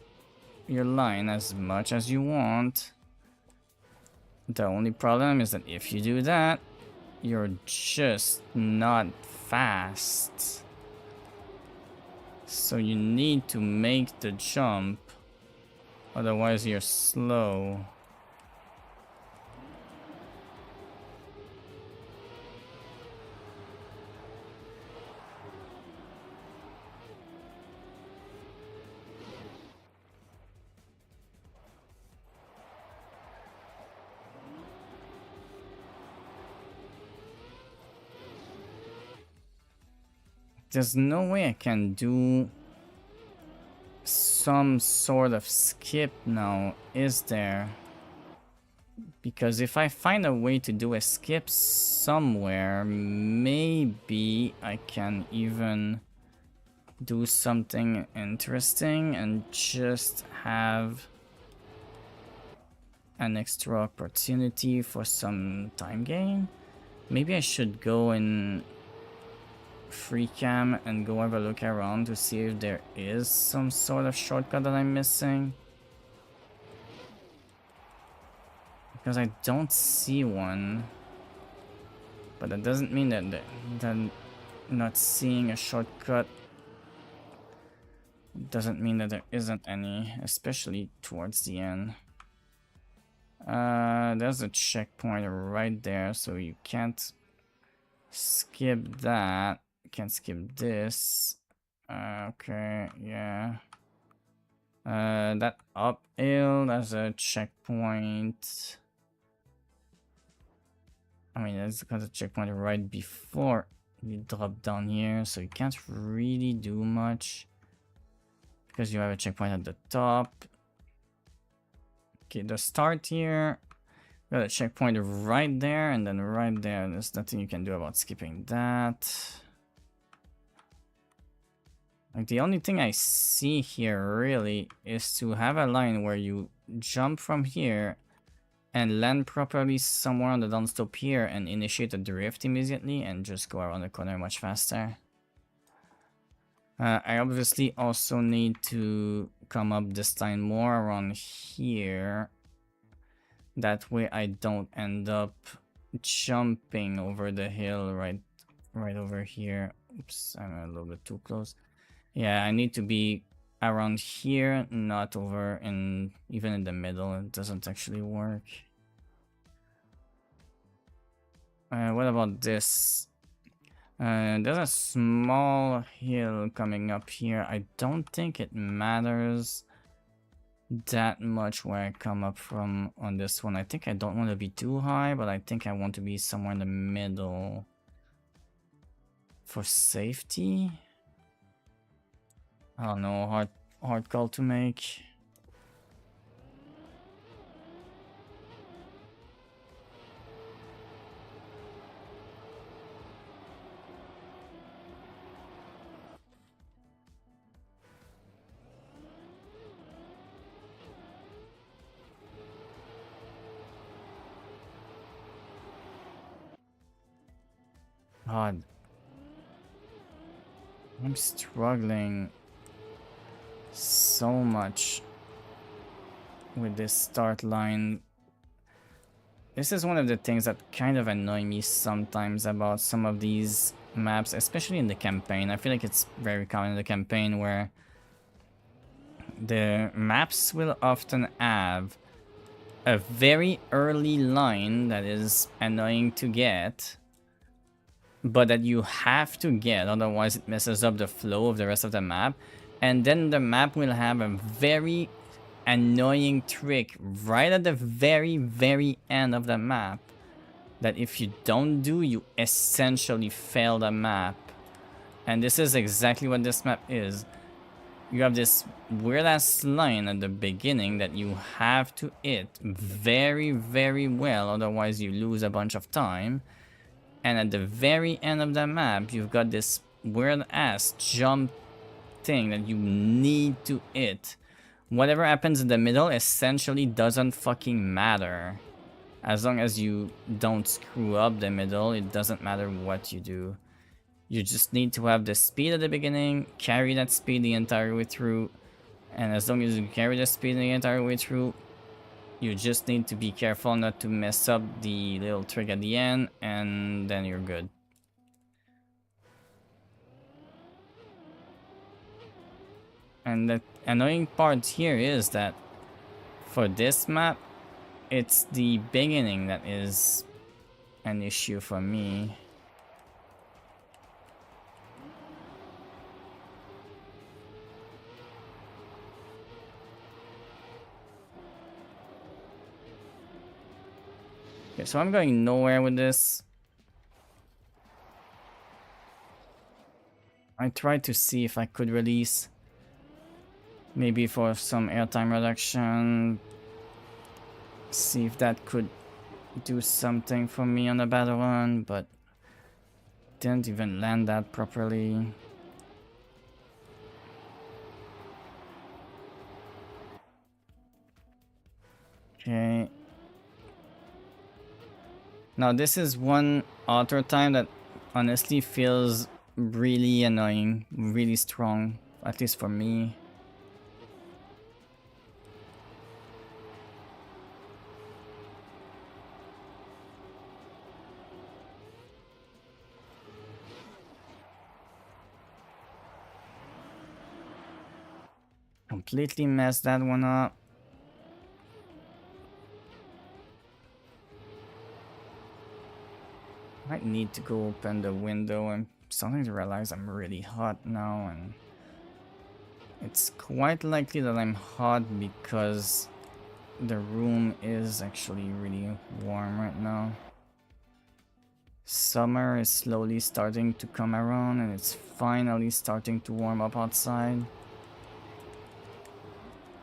your line as much as you want. The only problem is that if you do that, you're just not fast. So you need to make the jump, otherwise you're slow. There's no way I can do some sort of skip now, is there? Because if I find a way to do a skip somewhere, maybe I can even do something interesting and just have an extra opportunity for some time gain. Maybe I should go in free cam and go have a look around to see if there is some sort of shortcut that I'm missing. Because I don't see one. But that doesn't mean that not seeing a shortcut doesn't mean that there isn't any, especially towards the end. There's a checkpoint right there, so you can't skip that. You can't skip this. Okay, yeah. That uphill, there's a checkpoint. I mean, there's a checkpoint right before you drop down here, so you can't really do much because you have a checkpoint at the top. Okay, the start here, got a checkpoint right there, and then right there, there's nothing you can do about skipping that. Like, the only thing I see here really is to have a line where you jump from here and land properly somewhere on the downstop here and initiate a drift immediately and just go around the corner much faster. I obviously also need to come up this time more around here. That way I don't end up jumping over the hill right over here. Oops, I'm a little bit too close. Yeah, I need to be around here, not over even in the middle. It doesn't actually work. What about this? There's a small hill coming up here. I don't think it matters that much where I come up from on this one. I think I don't want to be too high, but I think I want to be somewhere in the middle for safety. I don't know, hard call to make. God, I'm struggling so much with this start line. This is one of the things that kind of annoy me sometimes about some of these maps, especially in the campaign. I feel like it's very common in the campaign where the maps will often have a very early line that is annoying to get, but that you have to get, otherwise it messes up the flow of the rest of the map. And then the map will have a very annoying trick right at the very end of the map that if you don't do, you essentially fail the map. And this is exactly what this map is. You have this weird ass line at the beginning that you have to hit very well, otherwise you lose a bunch of time. And at the very end of the map, you've got this weird ass jump thing that you need to hit. Whatever happens in the middle essentially doesn't fucking matter. As long as you don't screw up the middle, it doesn't matter what you do. You just need to have the speed at the beginning, carry that speed the entire way through, and as long as you carry the speed the entire way through, you just need to be careful not to mess up the little trick at the end, and then you're good. And the annoying part here is that for this map, it's the beginning that is an issue for me. Okay, so I'm going nowhere with this. I tried to see if I could release, maybe for some airtime reduction, see if that could do something for me on the battle run, but didn't even land that properly. Okay, Now this is one auto time that honestly feels really annoying, really strong, at least for me. Completely messed that one up. Might need to go open the window. I'm starting to realize I'm really hot now, and it's quite likely that I'm hot because the room is actually really warm right now. Summer is slowly starting to come around and it's finally starting to warm up outside.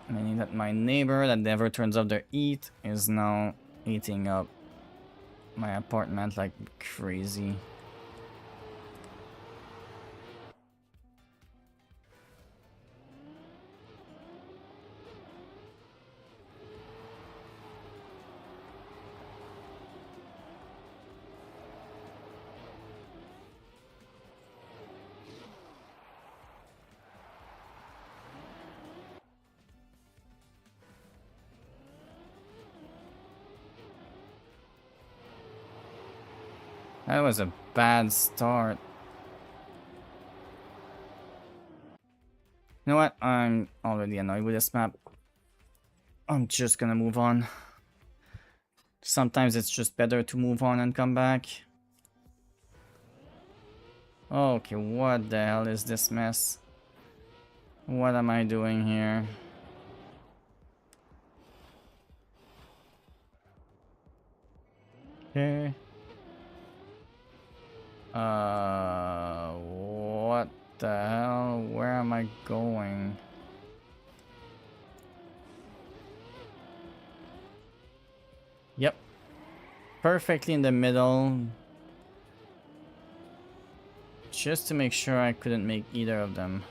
Meaning that my neighbor that never turns off their heat is now eating up my apartment like crazy. That was a bad start. You know what? I'm already annoyed with this map. I'm just gonna move on. Sometimes it's just better to move on and come back. Okay, what the hell is this mess? What am I doing here? Okay. What the hell? Where am I going? Yep. Perfectly in the middle. Just to make sure I couldn't make either of them.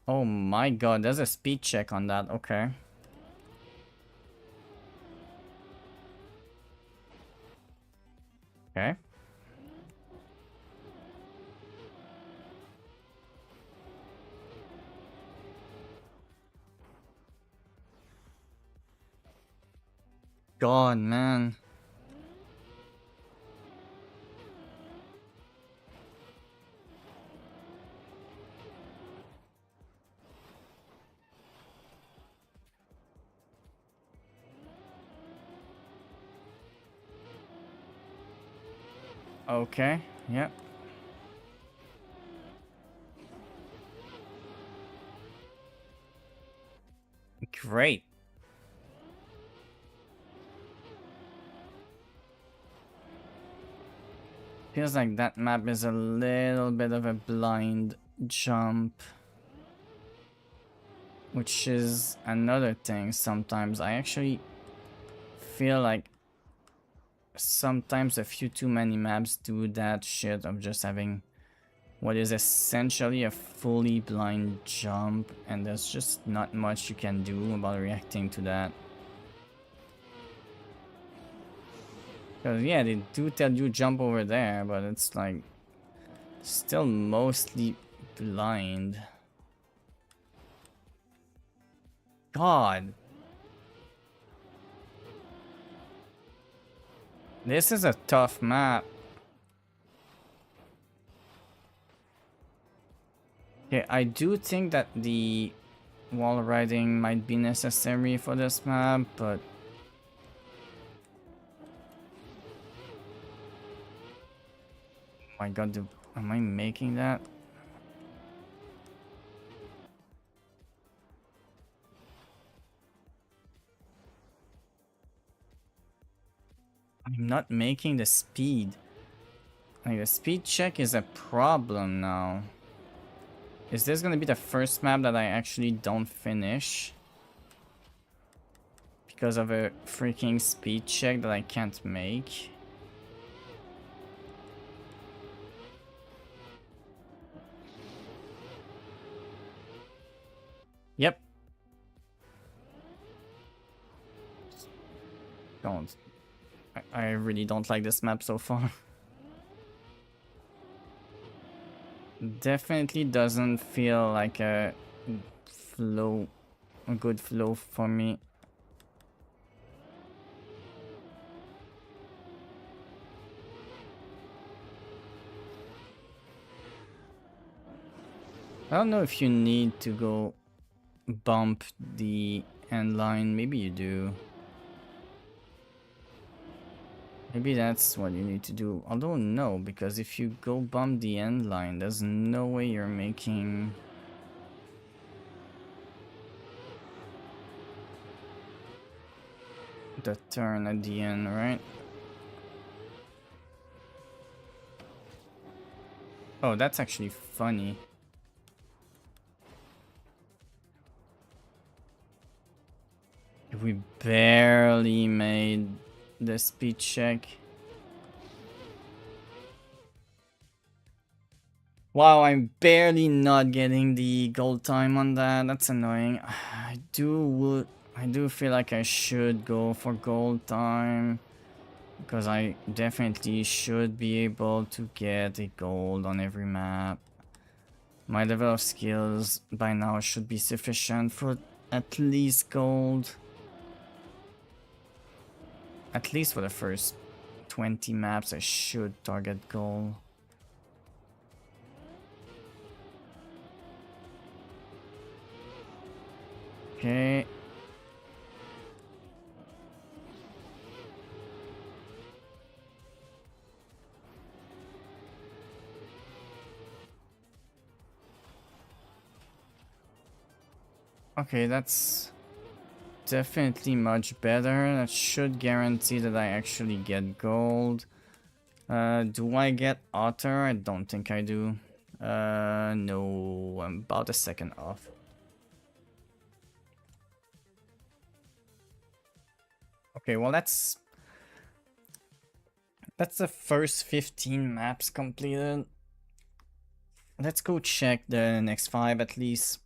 Oh my god, there's a speed check on that. Okay. Okay. God, man. Okay. Yep. Great. Feels like that map is a little bit of a blind jump. Which is another thing sometimes. I actually feel like sometimes a few too many maps do that shit of just having what is essentially a fully blind jump, and there's just not much you can do about reacting to that. Because yeah, they do tell you jump over there, but it's like still mostly blind. God. This is a tough map. Okay, I do think that the wall riding might be necessary for this map, but oh my god, am I making that? I'm not making the speed. Like, the speed check is a problem now. Is this gonna be the first map that I actually don't finish? Because of a freaking speed check that I can't make? Yep. Don't. I really don't like this map so far. Definitely doesn't feel like a good flow for me. I don't know if you need to go bump the end line. Maybe you do. Maybe that's what you need to do. Although no, because if you go bump the end line, there's no way you're making the turn at the end, right? Oh, that's actually funny. We barely made the speed check. Wow, I'm barely not getting the gold time on that. That's annoying. I do feel like I should go for gold time, because I definitely should be able to get a gold on every map. My level of skills by now should be sufficient for at least gold. At least for the first 20 maps I should target gold. Okay. Okay, that's definitely much better. That should guarantee that I actually get gold. Do I get otter? I don't think I do. No, I'm about a second off. Okay, well that's the first 15 maps completed. Let's go check the next 5 at least.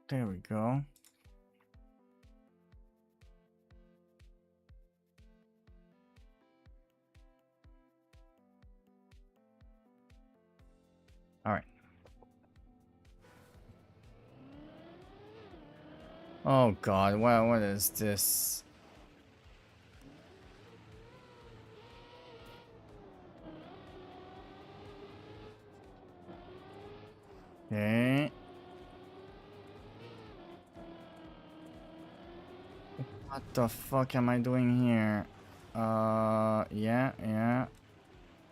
There we go. All right. Oh god, what is this? Okay. What the fuck am I doing here? Yeah.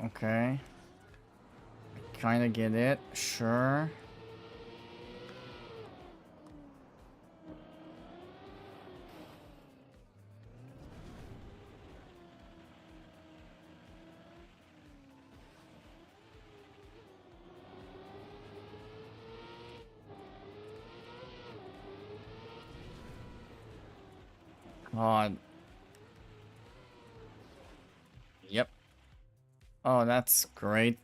Okay. Kinda get it, sure. God. Yep. Oh, that's great.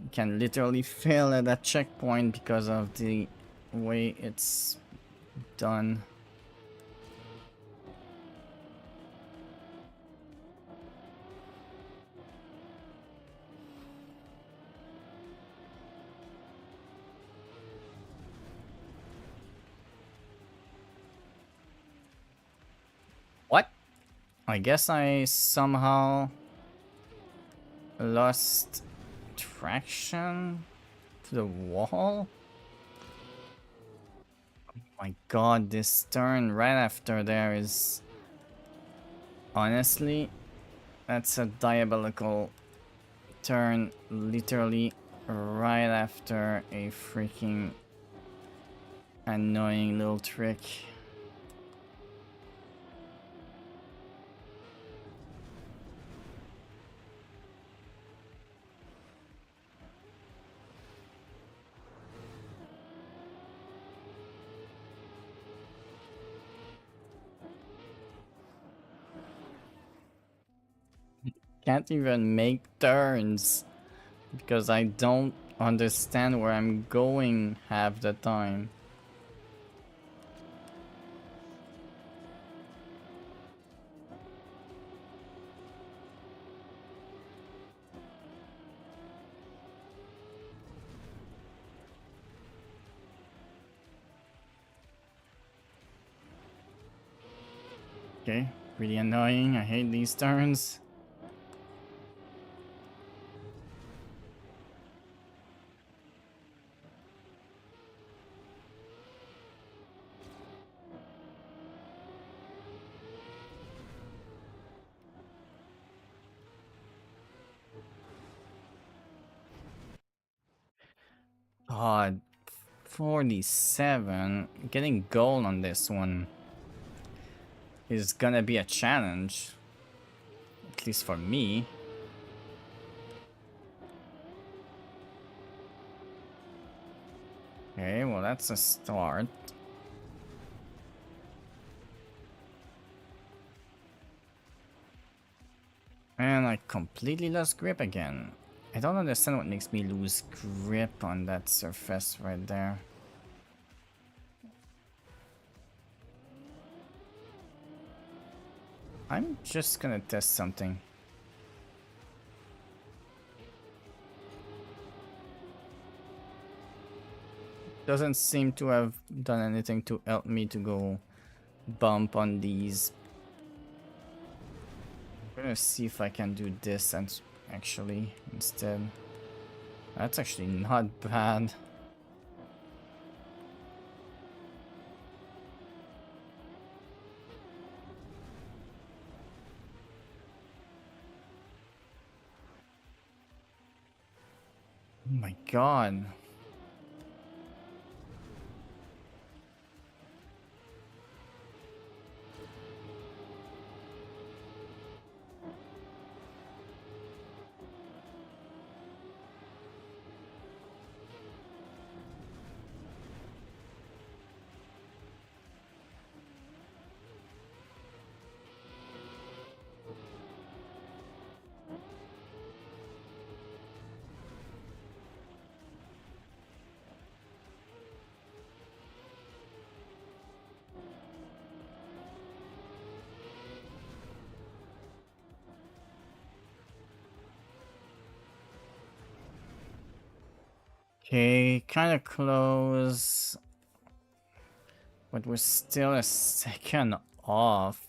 You can literally fail at that checkpoint because of the way it's done. What? I guess I somehow lost traction to the wall? Oh my god, this turn right after there is... Honestly, that's a diabolical turn, literally right after a freaking annoying little trick. can't even make turns because I don't understand where I'm going half the time. Okay, really annoying. I hate these turns. God, 47. Getting gold on this one is gonna be a challenge. At least for me. Okay, well that's a start. And I completely lost grip again. I don't understand what makes me lose grip on that surface right there. I'm just gonna test something. Doesn't seem to have done anything to help me to go bump on these. I'm gonna see if I can do this and actually instead. That's actually not bad. Oh my god. Okay, kind of close. But we're still a second off.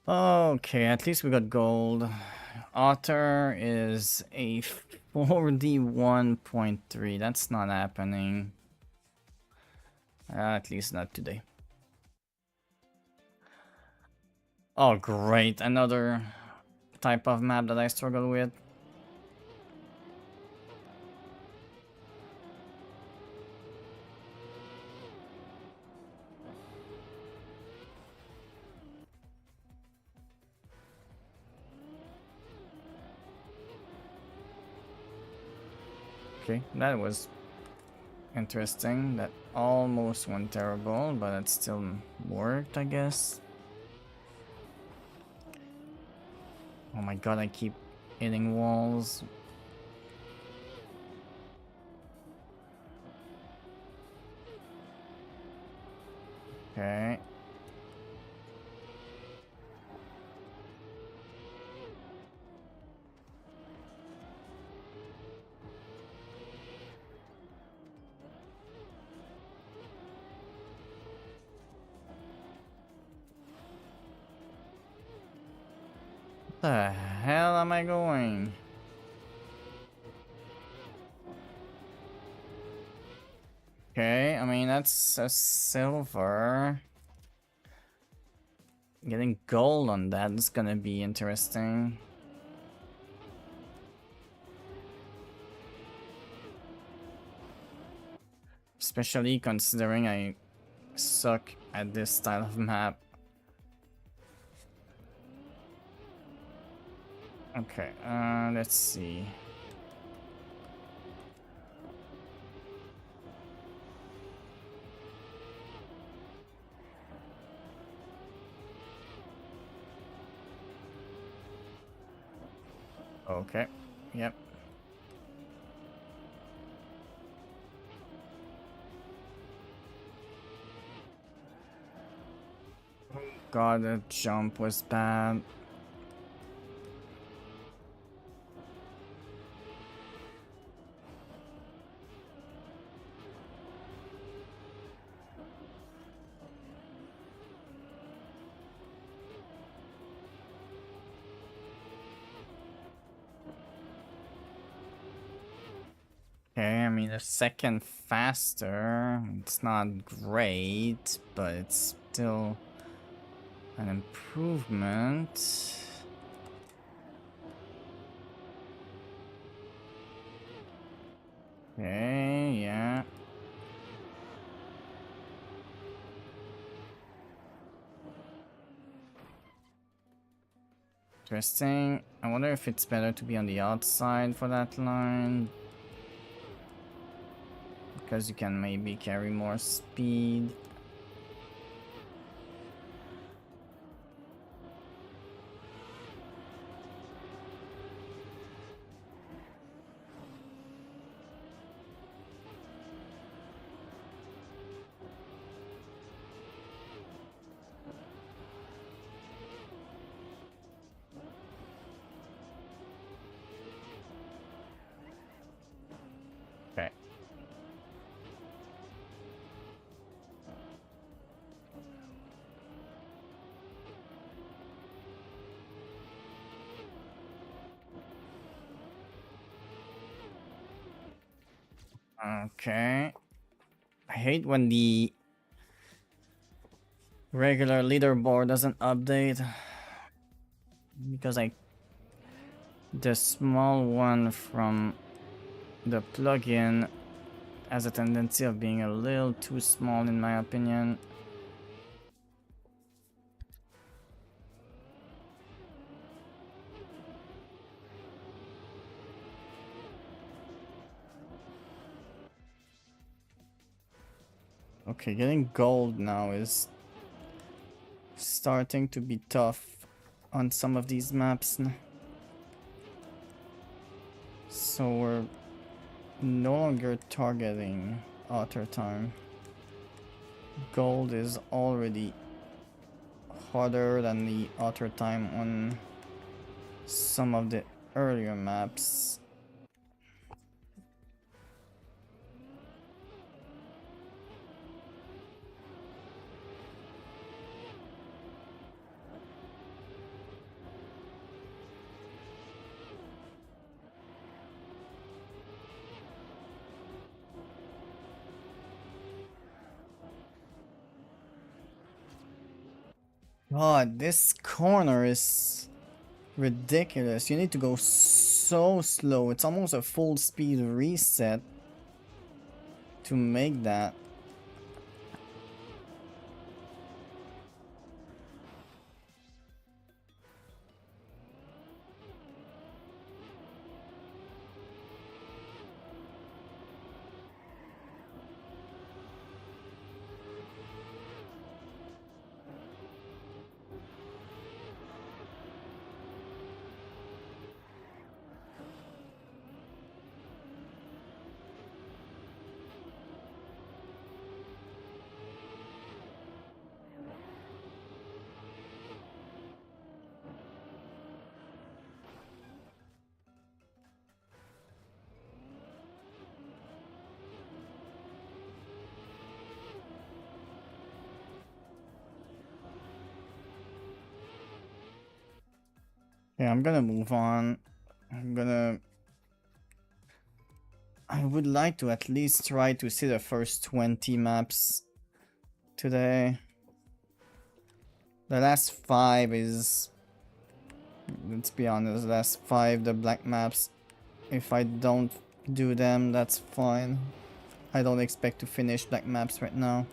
Okay, at least we got gold. Otter is a 41.3. That's not happening. At least not today. Oh, great. Another type of map that I struggle with. Okay, that was interesting. That almost went terrible, but it still worked, I guess. Oh my god, I keep hitting walls. Okay. What the hell am I going? Okay, I mean, that's a silver. Getting gold on that is gonna be interesting. Especially considering I suck at this style of map. Okay, let's see. Okay, yep. God, the jump was bad. Okay, I mean, a second faster. It's not great, but it's still an improvement. Okay, yeah. Interesting. I wonder if it's better to be on the outside for that line. Because you can maybe carry more speed. Okay. Okay. I hate when the regular leaderboard doesn't update. Because the small one from the plugin has a tendency of being a little too small in my opinion. Okay, getting gold now is starting to be tough on some of these maps. So we're no longer targeting outer time. Gold is already harder than the outer time on some of the earlier maps. God, this corner is ridiculous. You need to go so slow. It's almost a full speed reset to make that. Yeah, I'm gonna move on. I would like to at least try to see the first 20 maps today. The last 5 is... Let's be honest, the last 5, the black maps. If I don't do them, that's fine. I don't expect to finish black maps right now.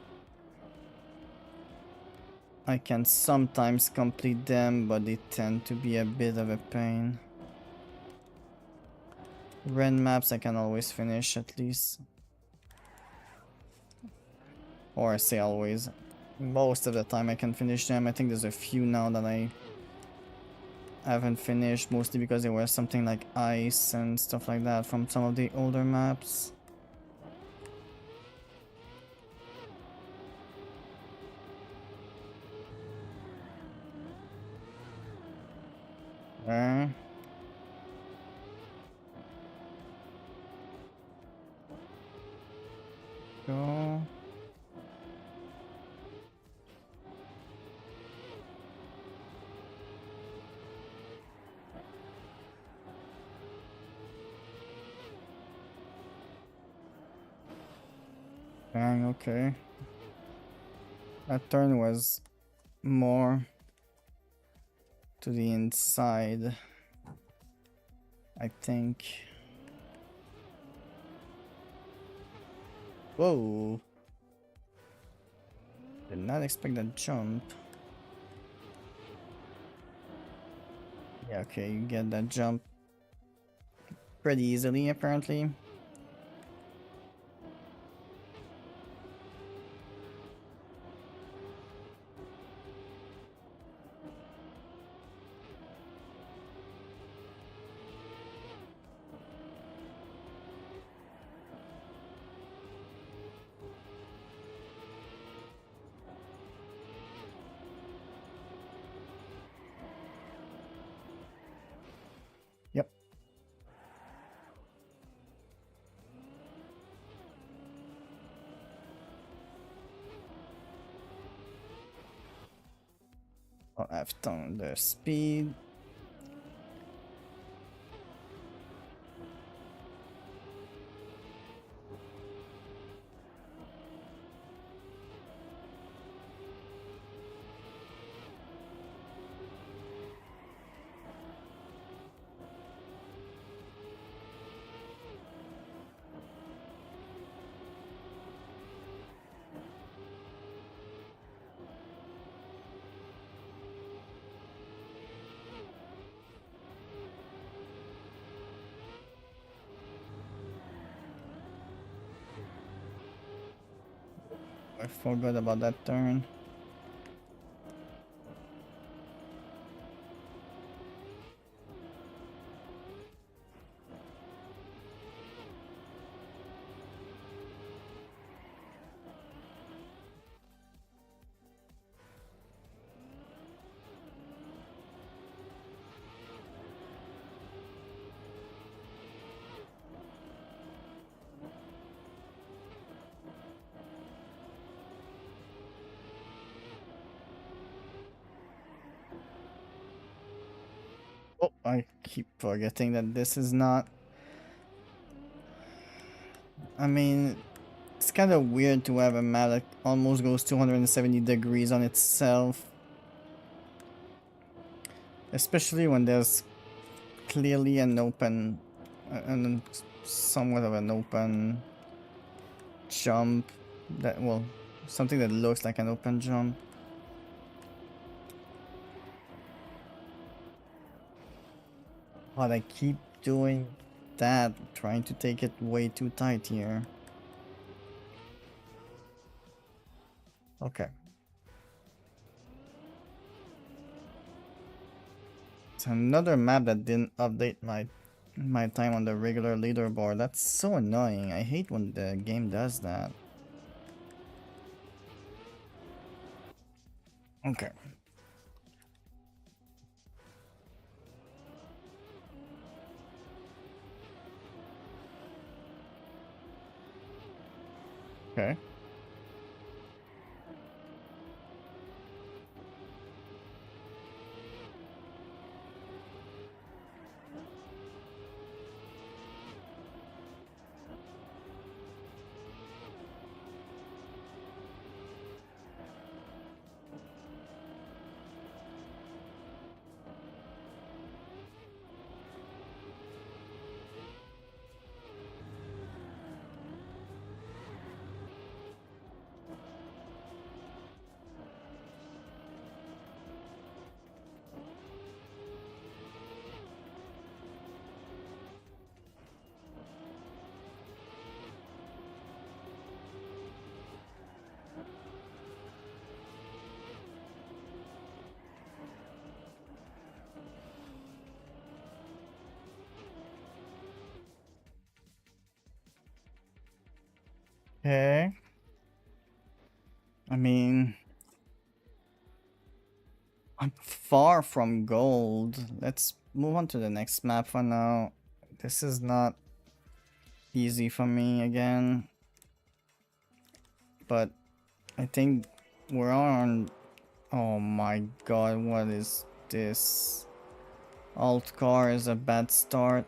I can sometimes complete them, but they tend to be a bit of a pain. Ren maps I can always finish at least. Or I say always. Most of the time I can finish them. I think there's a few now that I haven't finished, mostly because there was something like ice and stuff like that from some of the older maps. There. Go. Dang, okay. That turn was more to the inside, I think. Whoa. Did not expect that jump. Yeah, okay, you get that jump pretty easily, apparently. Yep. I've done the speed. I forgot about that turn. Oh, I keep forgetting that this is not... I mean, it's kind of weird to have a map that almost goes 270 degrees on itself. Especially when there's clearly an open... and somewhat of an open jump. That, well, something that looks like an open jump. But I keep doing that, trying to take it way too tight here. Okay. It's another map that didn't update my time on the regular leaderboard. That's so annoying. I hate when the game does that. Okay. Okay. Okay. I mean, I'm far from gold. Let's move on to the next map for now. This is not easy for me again. But I think we're on... Oh my god, what is this? Alt car is a bad start.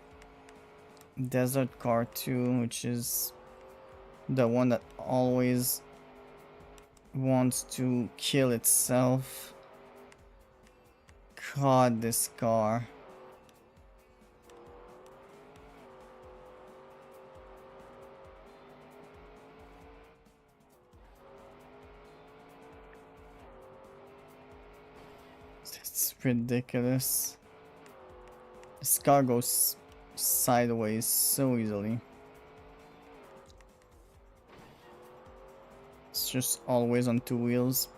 Desert car 2, which is the one that always wants to kill itself. God, this car. It's ridiculous. This car goes sideways so easily. It's just always on two wheels.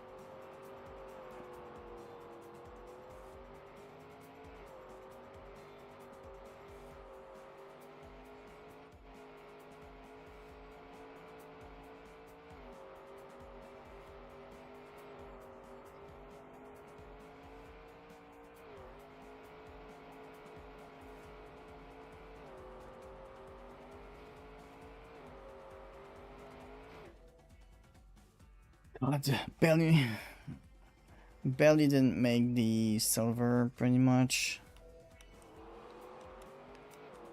God, barely didn't make the silver pretty much.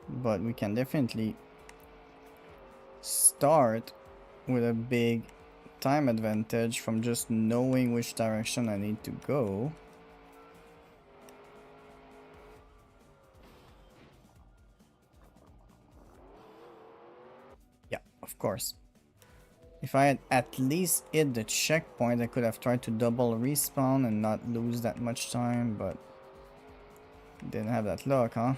But we can definitely start with a big time advantage from just knowing which direction I need to go. Yeah, of course. If I had at least hit the checkpoint, I could have tried to double respawn and not lose that much time, but didn't have that luck, huh?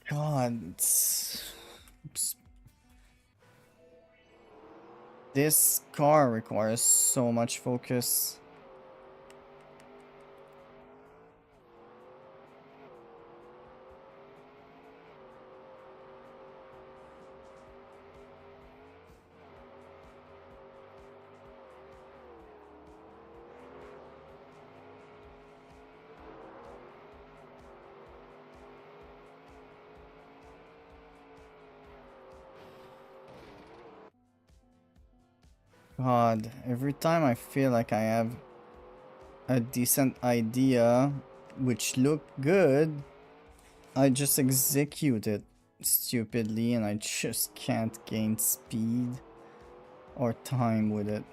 God, this car requires so much focus. God, every time I feel like I have a decent idea, which looked good, I just execute it stupidly and I just can't gain speed or time with it.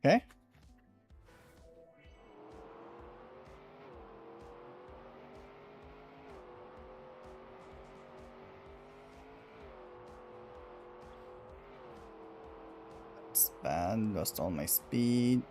Okay? It's bad, lost all my speed.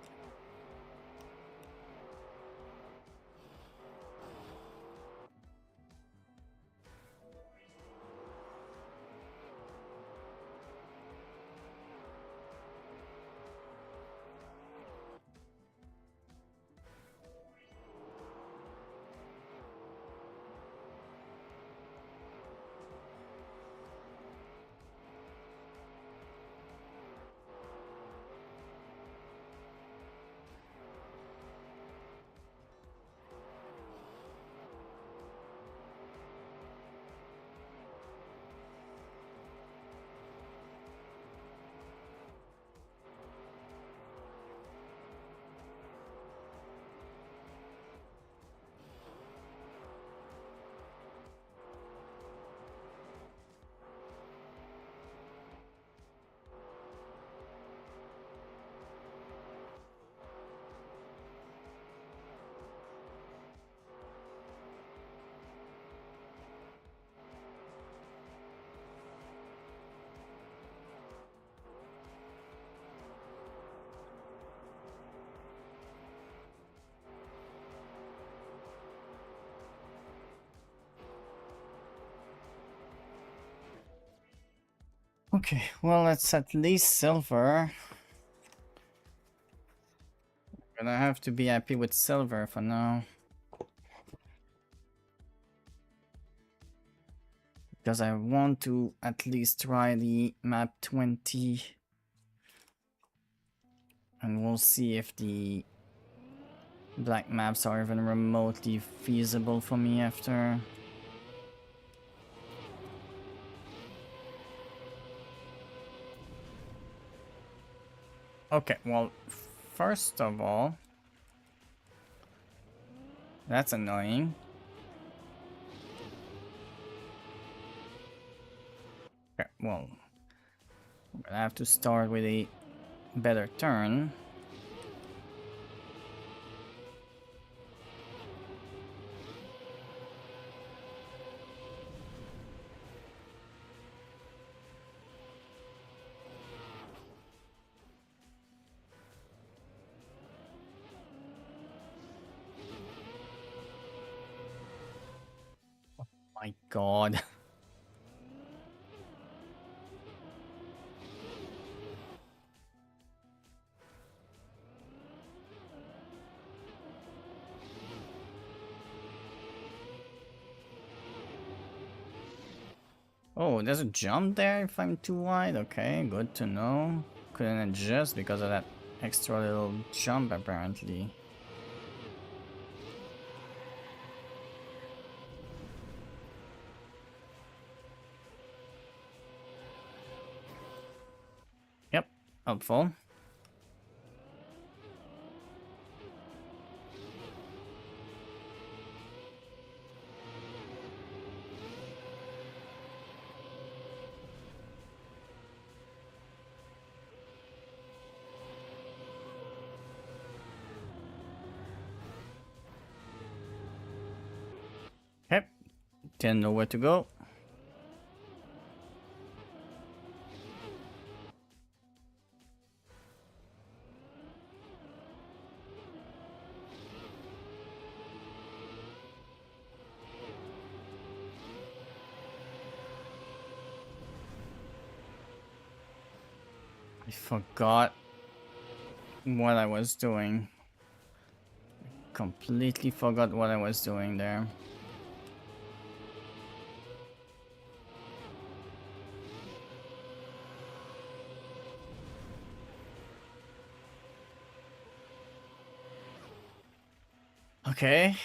Okay, well, it's at least silver. Gonna have to be happy with silver for now. Because I want to at least try the map 20. And we'll see if the black maps are even remotely feasible for me after. Okay, well, first of all, that's annoying. Okay, well, I'm gonna have to start with a better turn. My god. Oh, there's a jump there if I'm too wide? Okay, good to know. Couldn't adjust because of that extra little jump apparently. Yep, helpful. Yep, didn't know where to go. I forgot what I was doing. Completely forgot what I was doing there. Okay.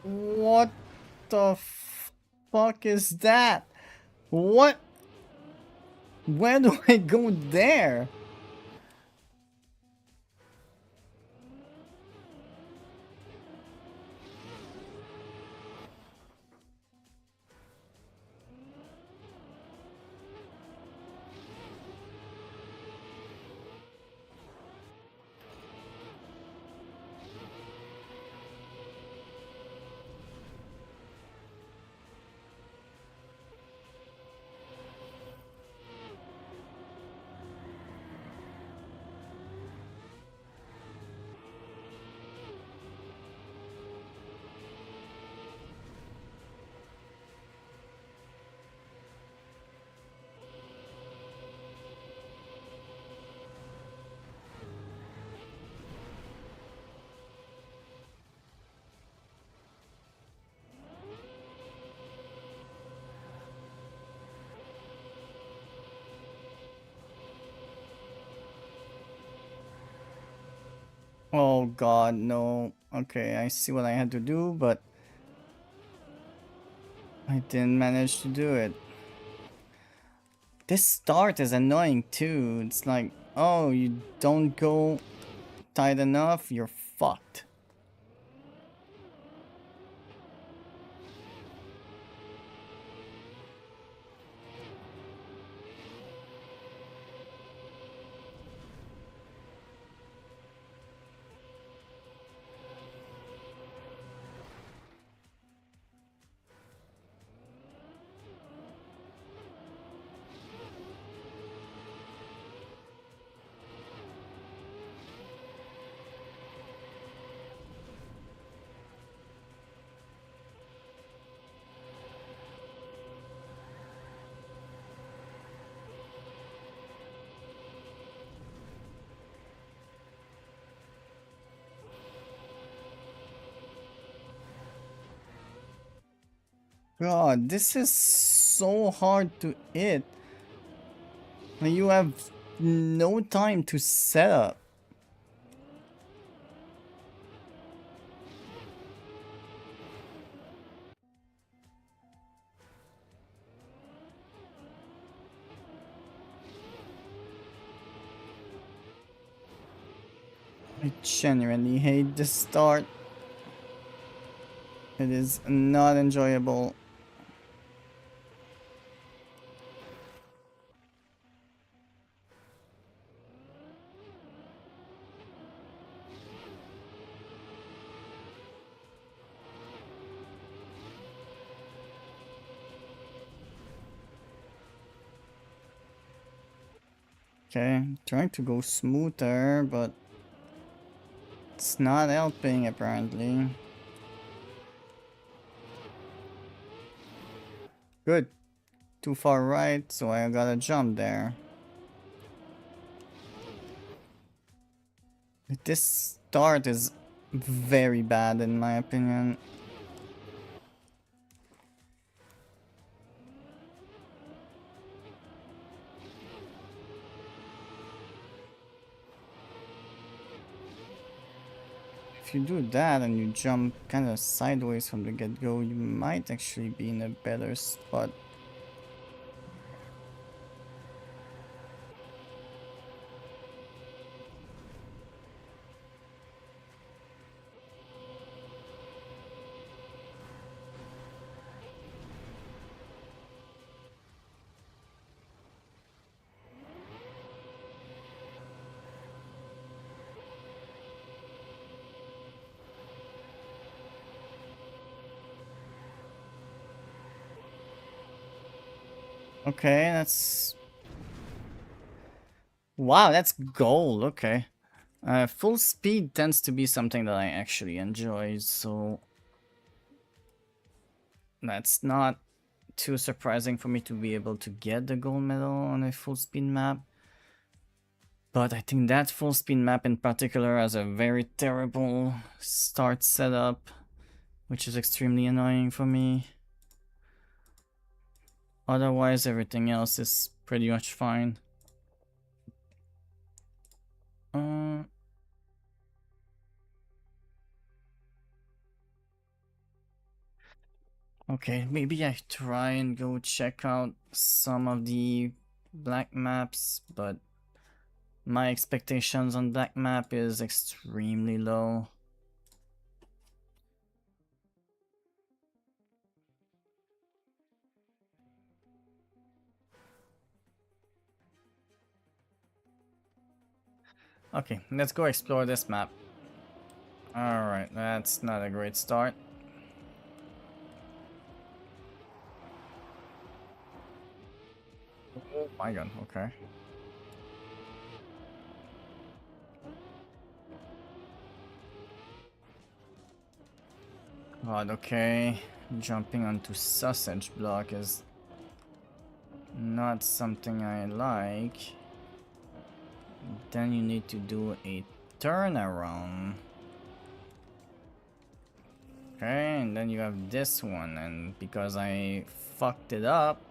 What the fuck is that? What? Where do I go there? Oh god, no. Okay, I see what I had to do, but I didn't manage to do it. This start is annoying too. It's like, oh, you don't go tight enough, you're fucked. God, this is so hard to hit. You have no time to set up. I genuinely hate this start. It is not enjoyable. Okay, trying to go smoother, but it's not helping apparently. Good. Too far right, so I gotta jump there. This start is very bad in my opinion. If you do that and you jump kind of sideways from the get-go, you might actually be in a better spot. Okay, that's... Wow, that's gold, okay. Full speed tends to be something that I actually enjoy, so... That's not too surprising for me to be able to get the gold medal on a full speed map. But I think that full speed map in particular has a very terrible start setup, which is extremely annoying for me. Otherwise, everything else is pretty much fine. Okay, maybe I try and go check out some of the black maps, but my expectations on black map is extremely low. Okay, let's go explore this map. Alright, that's not a great start. Oh my god, okay. God, okay. Jumping onto sausage block is not something I like. Then you need to do a turnaround. Okay, and then you have this one, and because I fucked it up,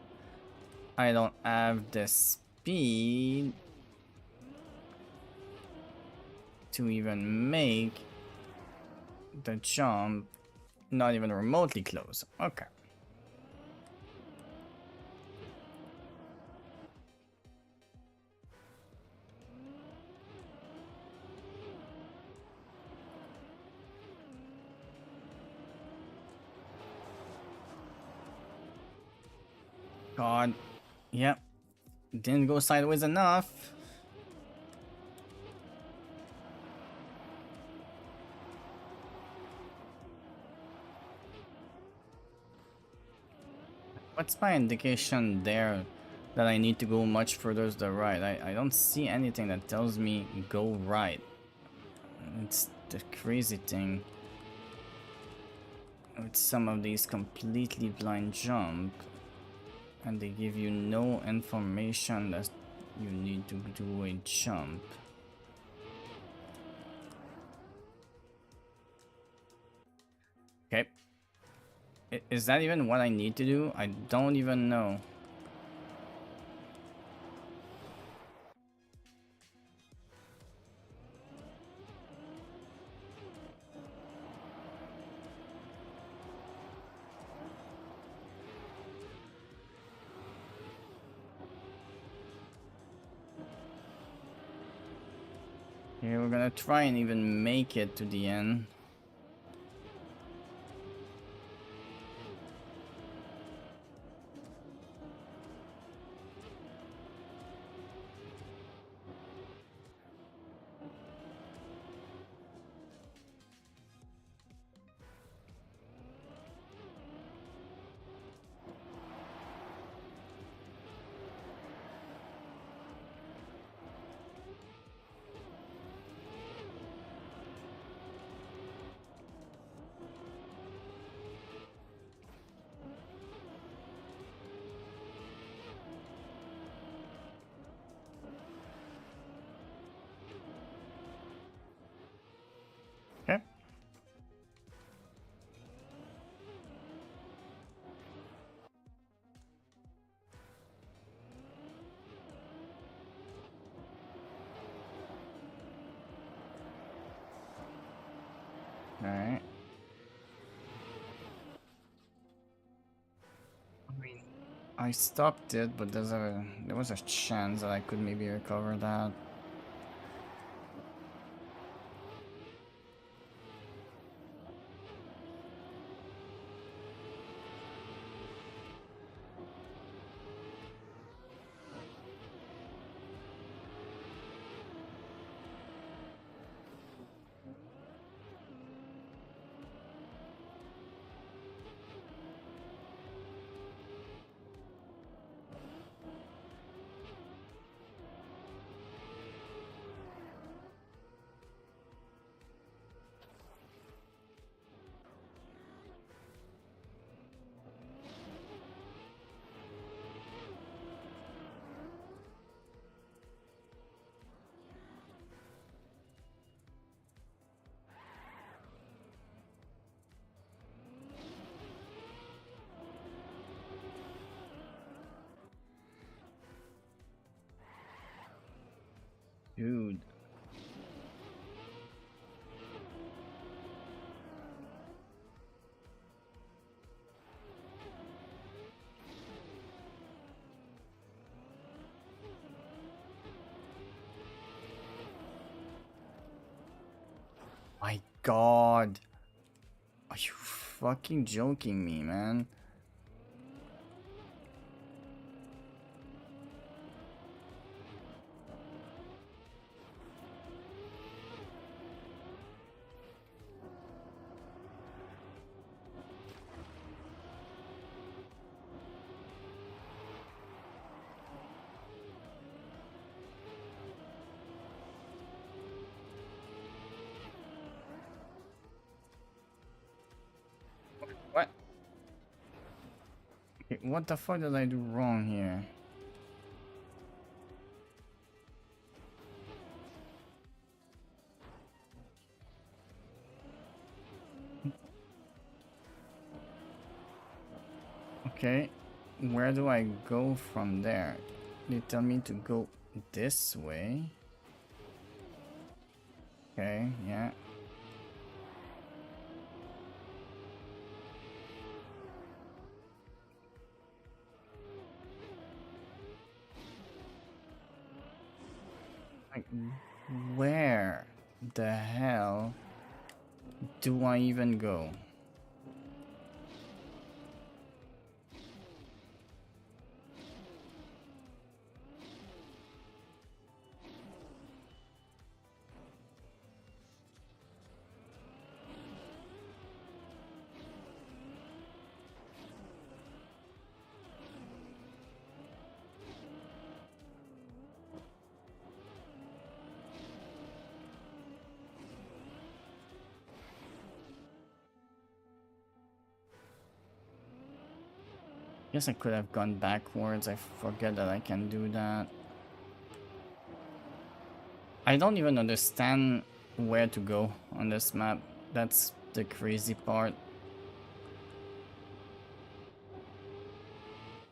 I don't have the speed to even make the jump not even remotely close. Okay. God. Yep. Didn't go sideways enough. What's my indication there that I need to go much further to the right? I don't see anything that tells me go right. It's the crazy thing with some of these completely blind jump, and they give you no information that you need to do a jump. Okay. Is that even what I need to do? I don't even know. Okay, we're gonna try and even make it to the end. Okay. Alright. I mean, I stopped it, but there was a chance that I could maybe recover that. Dude. My God. Are you fucking joking me, man? What? Okay, what the fuck did I do wrong here? Okay, where do I go from there? They tell me to go this way. Okay, yeah. Like, where the hell do I even go? Guess I could have gone backwards. I forget that I can do that. I don't even understand where to go on this map. That's the crazy part.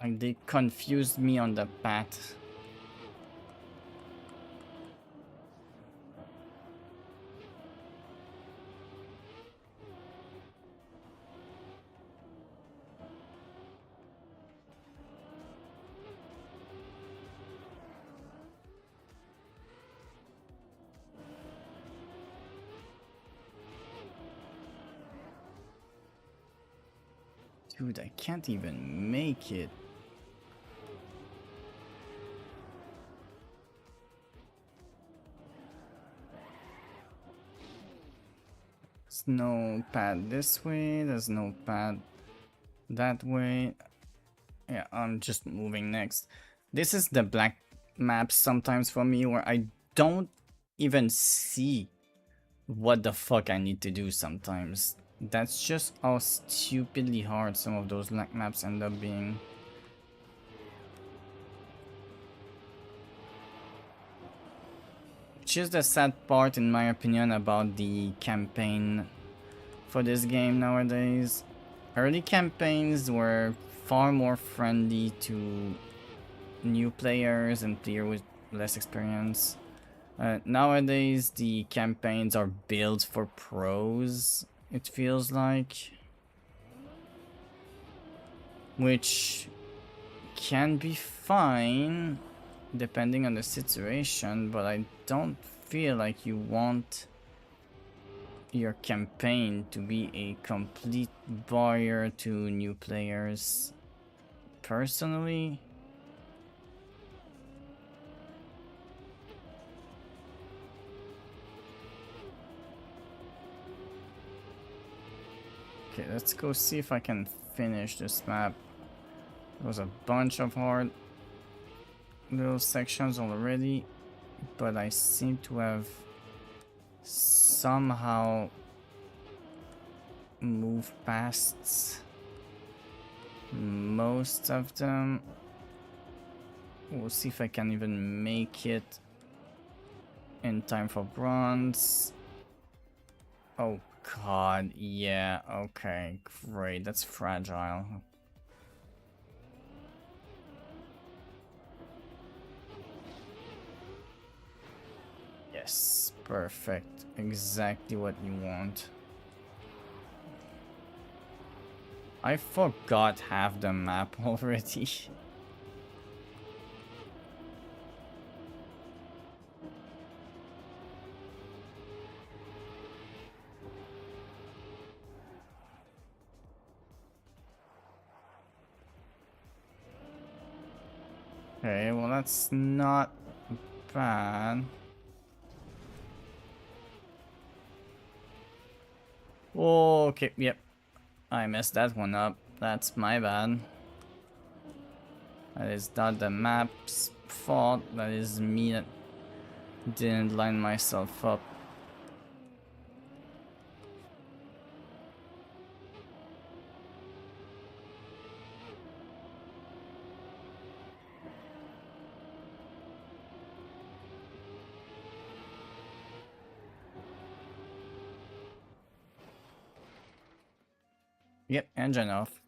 Like, they confused me on the path. Dude, I can't even make it. There's no pad this way, there's no pad that way. Yeah, I'm just moving next. This is the black map sometimes for me where I don't even see what the fuck I need to do sometimes. That's just how stupidly hard some of those black maps end up being. Which is the sad part, in my opinion, about the campaign for this game nowadays. Early campaigns were far more friendly to new players and players with less experience. Nowadays, the campaigns are built for pros, it feels like. Which can be fine, depending on the situation, but I don't feel like you want your campaign to be a complete barrier to new players. Personally, okay, let's go see if I can finish this map. There was a bunch of hard little sections already, but I seem to have somehow moved past most of them. We'll see if I can even make it in time for bronze. Oh god, yeah, okay, great, that's fragile. Yes, perfect, exactly what you want. I forgot half the map already. Okay, well that's not bad. Okay, yep. I messed that one up. That's my bad. That is not the map's fault. That is me that didn't line myself up. Yep, engine off.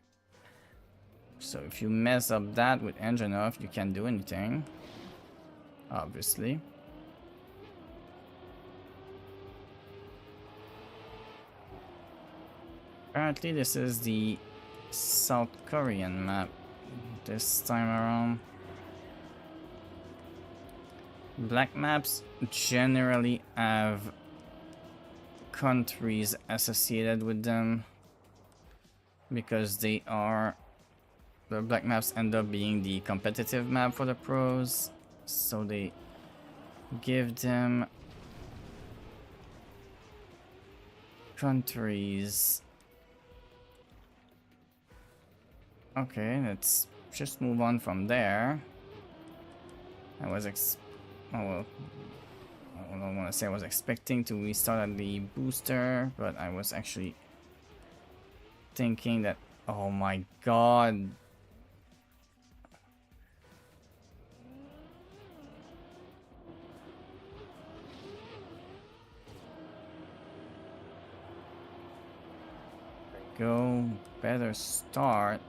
So if you mess up that with engine off, you can't do anything. Obviously. Apparently this is the South Korean map this time around. Black maps generally have countries associated with them because they are, the black maps end up being the competitive map for the pros, so they give them countries. Okay, let's just move on from there. I was oh well, I don't want to say I was expecting to restart at the booster, but I was actually thinking that, oh my god, go. Better start.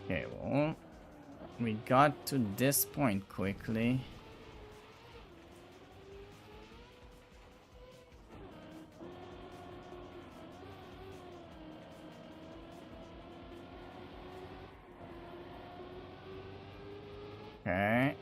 Okay, well, we got to this point quickly. Okay.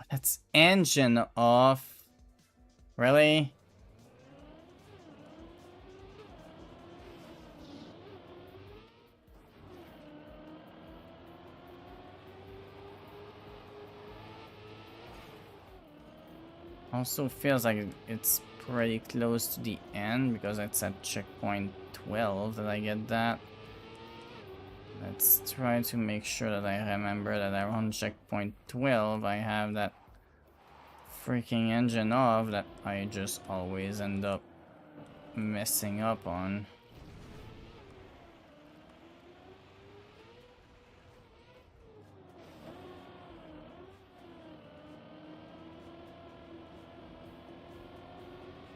That's engine off. Really? Also feels like it's pretty close to the end because it's at checkpoint 12 that I get that. Let's try to make sure that I remember that around checkpoint 12 I have that freaking engine off that I just always end up messing up on.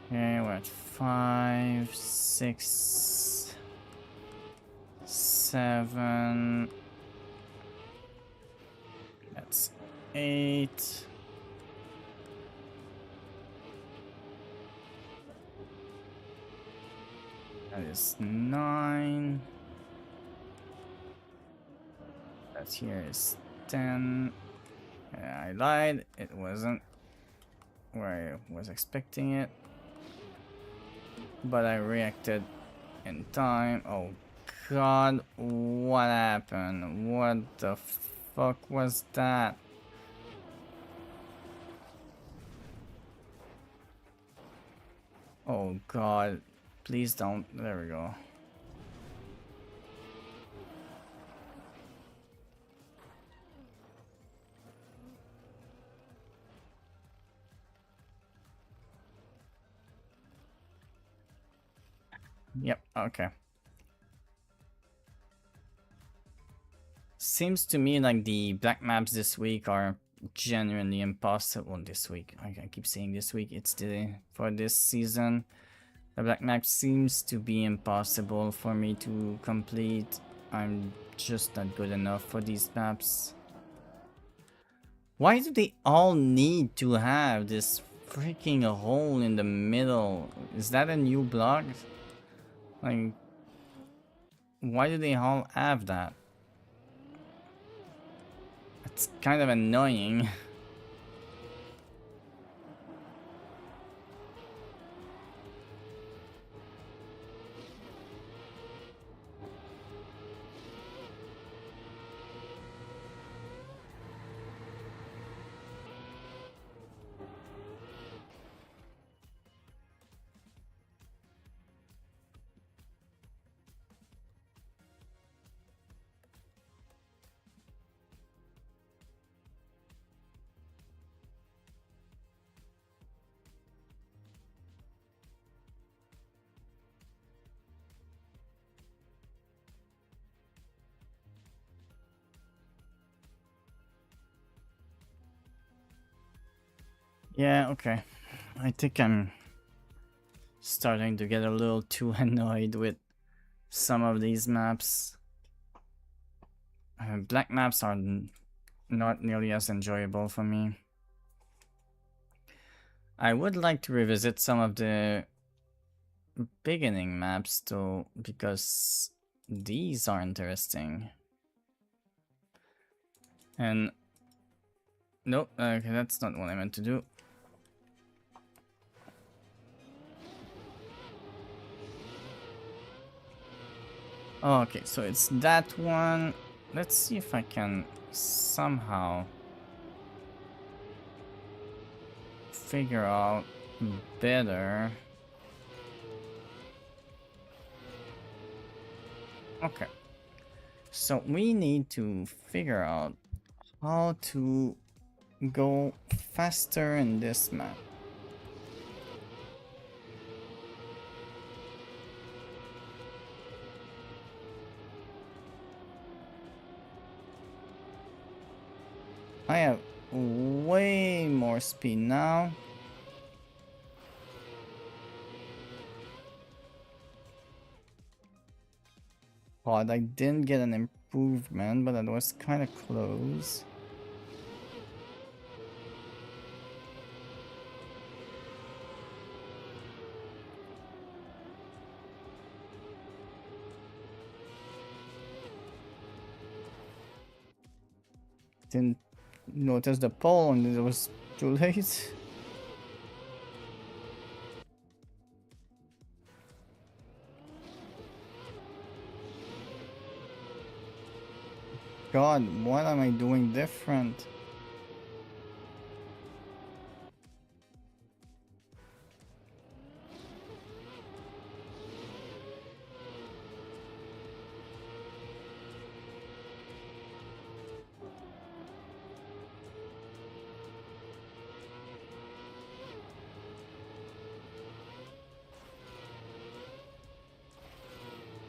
Okay, we're at 5, 6, 7. That's 8. That is 9. That here is 10. Yeah, I lied. It wasn't where I was expecting it. But I reacted in time. Oh god, what happened? What the fuck was that? Oh god, please don't. There we go. Yep, okay. Seems to me like the black maps this week are genuinely impossible. Well, this week. I keep saying this week. It's for this season. The black map seems to be impossible for me to complete. I'm just not good enough for these maps. Why do they all need to have this freaking hole in the middle? Is that a new block? Like, why do they all have that? It's kind of annoying. Yeah, okay. I think I'm starting to get a little too annoyed with some of these maps. Black maps are not nearly as enjoyable for me. I would like to revisit some of the beginning maps though, because these are interesting. And nope, okay, that's not what I meant to do. Oh, okay, so it's that one, let's see if I can somehow figure out better. Okay, so we need to figure out how to go faster in this map. I have way more speed now. Odd, I didn't get an improvement, but that was kind of close. Didn't notice the pole and it was too late. God, what am I doing different?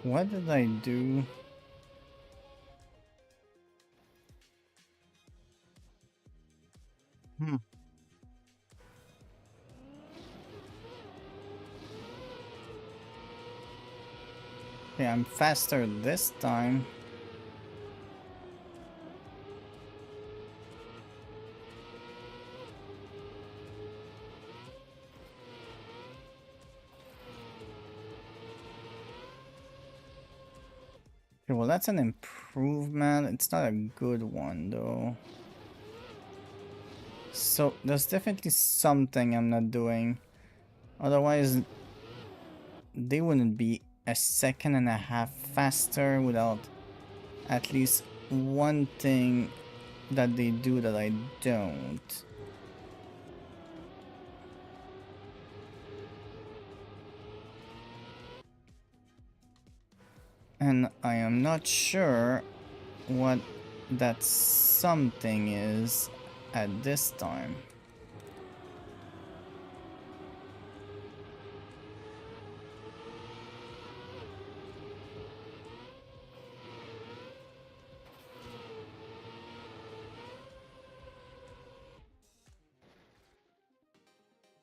What did I do? Hmm. Okay, I'm faster this time. Okay, well that's an improvement. It's not a good one though. So there's definitely something I'm not doing. Otherwise, they wouldn't be a second and a half faster without at least one thing that they do that I don't. And I am not sure what that something is at this time.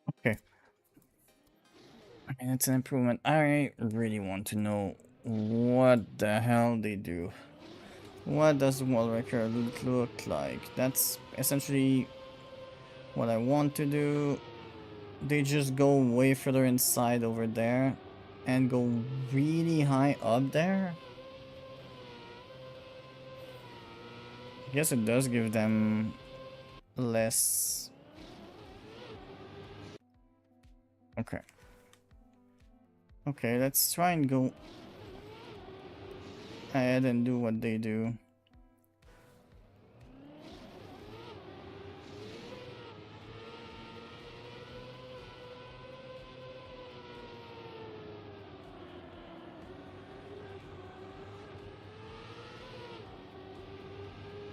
Okay. I mean, it's an improvement. I really want to know what the hell they do. What does the wall record look like? That's essentially what I want to do. They just go way further inside over there and go really high up there. I guess it does give them less. Okay. Okay, let's try and go ahead and do what they do.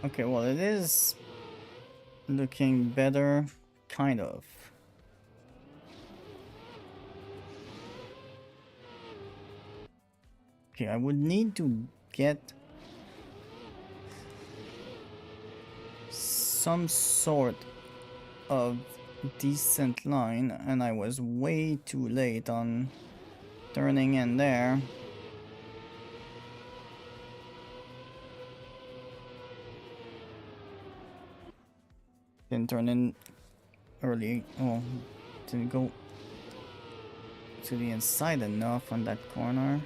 Okay, well it is looking better, kind of. Okay, I would need to get some sort of decent line, and I was way too late on turning in there. Didn't turn in early. Oh, didn't go to the inside enough on that corner.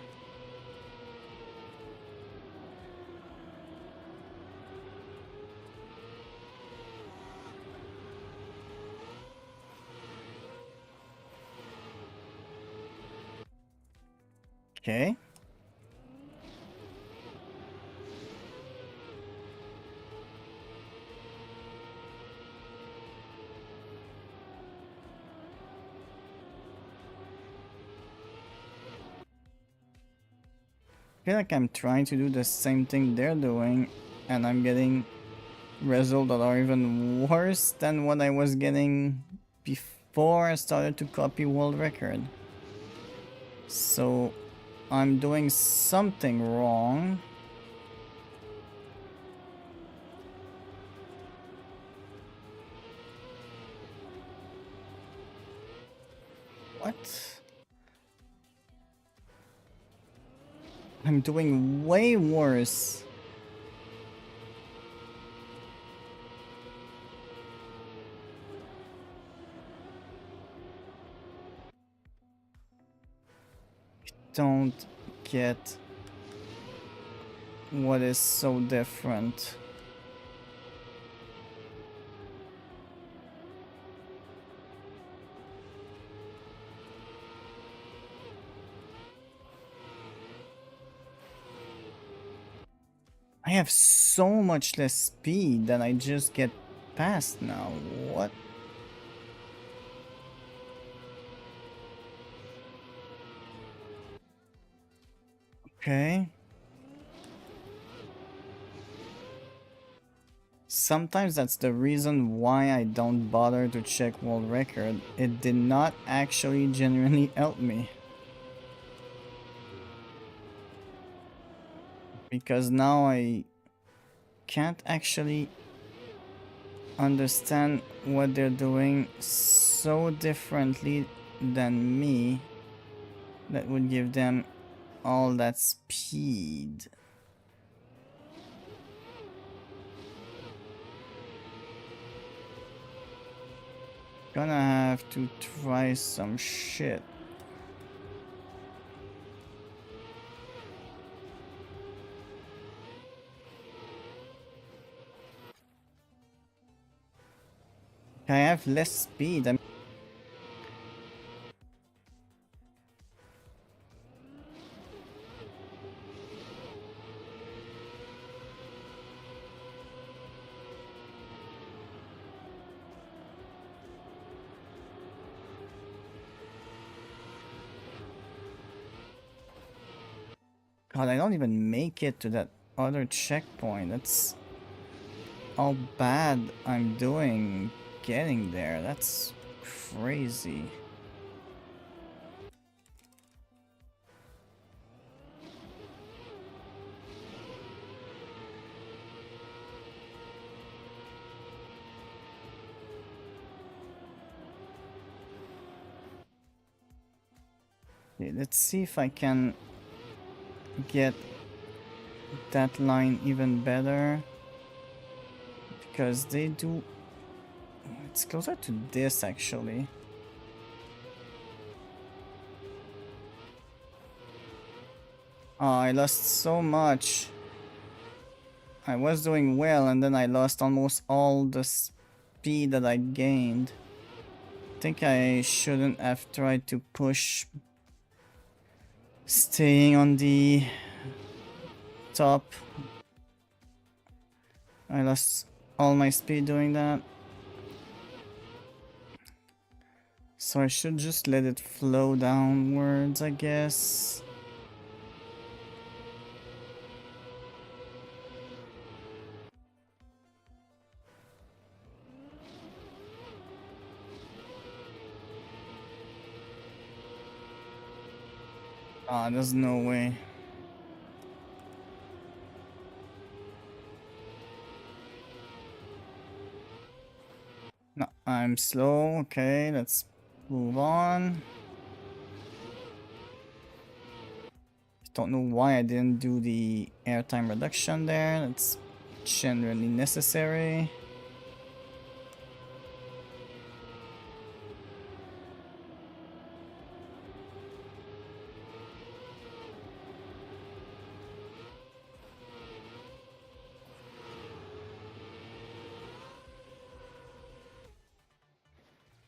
Okay. feel like I'm trying to do the same thing they're doing, and I'm getting results that are even worse than what I was getting before I started to copy world record. So I'm doing something wrong. What? I'm doing way worse. Don't get what is so different. I have so much less speed that I just get past now. What? Okay. Sometimes that's the reason why I don't bother to check world record. It did not actually genuinely help me. Because now I can't actually understand what they're doing so differently than me that would give them all that speed. Gonna have to try some shit. I have less speed. God, I don't even make it to that other checkpoint. That's how bad I'm doing getting there. That's crazy. Okay, let's see if I can get that line even better. Because they do... It's closer to this actually. Oh, I lost so much. I was doing well and then I lost almost all the speed that I gained. I think I shouldn't have tried to push staying on the top. I lost all my speed doing that. So I should just let it flow downwards, I guess. Ah, there's no way. No, I'm slow. Okay, let's move on. Don't know why I didn't do the airtime reduction there. That's generally necessary.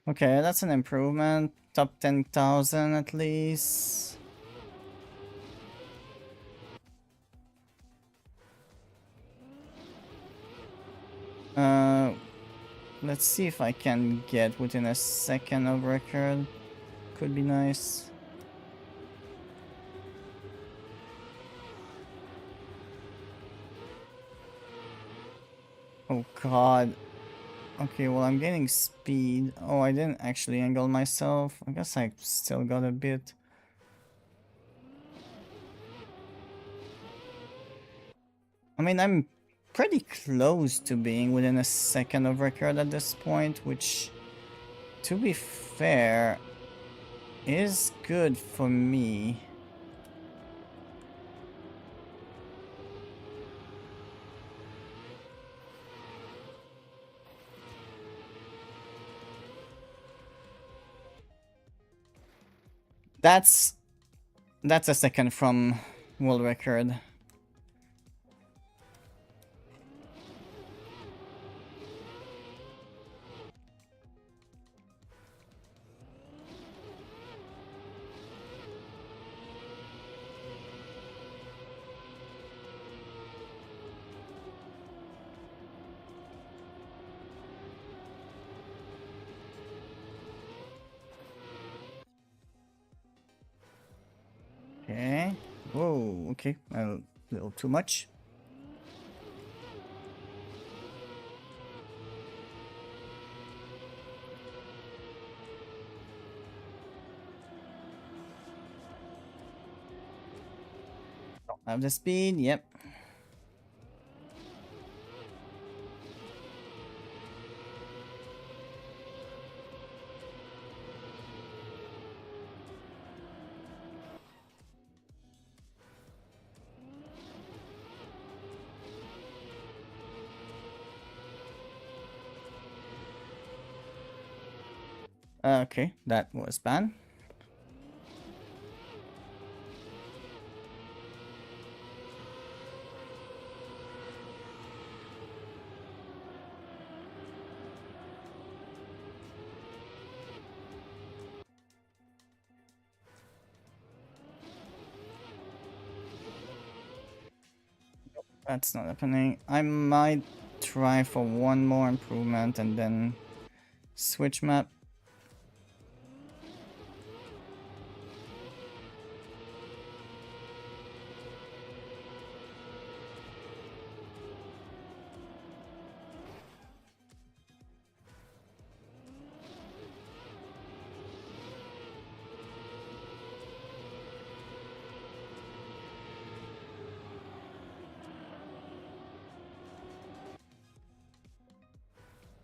Okay, that's an improvement. Top 10,000 at least. Let's see if I can get within a second of record. Could be nice. Oh god. Okay, well I'm getting speed. Oh, I didn't actually angle myself. I guess I still got a bit. I mean, I'm pretty close to being within a second of record at this point, which, to be fair, is good for me. That's a second from world record. Okay. Whoa, okay. A little too much. Don't have the speed, yep. Okay, that was bad. That's not happening. I might try for one more improvement and then switch map.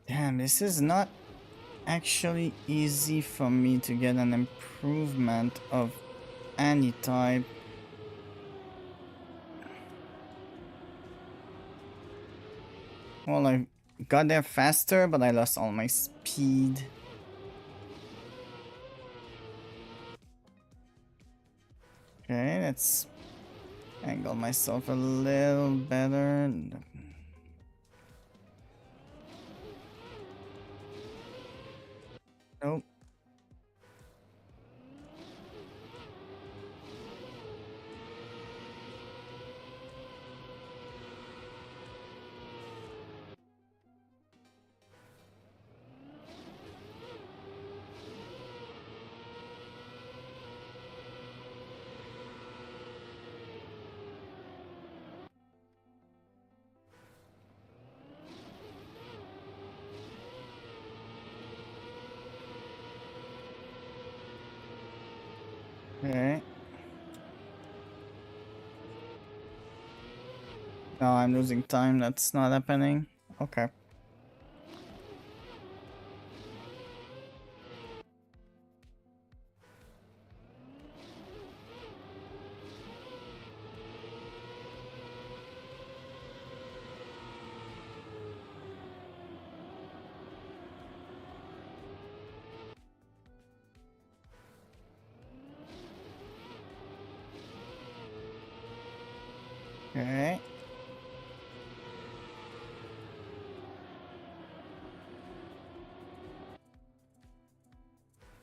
Damn, this is not actually easy for me to get an improvement of any type. Well, I got there faster, but I lost all my speed. Okay, let's angle myself a little better. Nope. Okay. No, I'm losing time. That's not happening. Okay. Okay.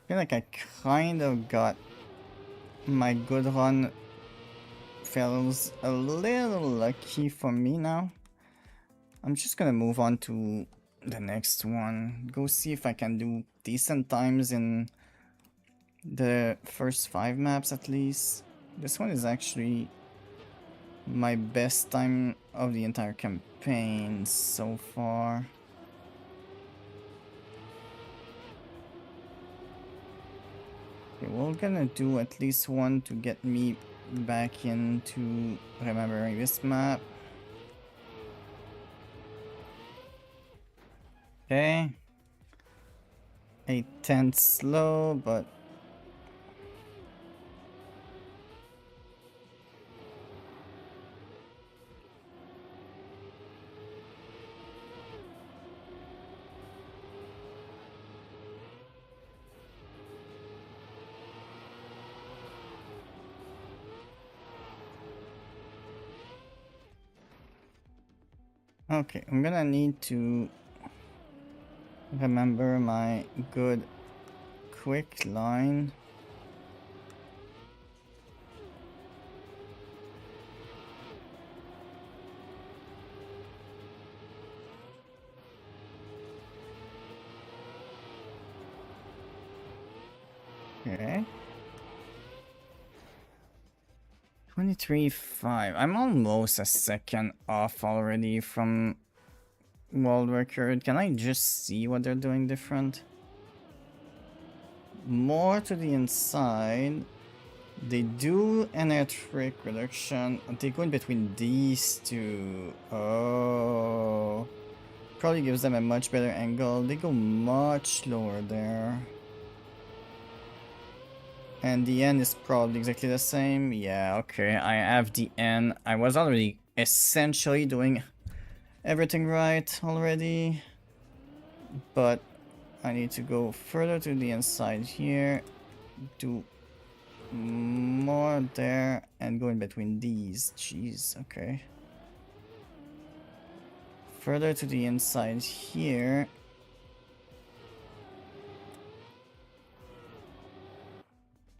I feel like I kind of got my good run. Feels a little lucky for me now. I'm just gonna move on to the next one. Go see if I can do decent times in the first 5 maps at least. This one is actually my best time of the entire campaign so far. Okay, we're gonna do at least one to get me back into remembering this map. Okay. A 10 slow, but okay, I'm gonna need to remember my good quick line. Okay. 23.5. I'm almost a second off already from world record. Can I just see what they're doing different? More to the inside. They do an air trick reduction. They go in between these two. Oh. Probably gives them a much better angle. They go much lower there. And the N is probably exactly the same. Yeah, okay. I have the N. I was already essentially doing everything right already. But I need to go further to the inside here. Do more there and go in between these. Jeez, okay. Further to the inside here.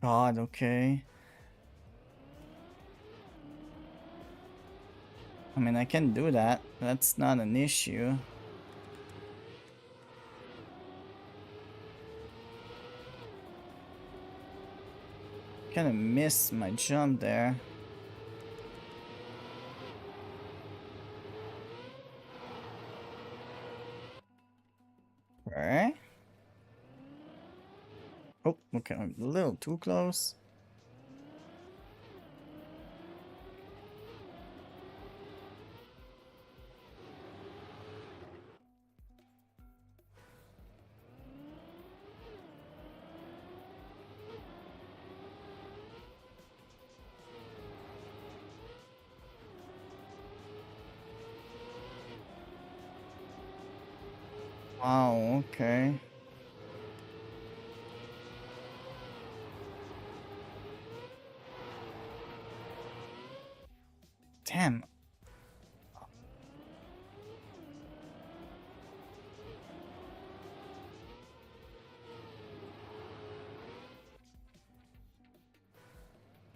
God, okay. I mean, I can do that. That's not an issue. Kinda missed my jump there. Alright. Oh, okay, I'm a little too close. Wow, okay. Damn.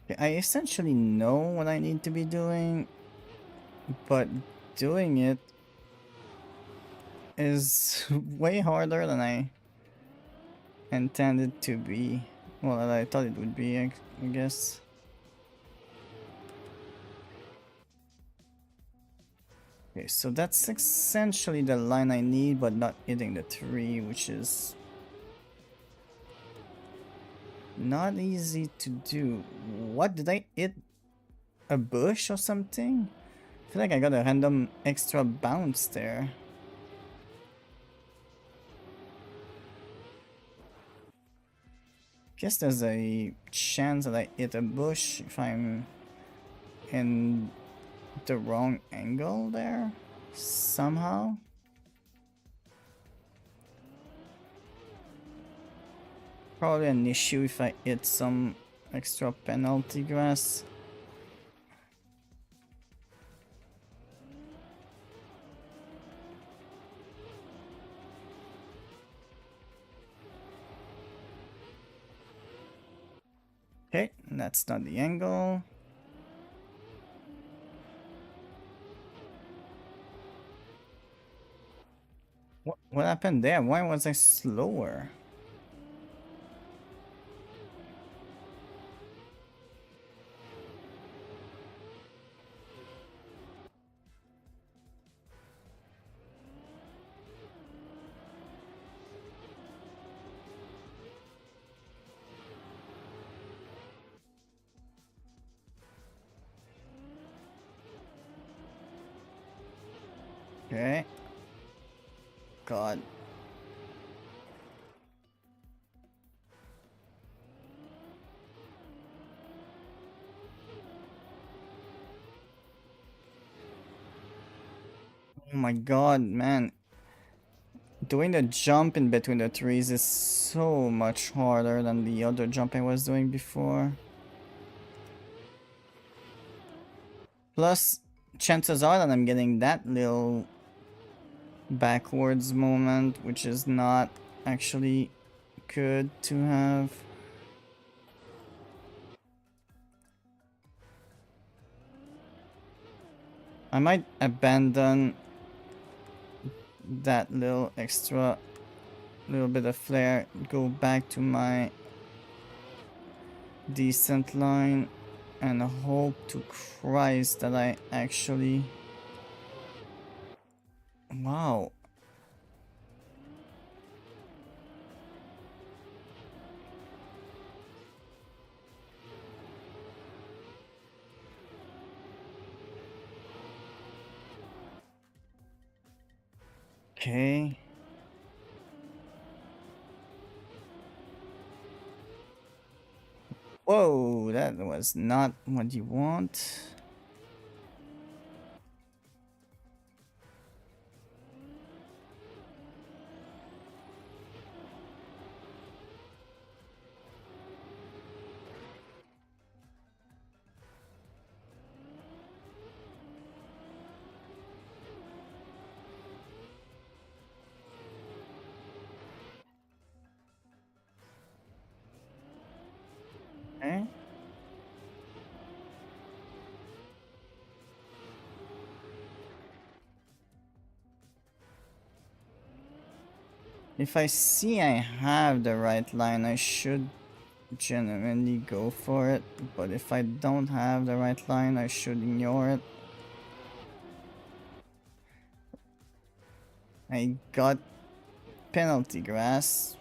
Okay, I essentially know what I need to be doing, but doing it is way harder than I intended to be. Well, that I thought it would be, I guess. Okay, so that's essentially the line I need, but not hitting the tree, which is not easy to do. What, did I hit a bush or something? I feel like I got a random extra bounce there. Guess there's a chance that I hit a bush if I'm in the wrong angle there somehow. Probably an issue if I hit some extra penalty grass. Okay, that's not the angle. What happened there? Why was I slower? Okay. God. Oh my god, man. Doing the jump in between the trees is so much harder than the other jump I was doing before. Plus, chances are that I'm getting that little backwards moment, which is not actually good to have. I might abandon that little extra little bit of flair, go back to my decent line and hope to Christ that I actually... Wow. Okay. Whoa, that was not what you want. Okay. If I see I have the right line, I should genuinely go for it. But if I don't have the right line, I should ignore it. I got penalty grass.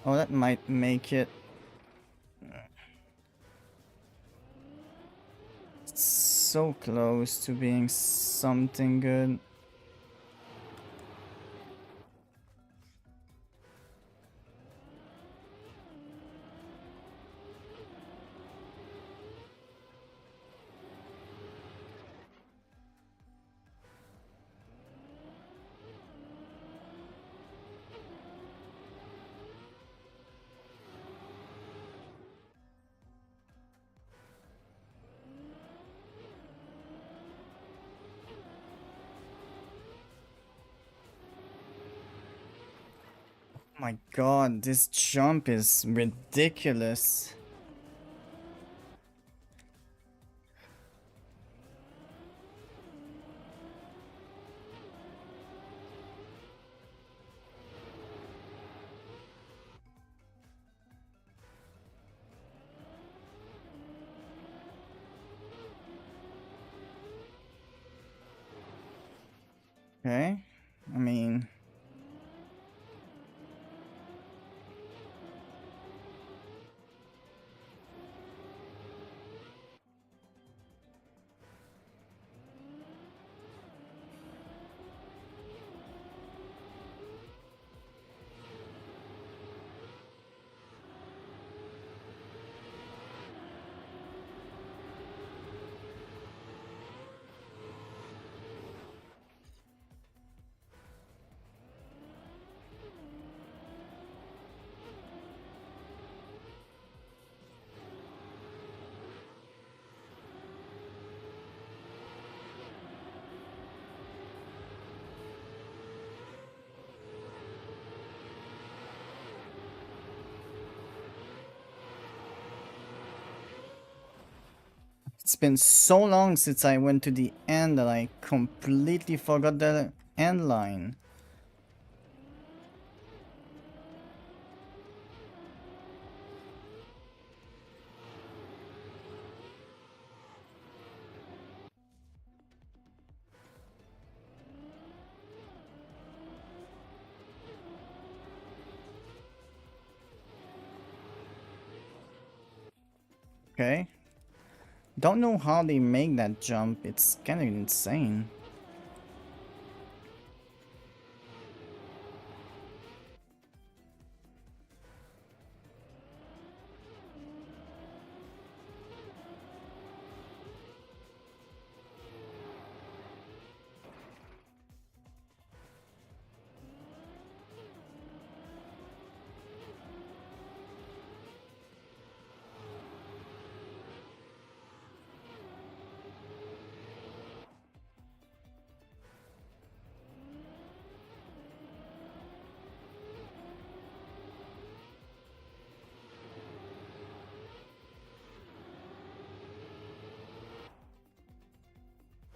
Oh, that might make it. It's so close to being something good. My god, this jump is ridiculous. Okay, I mean... It's been so long since I went to the end that I completely forgot the end line. Okay. Don't know how they make that jump. It's kind of insane.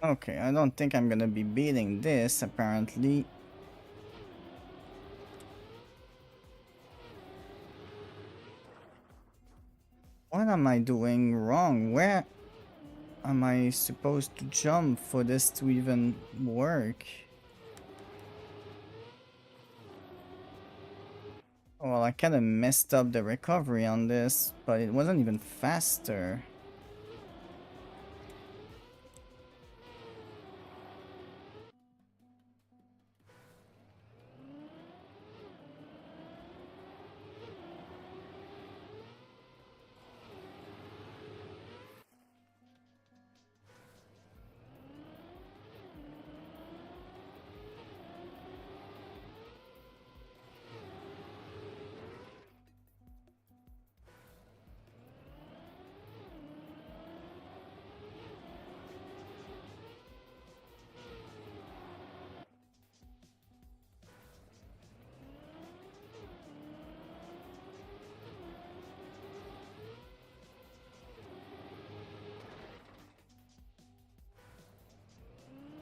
Okay, I don't think I'm gonna be beating this, apparently. What am I doing wrong? Where am I supposed to jump for this to even work? Well, I kinda messed up the recovery on this, but it wasn't even faster.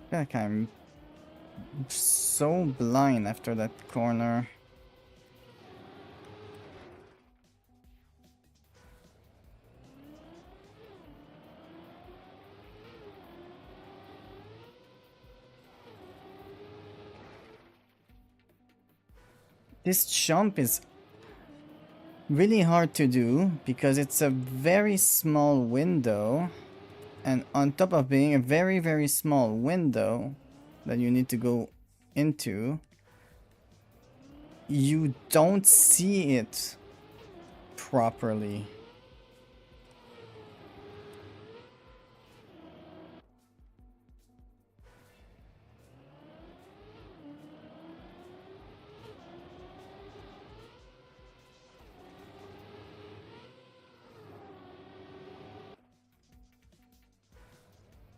I feel like I'm so blind after that corner. This jump is really hard to do because it's a very small window, and on top of being a very, very small window that you need to go into, you don't see it properly.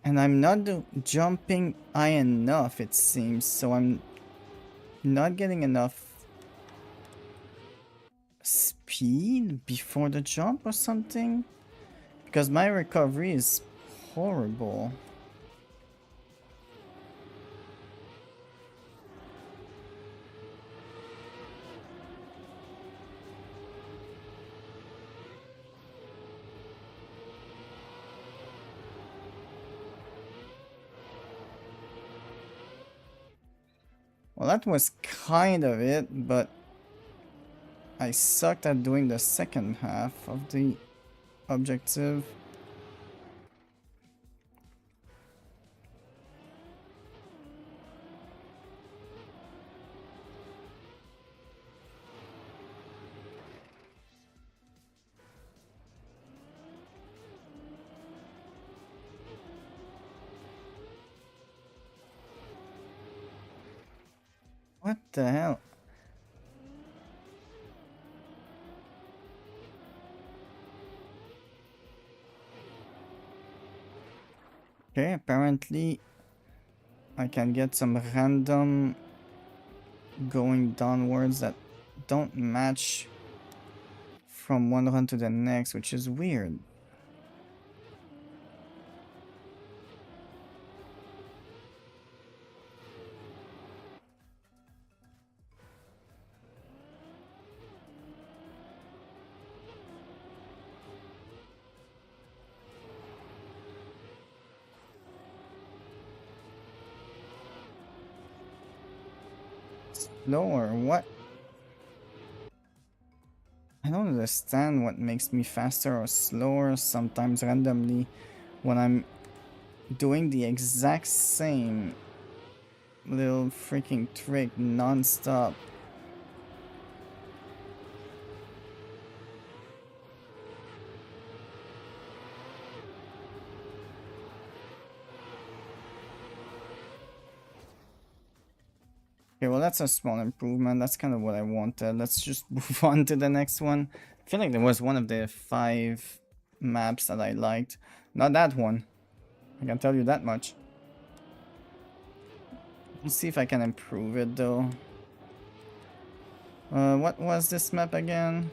And I'm not jumping high enough, it seems, so I'm not getting enough speed before the jump or something? Because my recovery is horrible. Well, that was kind of it, but I sucked at doing the second half of the objective. What the hell? Okay, apparently I can get some random going downwards that don't match from one run to the next, which is weird. Slower, what? I don't understand what makes me faster or slower sometimes randomly when I'm doing the exact same little freaking trick non-stop. Okay, well that's a small improvement. That's kind of what I wanted. Let's just move on to the next one. I feel like there was one of the 5 maps that I liked. Not that one. I can tell you that much. Let's see if I can improve it though. What was this map again?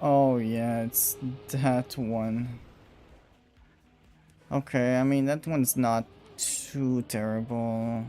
Oh yeah, it's that one. Okay, I mean that one's not too terrible.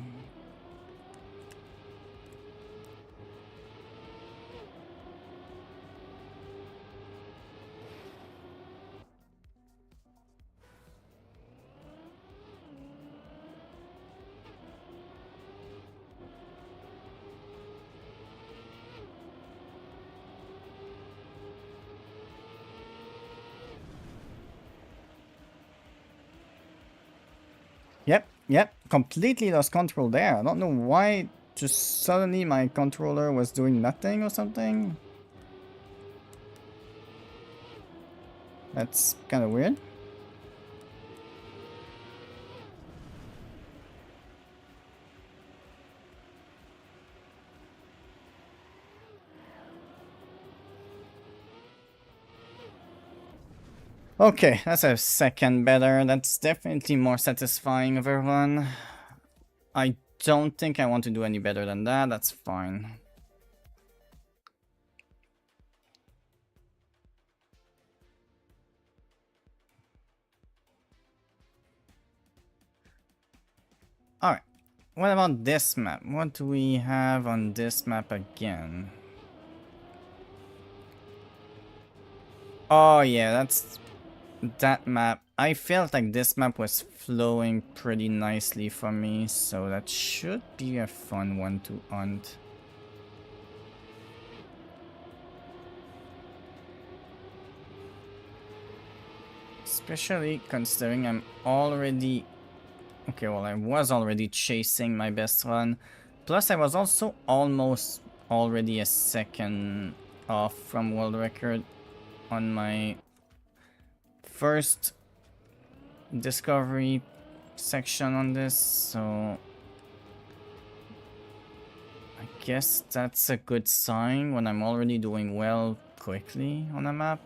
Yep, completely lost control there. I don't know why just suddenly my controller was doing nothing or something. That's kind of weird. Okay, that's a second better. That's definitely more satisfying of everyone. I don't think I want to do any better than that. That's fine. Alright. What about this map? What do we have on this map again? Oh yeah, that's that map. I felt like this map was flowing pretty nicely for me, so that should be a fun one to hunt. Especially considering I'm already... Okay, well, I was already chasing my best run. Plus, I was also almost already a second off from world record on my first discovery section on this, so I guess that's a good sign when I'm already doing well quickly on a map.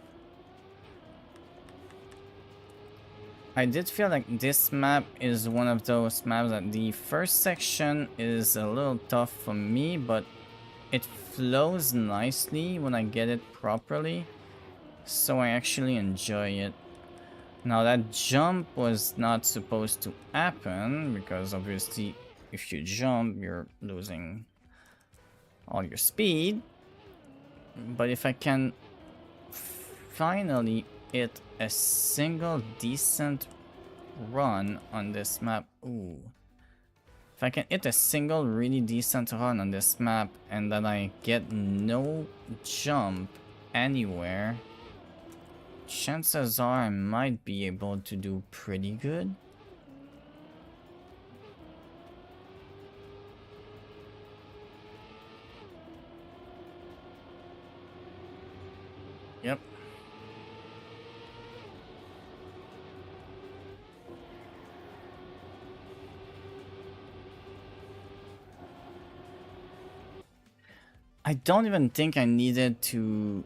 I did feel like this map is one of those maps that the first section is a little tough for me, but it flows nicely when I get it properly, so I actually enjoy it. Now that jump was not supposed to happen, because obviously if you jump you're losing all your speed. But if I can finally hit a single decent run on this map, ooh. If I can hit a single really decent run on this map and then I get no jump anywhere, chances are I might be able to do pretty good. Yep. I don't even think I needed to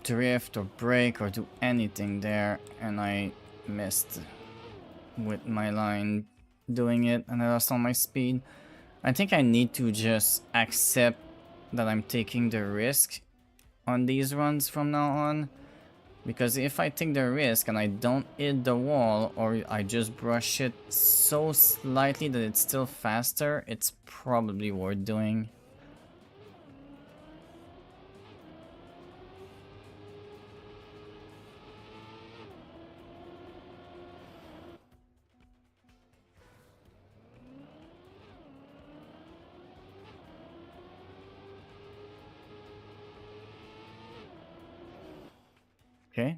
drift or brake or do anything there, and I missed with my line doing it and I lost all my speed. I think I need to just accept that I'm taking the risk on these runs from now on, because if I take the risk and I don't hit the wall or I just brush it so slightly that it's still faster, it's probably worth doing. Okay.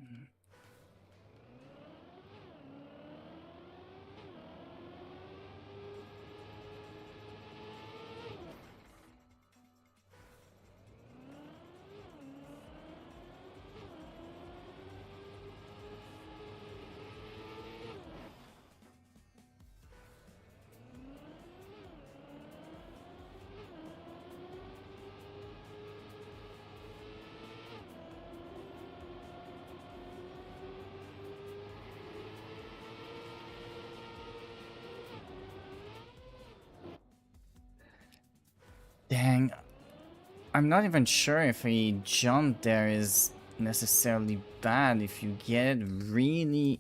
Dang. I'm not even sure if a jump there is necessarily bad. If you get it really...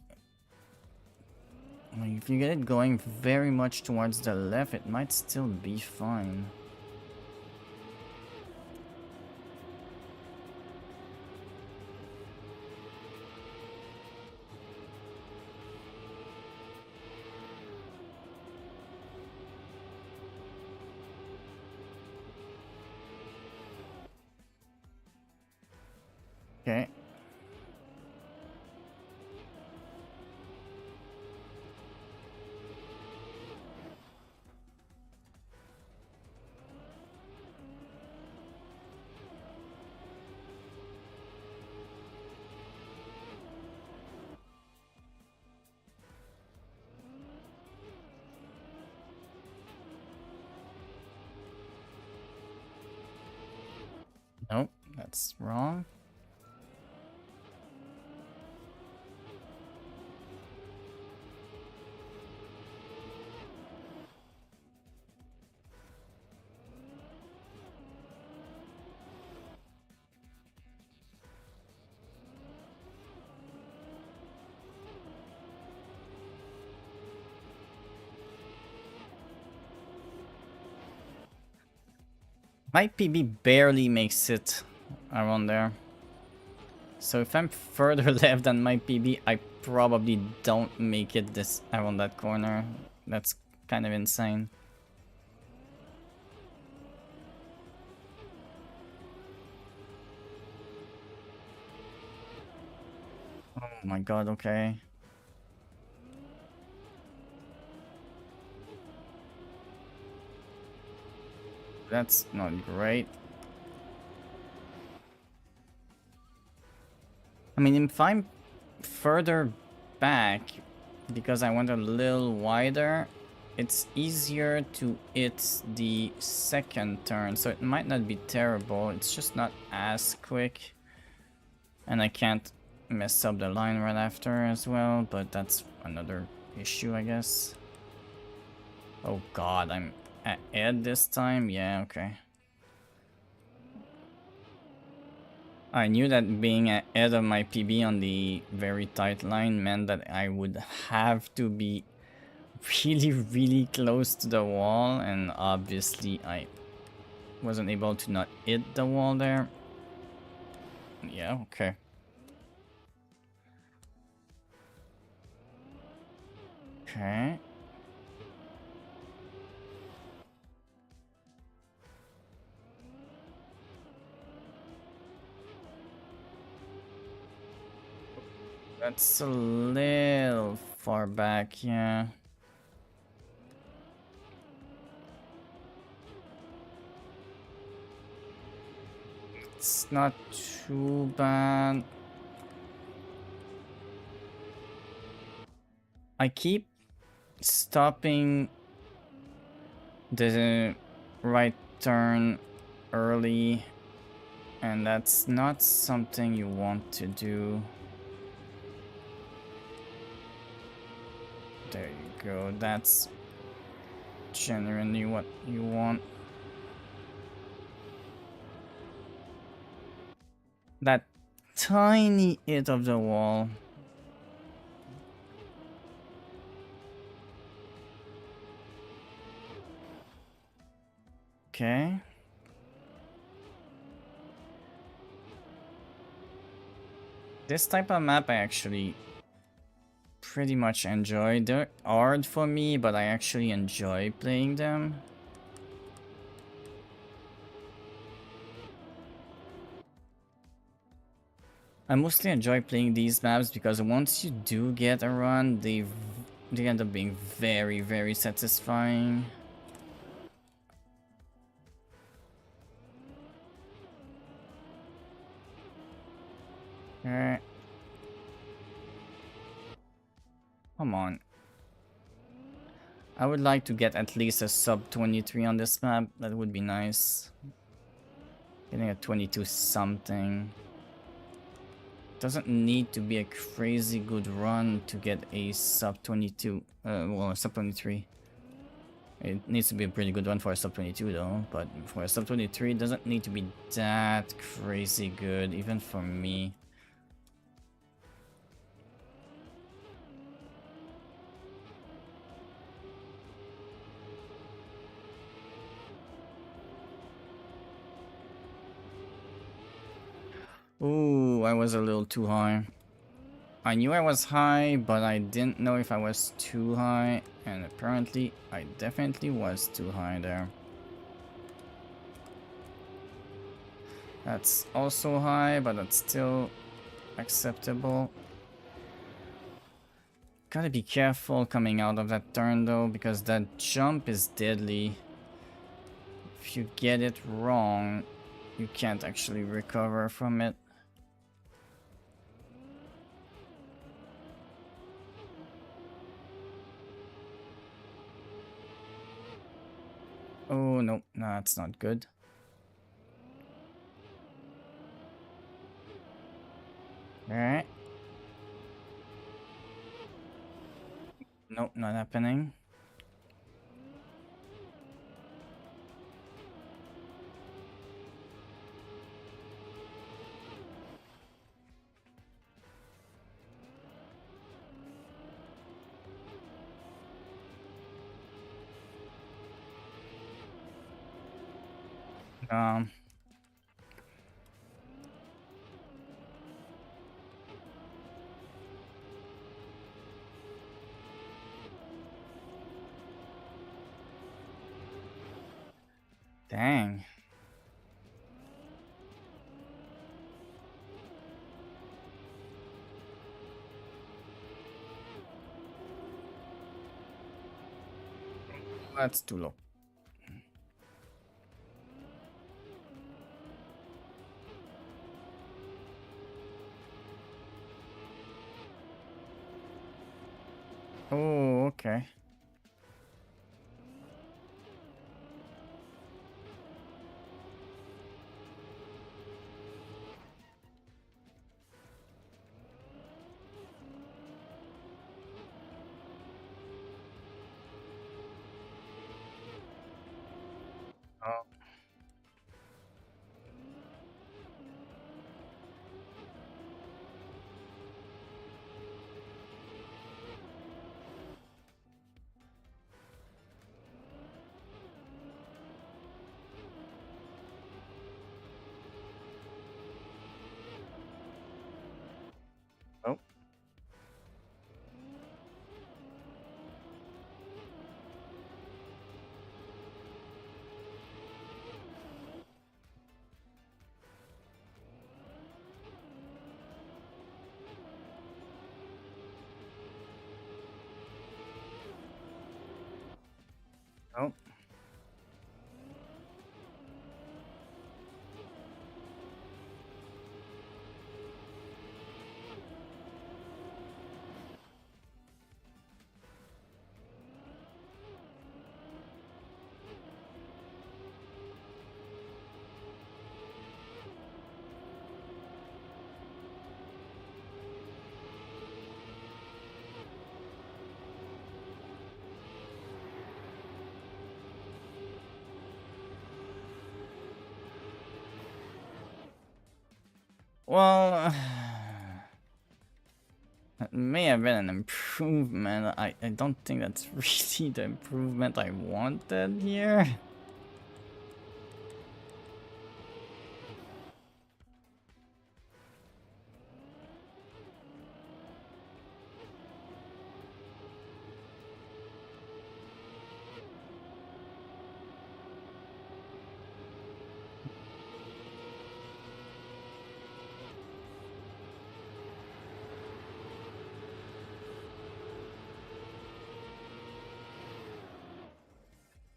If you get it going very much towards the left, it might still be fine. Okay. Nope, that's wrong. My PB barely makes it around there. So if I'm further left than my PB, I probably don't make it this around that corner. That's kind of insane. Oh my god, okay. That's not great. I mean, if I'm further back, because I went a little wider, it's easier to hit the second turn, so it might not be terrible. It's just not as quick. And I can't mess up the line right after as well, but that's another issue, I guess. Oh god, I'm ahead this time? Yeah, okay. I knew that being ahead of my PB on the very tight line meant that I would have to be really close to the wall, and obviously I wasn't able to not hit the wall there. Yeah, okay. Okay. That's a little far back, yeah. It's not too bad. I keep stopping the right turn early, and that's not something you want to do. There you go, that's genuinely what you want. That tiny hit of the wall. Okay. This type of map I actually pretty much enjoy. They're hard for me, but I actually enjoy playing them. I mostly enjoy playing these maps because once you do get a run, they end up being very satisfying. Alright. Come on. I would like to get at least a sub 23 on this map. That would be nice. Getting a 22 something. Doesn't need to be a crazy good run to get a sub 22. Well, a sub 23. It needs to be a pretty good one for a sub 22 though, but for a sub 23 it doesn't need to be that crazy good, even for me. Ooh, I was a little too high. I knew I was high, but I didn't know if I was too high, and apparently I definitely was too high there. That's also high, but that's still acceptable. Gotta be careful coming out of that turn though, because that jump is deadly. If you get it wrong, you can't actually recover from it. Oh no, no, that's not good. Alright. Nope, not happening. Um, Dang. That's too low. Oh, okay. Oh, oh, oh, well, that may have been an improvement. I don't think that's really the improvement I wanted here.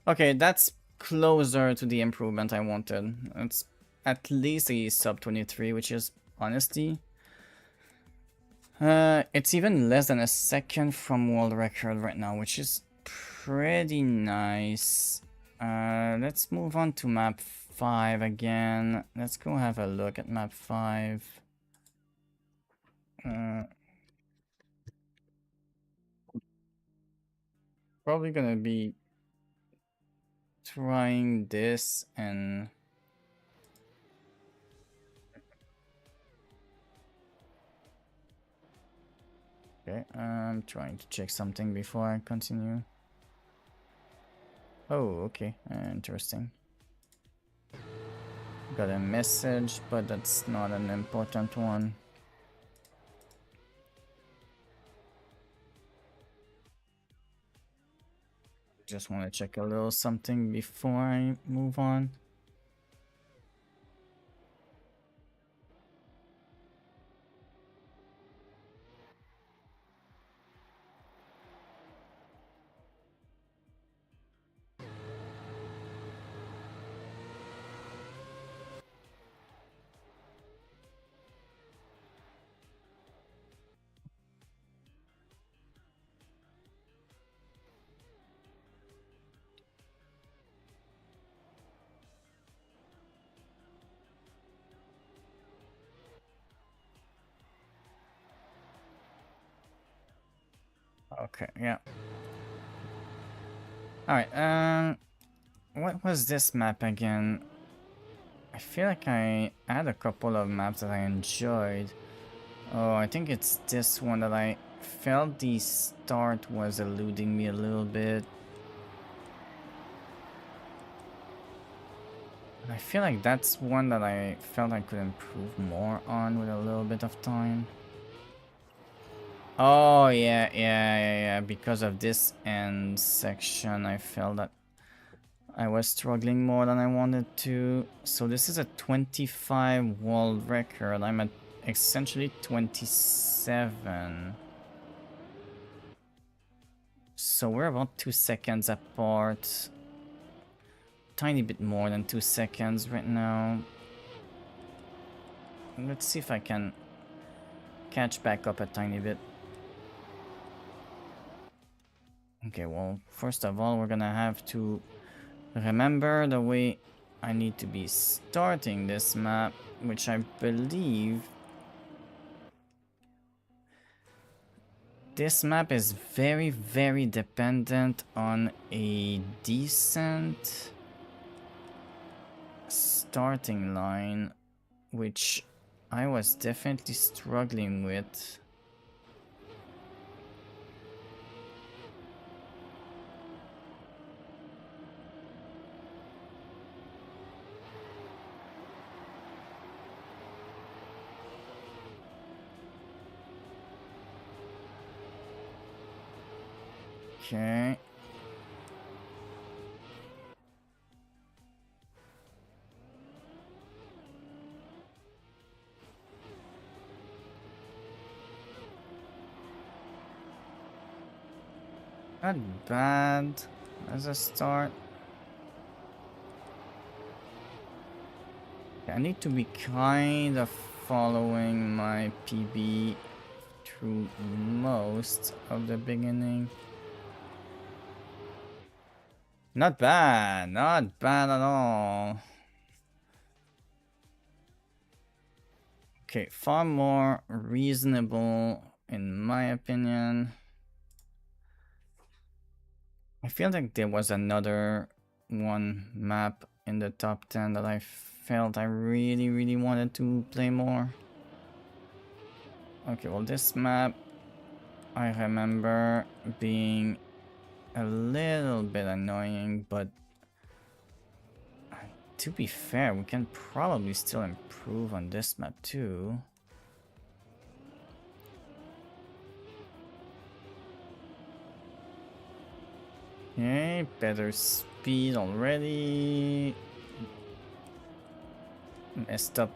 Okay, that's closer to the improvement I wanted. It's at least a sub 23, which is honesty. It's even less than a second from world record right now, which is pretty nice. Let's move on to map 5 again. Let's go have a look at map 5. Uh, Probably gonna be trying this and... Okay, I'm trying to check something before I continue. Oh, okay, interesting. Got a message, but that's not an important one. Just want to check a little something before I move on. Okay, yeah. Alright, what was this map again? I feel like I had a couple of maps that I enjoyed. Oh, I think it's this one that I felt the start was eluding me a little bit. I feel like that's one that I felt I could improve more on with a little bit of time. Oh, yeah. Because of this end section, I felt that I was struggling more than I wanted to. So this is a 25 world record. I'm at essentially 27. So we're about 2 seconds apart. Tiny bit more than 2 seconds right now. Let's see if I can catch back up a tiny bit. Okay, well, first of all, we're gonna have to remember the way I need to be starting this map, which I believe this map is very, very dependent on a decent starting line, which I was definitely struggling with. Okay. Not bad as a start. I need to be kind of following my PB through most of the beginning. Not bad at all. Okay, far more reasonable in my opinion. I feel like there was another one map in the top 10 that I felt I really wanted to play more. Okay, well this map I remember being a little bit annoying, but to be fair, we can probably still improve on this map too. Okay, better speed already. Messed up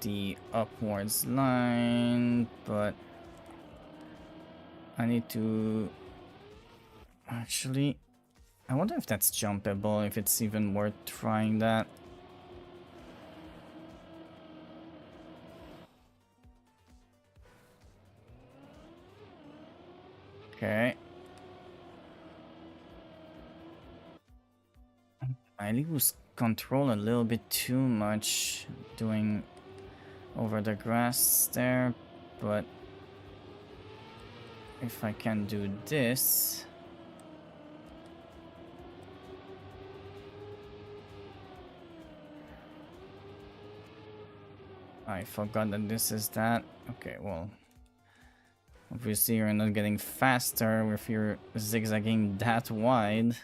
the upwards line, but I need to... Actually, I wonder if that's jumpable, if it's even worth trying that. Okay. I lose control a little bit too much doing over the grass there, but if I can do this... I forgot that this is that. Okay, well, obviously you're not getting faster if you're zigzagging that wide.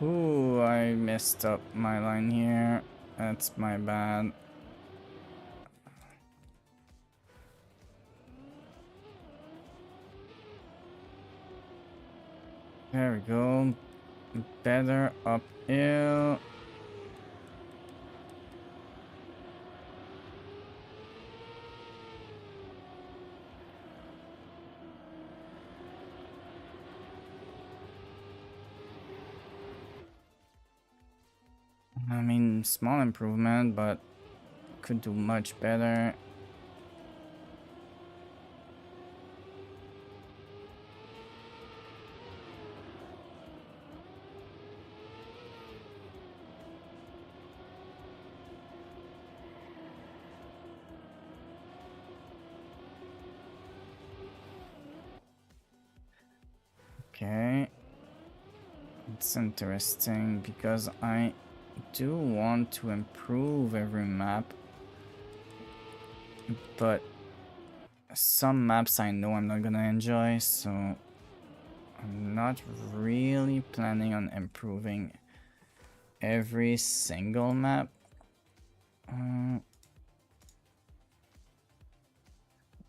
Ooh, I messed up my line here. That's my bad. There we go. Better uphill. I mean, small improvement, but could do much better. Okay. It's interesting because I do want to improve every map, but some maps I know I'm not gonna enjoy, so I'm not really planning on improving every single map. Let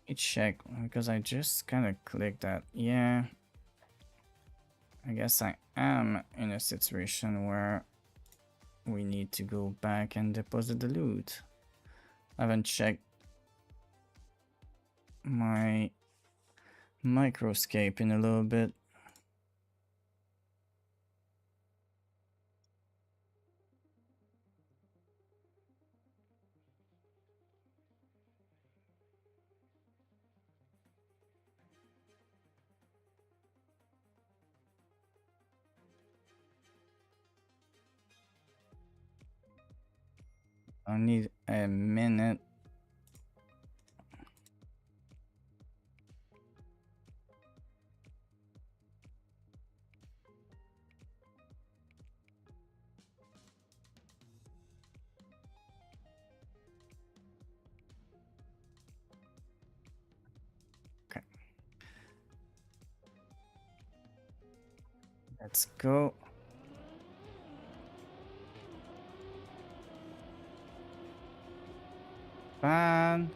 me check because I just kind of clicked that. Yeah, I guess I am in a situation where we need to go back and deposit the loot. I haven't checked my microscape in a little bit. I need a minute. Okay. Let's go. Bad.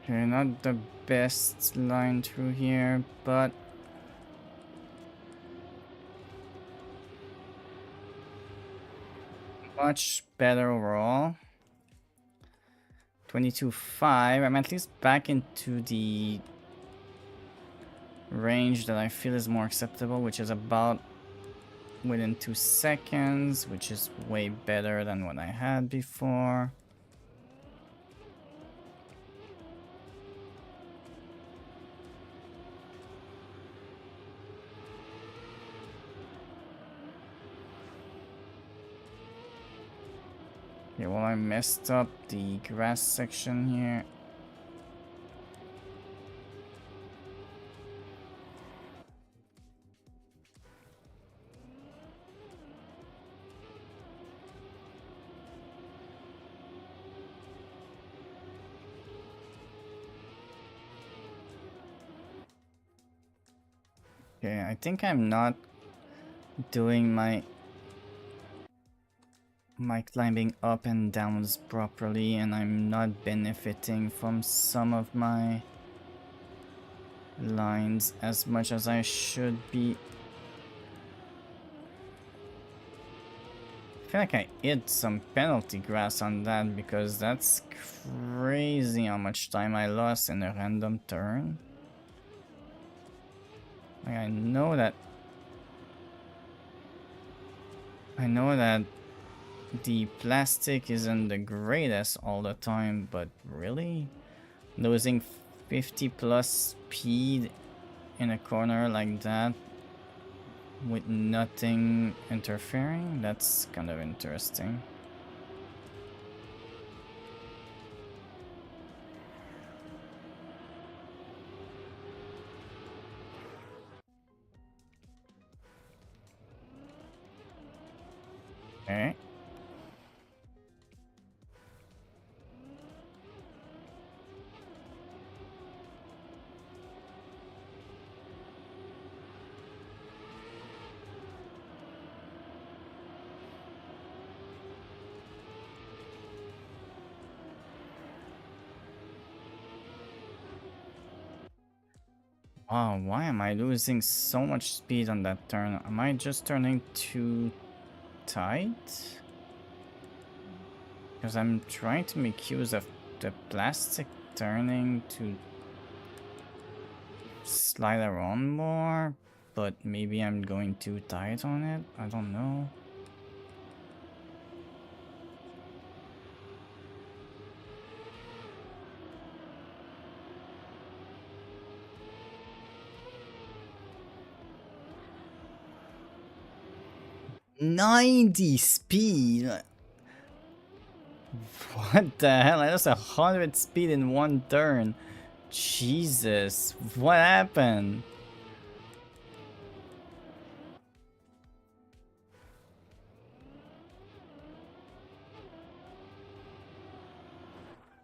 Okay, not the best line through here, but much better overall. 22.5. I'm at least back into the range that I feel is more acceptable, which is about within 2 seconds, which is way better than what I had before. Okay, well, I messed up the grass section here. Okay, I think I'm not doing my climbing up and downs properly, and I'm not benefiting from some of my lines as much as I should be. I feel like I hit some penalty grass on that because that's crazy how much time I lost in a random turn. Like, I know that the plastic isn't the greatest all the time, but really? Losing 50 plus speed in a corner like that? with nothing interfering. That's kind of interesting. Okay. Wow, why am I losing so much speed on that turn? Am I just turning too tight? Because I'm trying to make use of the plastic turning to slide around more, but maybe I'm going too tight on it. I don't know. "90 speed? What the hell? I lost 100 speed in one turn. Jesus, what happened?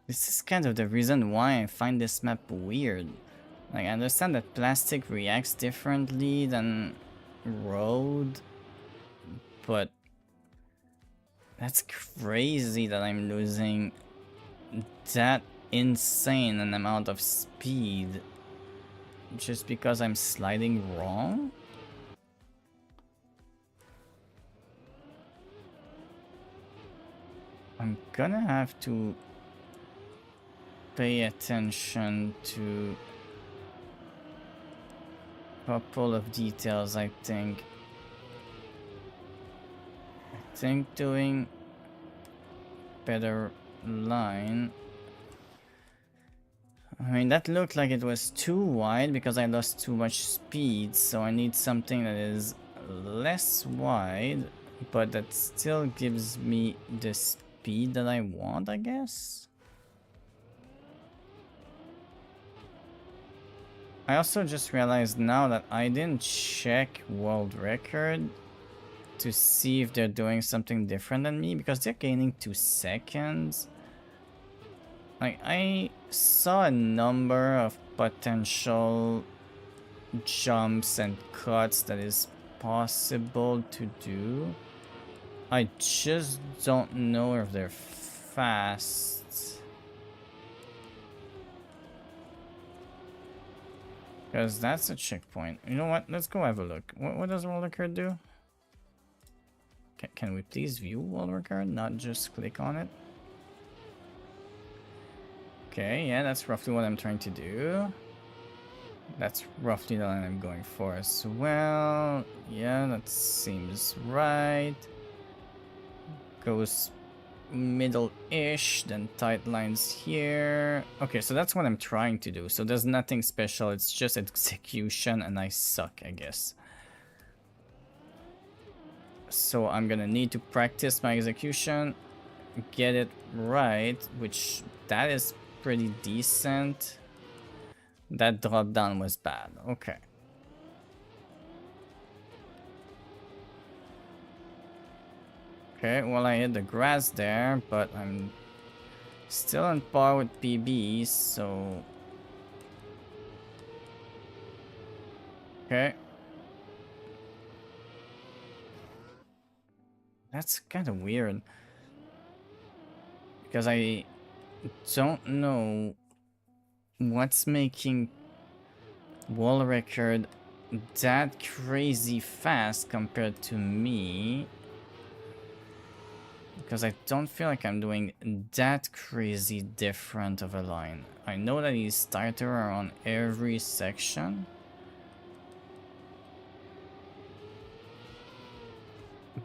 This is kind of the reason why I find this map weird. Like, I understand that plastic reacts differently than road, but that's crazy that I'm losing that insane an amount of speed just because I'm sliding wrong? I'm gonna have to pay attention to a couple of details, I think. I think doing better line. I mean, that looked like it was too wide because I lost too much speed, so I need something that is less wide, but that still gives me the speed that I want, I guess? I also just realized now that I didn't check world record to see if they're doing something different than me, because they're gaining 2 seconds. Like, I saw a number of potential jumps and cuts that is possible to do. I just don't know if they're fast. Because that's a checkpoint. You know what? Let's go have a look. What does world record do? Can we please view world record, not just click on it? Okay, yeah, that's roughly what I'm trying to do. That's roughly the line I'm going for as well. Yeah, that seems right. Goes middle-ish, then tight lines here. Okay, so that's what I'm trying to do. So there's nothing special, it's just execution, and I suck, I guess. So I'm gonna need to practice my execution, get it right, which that is pretty decent. That drop down was bad. Okay. Okay, well, I hit the grass there, but I'm still on par with PB, so... Okay. That's kind of weird. Because I don't know what's making wall record that crazy fast compared to me. Because I don't feel like I'm doing that crazy different of a line. I know that he's tighter on every section.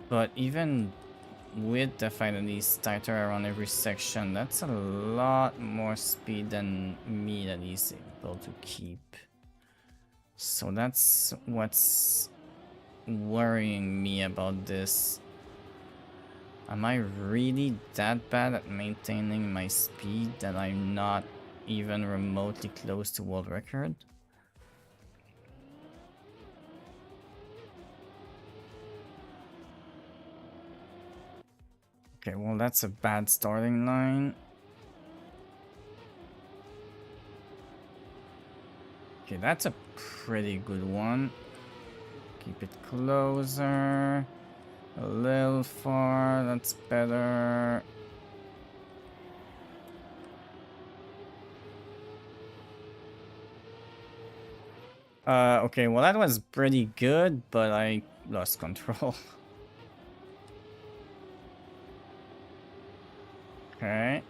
But even with the fact that he's tighter around every section, that's a lot more speed than me that he's able to keep. So that's what's worrying me about this. Am I really that bad at maintaining my speed that I'm not even remotely close to world record? Okay, well that's a bad starting line. Okay, that's a pretty good one. Keep it closer. A little far, that's better. Okay, well that was pretty good, but I lost control. Okay.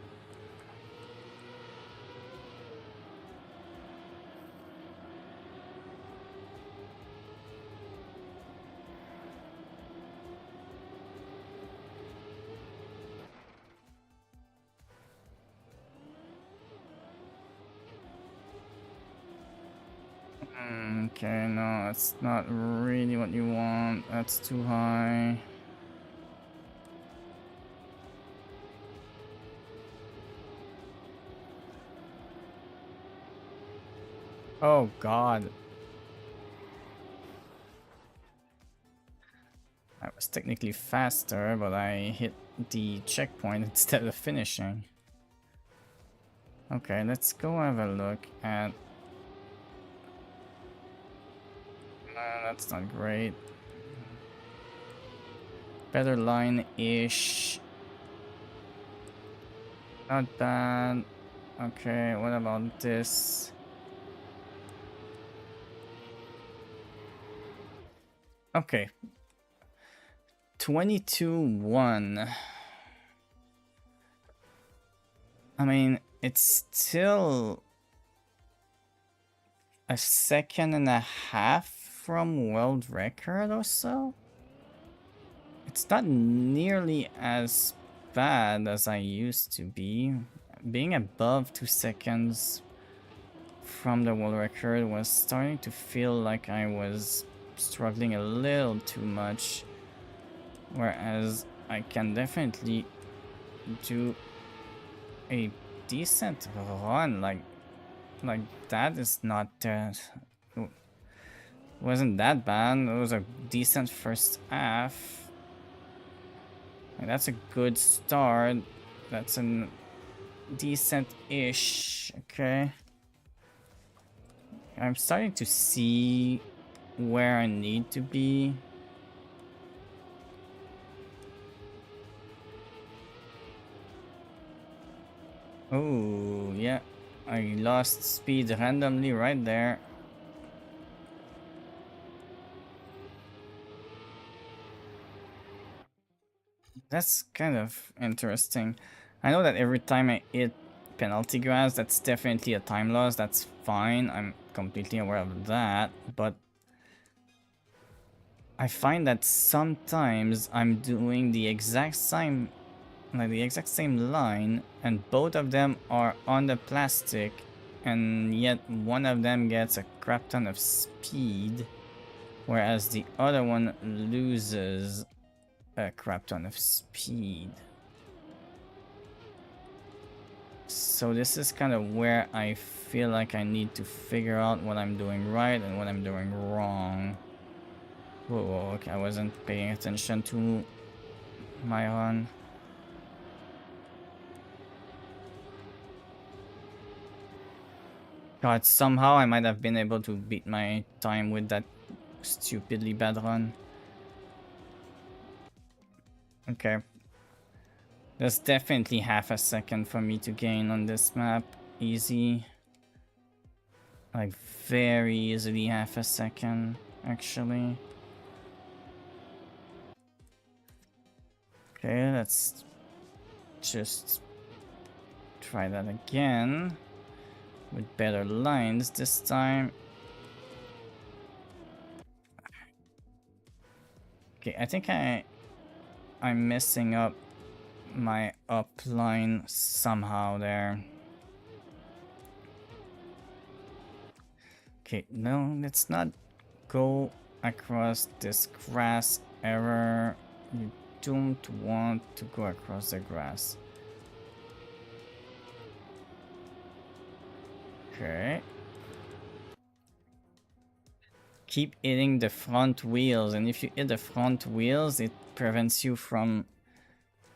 Okay, no, that's not really what you want. That's too high. Oh god. I was technically faster, but I hit the checkpoint instead of finishing. Okay, let's go have a look at... that's not great. Better line-ish. Not bad. Okay, what about this? Okay. 22-1. I mean, it's still a second and a half from world record or so. It's not nearly as bad as I used to be. Being above 2 seconds from the world record was starting to feel like I was struggling a little too much. Whereas I can definitely do a decent run, like that is not wasn't that bad. It was a decent first half. Like, that's a good start. That's a decent-ish. Okay. I'm starting to see where I need to be. Oh, yeah. I lost speed randomly right there. That's kind of interesting. I know that every time I hit penalty grass, that's definitely a time loss. That's fine. I'm completely aware of that. But I find that sometimes I'm doing the exact same, like the exact same line, and both of them are on the plastic, and yet one of them gets a crap ton of speed, whereas the other one loses a crap ton of speed. So this is kind of where I feel like I need to figure out what I'm doing right and what I'm doing wrong. Whoa, okay, I wasn't paying attention to my run. God, somehow I might have been able to beat my time with that stupidly bad run. Okay. There's definitely half a second for me to gain on this map. Easy. Like, very easily half a second, actually. Okay, let's just try that again. With better lines this time. Okay, I think I'm messing up my up line somehow there. Okay, no, let's not go across this grass. Error. You don't want to go across the grass. Okay. Keep hitting the front wheels, and if you hit the front wheels, it prevents you from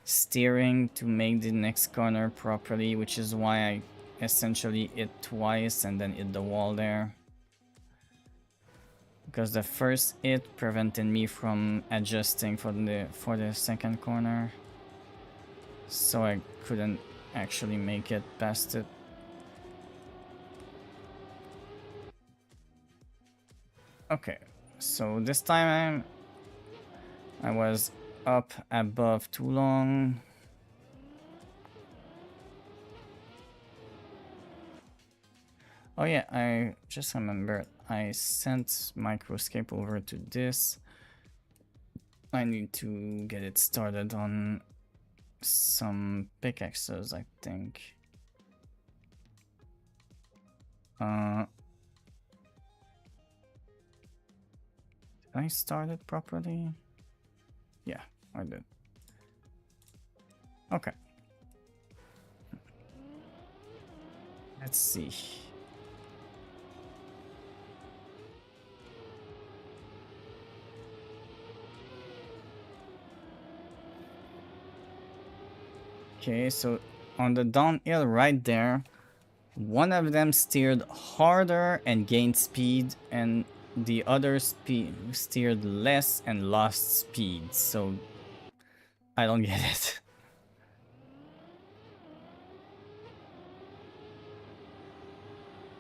steering to make the next corner properly, which is why I essentially hit twice and then hit the wall there. Because the first hit prevented me from adjusting for the second corner. So I couldn't actually make it past it. Okay, so this time I was up above too long. Oh yeah, I just remembered. I sent Microscape over to this. I need to get it started on some pickaxes, I think. Did I start it properly? Yeah, I did. Okay. Let's see. Okay, so on the downhill right there, one of them steered harder and gained speed, and the other steered less and lost speed, so I don't get it.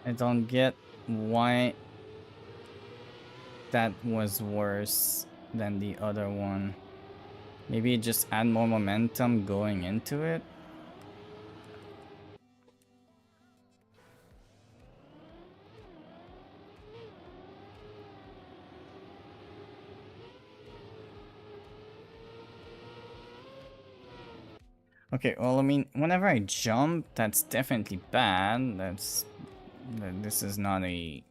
I don't get why that was worse than the other one. Maybe it just add more momentum going into it. Okay, well, I mean, whenever I jump, that's definitely bad. This is not a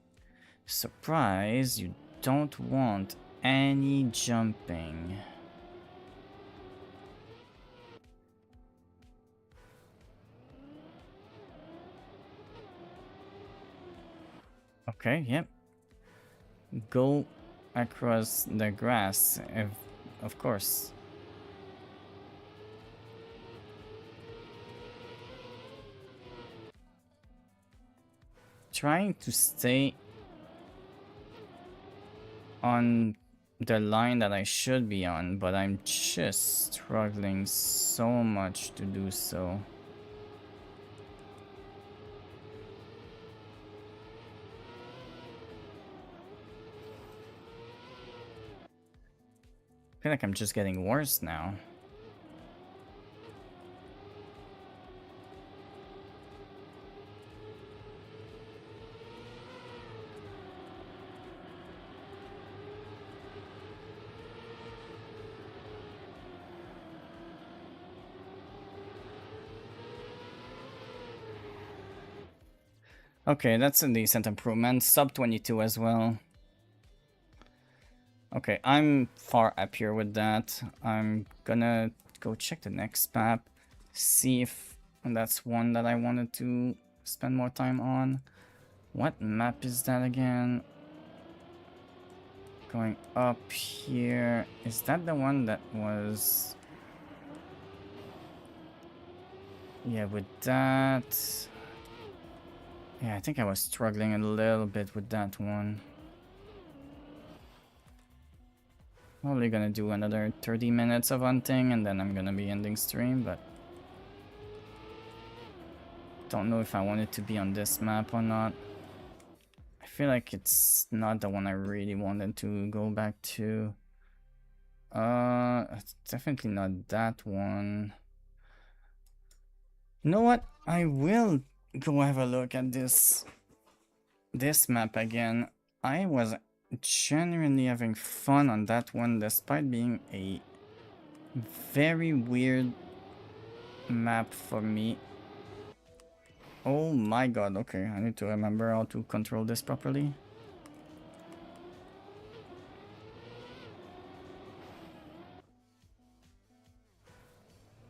surprise. You don't want any jumping. Okay, yep. Go across the grass, of course. Trying to stay on the line that I should be on, but I'm just struggling so much to do so. I feel like I'm just getting worse now. Okay, that's a decent improvement. Sub 22 as well. Okay, I'm far up here with that. I'm gonna go check the next map, see if that's one that I wanted to spend more time on. What map is that again? Going up here. Is that the one that was... Yeah, with that... Yeah, I think I was struggling a little bit with that one. Probably gonna do another 30 minutes of hunting and then I'm gonna be ending stream, but... Don't know if I want it to be on this map or not. I feel like it's not the one I really wanted to go back to. It's definitely not that one. You know what? I will go have a look at this map again. I was genuinely having fun on that one despite being a very weird map for me. Oh my god, okay, I need to remember how to control this properly.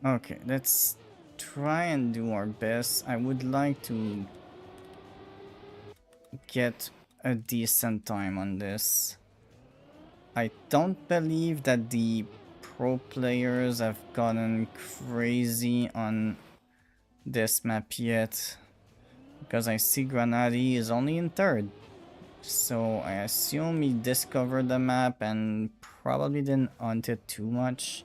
Okay, let's try and do our best. I would like to get a decent time on this. I don't believe that the pro players have gotten crazy on this map yet, because I see Granadi is only in third. So I assume he discovered the map and probably didn't hunt it too much.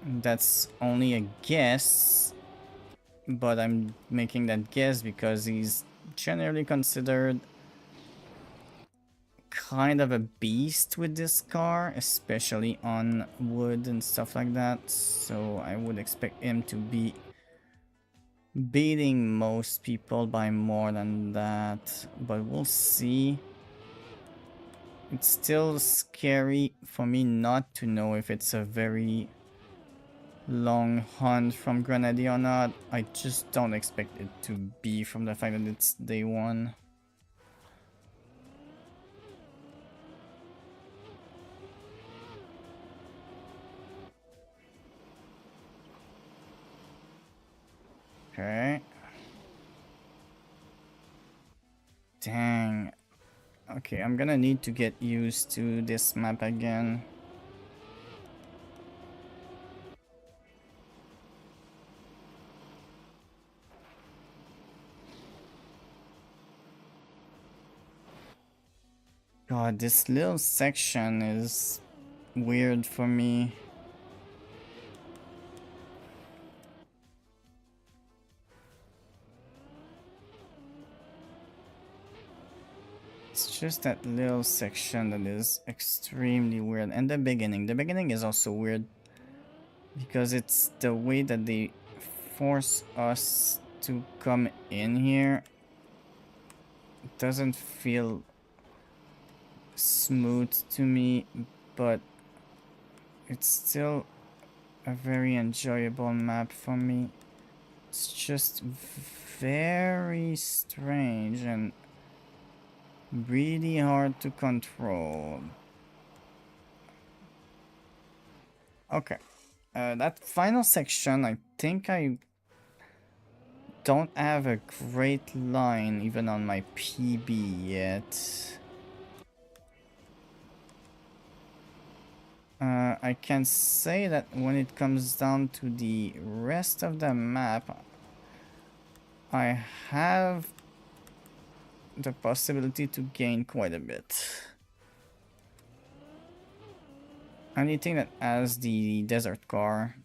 That's only a guess, but I'm making that guess because he's generally considered kind of a beast with this car, especially on wood and stuff like that. So I would expect him to be beating most people by more than that, but we'll see. It's still scary for me not to know if it's a very long hunt from Grenady or not. I just don't expect it to be from the fact that it's day one. Okay. Dang. Okay, I'm gonna need to get used to this map again. God, this little section is weird for me. It's just that little section that is extremely weird. And the beginning. The beginning is also weird because it's the way that they force us to come in here. It doesn't feel smooth to me, but it's still a very enjoyable map for me. It's just very strange and really hard to control. Okay. That final section, I think I don't have a great line even on my PB yet. I can say that when it comes down to the rest of the map, I have the possibility to gain quite a bit. Anything that has the desert car,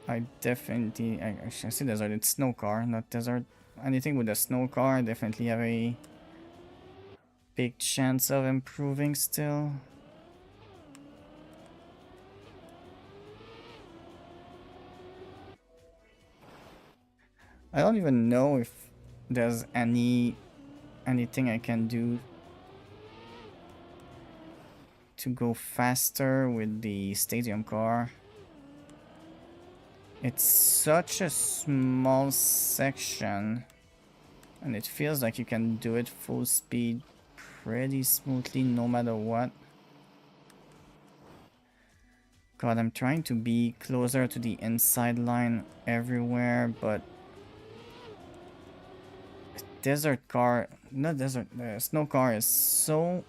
I definitely, I say desert, it's snow car, not desert. Anything with a snow car, I definitely have a big chance of improving still. I don't even know if there's anything I can do to go faster with the stadium car. It's such a small section and it feels like you can do it full speed pretty smoothly no matter what. God, I'm trying to be closer to the inside line everywhere, but desert car, not desert, the snow car is so,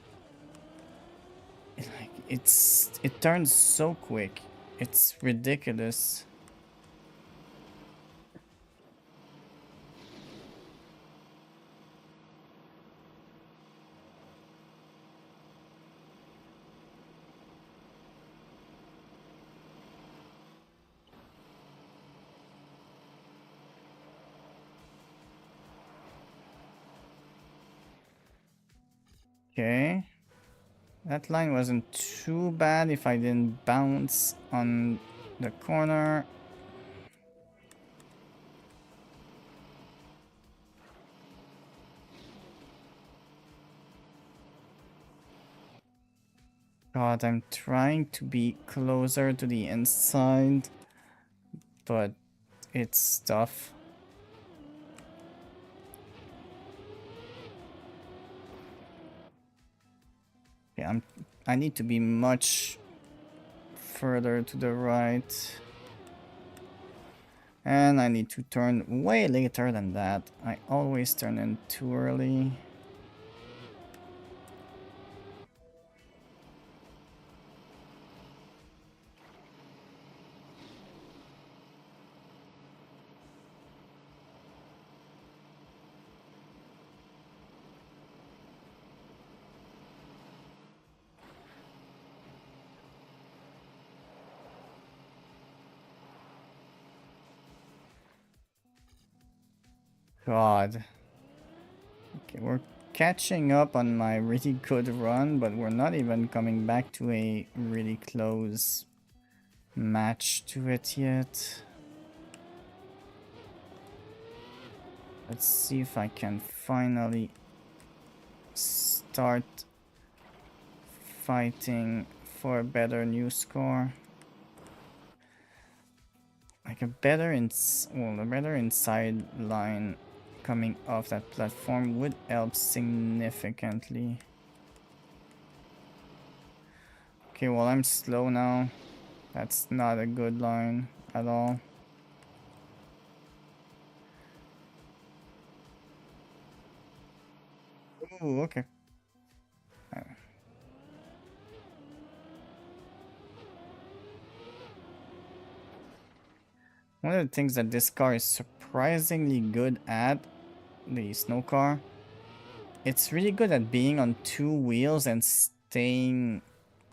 like, it turns so quick. It's ridiculous. Okay. That line wasn't too bad if I didn't bounce on the corner. God, I'm trying to be closer to the inside, but it's tough. Okay, I need to be much further to the right. And I need to turn way later than that. I always turn in too early. God. Okay, we're catching up on my really good run, but we're not even coming back to a really close match to it yet. Let's see if I can finally start fighting for a better new score. Like a better a better inside line coming off that platform would help significantly. Okay, well, I'm slow now. That's not a good line at all. Ooh, okay. One of the things that this car is surprisingly good at, the snow car, it's really good at being on two wheels and staying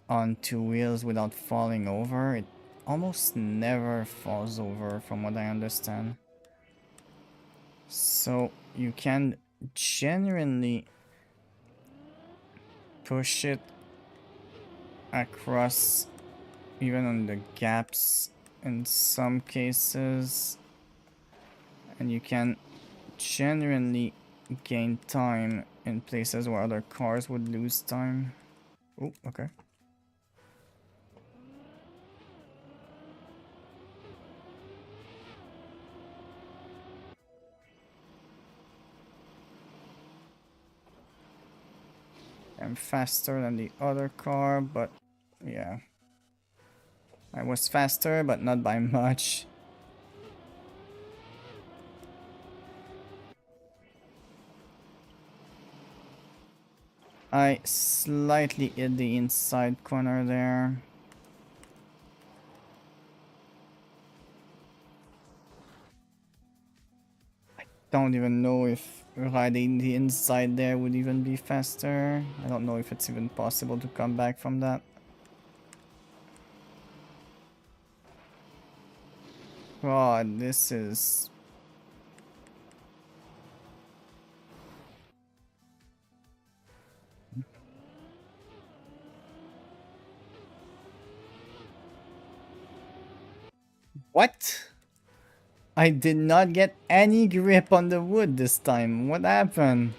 on two wheels without falling over. It almost never falls over from what I understand. So you can genuinely push it across even on the gaps in some cases, and you can genuinely gain time in places where other cars would lose time. Oh, okay. I'm faster than the other car, but yeah. I was faster, but not by much. I slightly hit the inside corner there. Don't even know if riding the inside there would even be faster. I don't know if it's even possible to come back from that. God, this is... What? I did not get any grip on the wood this time. What happened?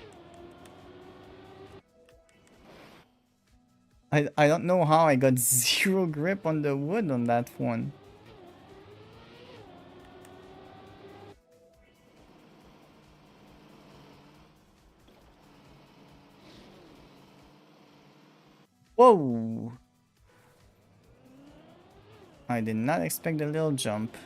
I don't know how I got zero grip on the wood on that one. Whoa! I did not expect the little jump.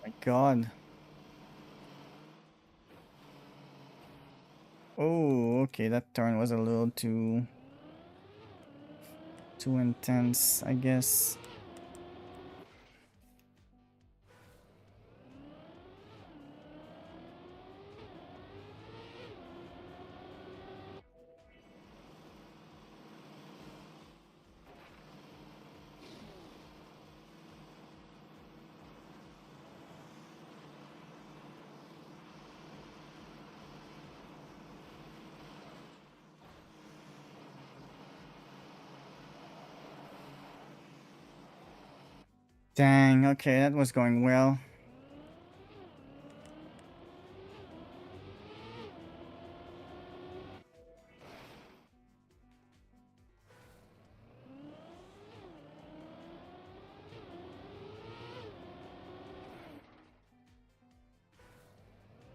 My God. Oh, okay, that turn was a little too intense, I guess. Dang, okay, that was going well.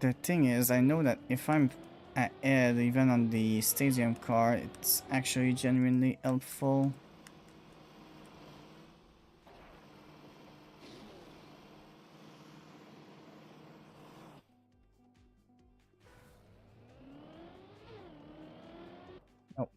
The thing is, I know that if I'm ahead, even on the stadium car, it's actually genuinely helpful. Oh.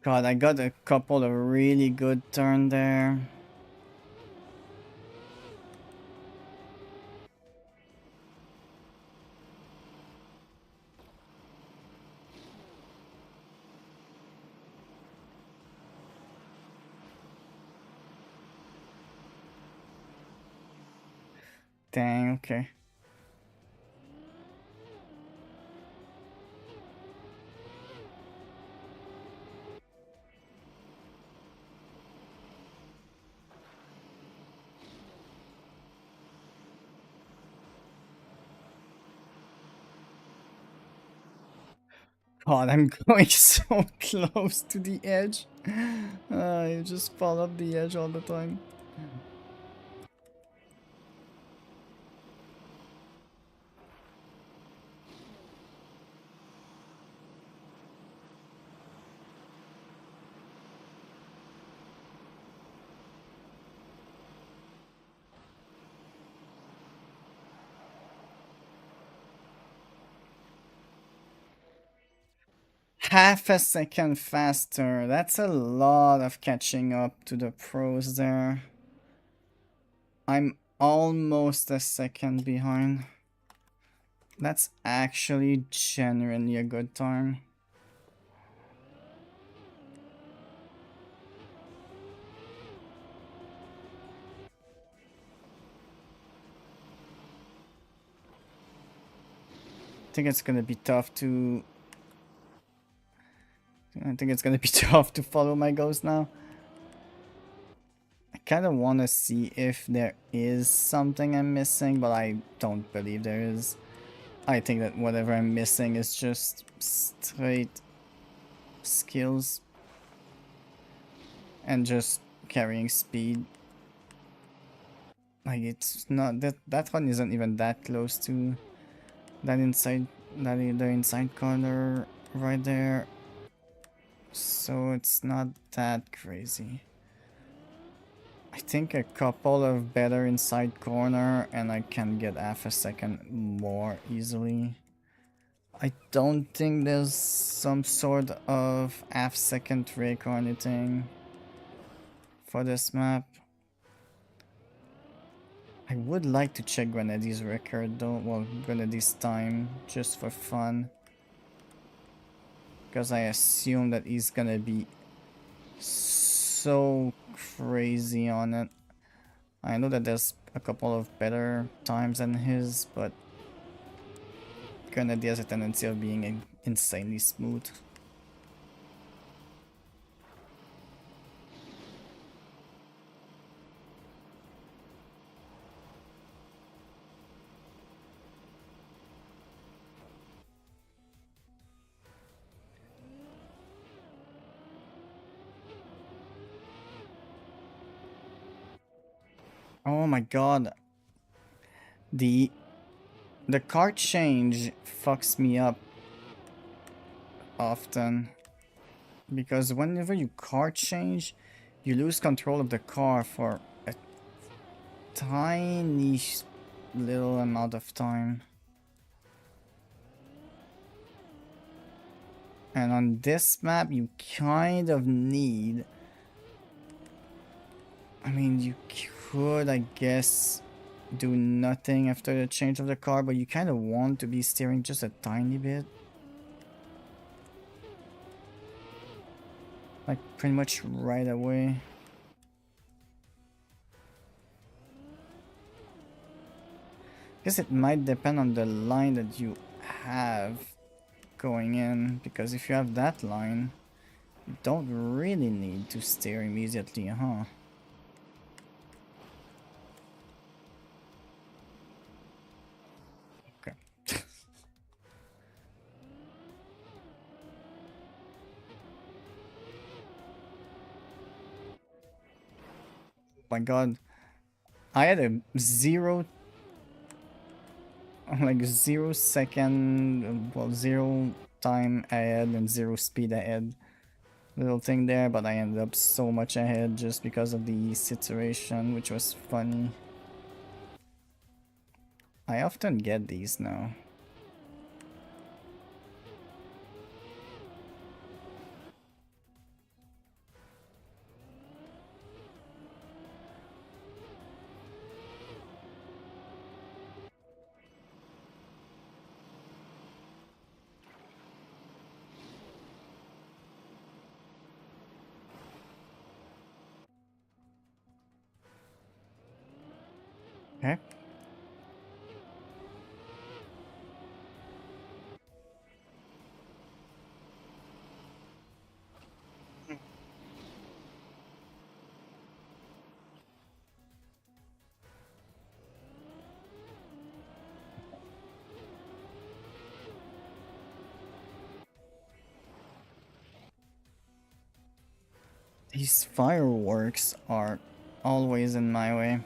God, I got a couple of really good turn there. Dang, okay. God, I'm going so close to the edge. I just fall off the edge all the time. Half a second faster. That's a lot of catching up to the pros there. I'm almost a second behind. That's actually genuinely a good time. I think it's gonna be tough to... I think it's gonna be tough to follow my ghost now. I kind of want to see if there is something I'm missing, but I don't believe there is. I think that whatever I'm missing is just straight skills and just carrying speed. Like, it's not that one isn't even that close to that inside, the inside corner right there, so it's not that crazy. I think a couple of better inside corner and I can get half a second more easily. I don't think there's some sort of half second trick or anything for this map. I would like to check Grenadi's record though, well, Grenadi's time, just for fun. Because I assume that he's gonna be so crazy on it. I know that there's a couple of better times than his, but Grenadi has a tendency of being insanely smooth. Oh my god. The card change fucks me up often. Because whenever you card change, you lose control of the car for a tiny little amount of time. And on this map, you kind of need... I mean, you could, I guess, do nothing after the change of the car, but you kind of want to be steering just a tiny bit. Like, pretty much right away. Guess it might depend on the line that you have. going in, because if you have that line, you don't really need to steer immediately, huh? Okay. My god. I had a zero, like 0 second, well, zero time ahead and zero speed ahead little thing there, but I ended up so much ahead just because of the situation, which was funny. I often get these now. Okay. These fireworks are always in my way.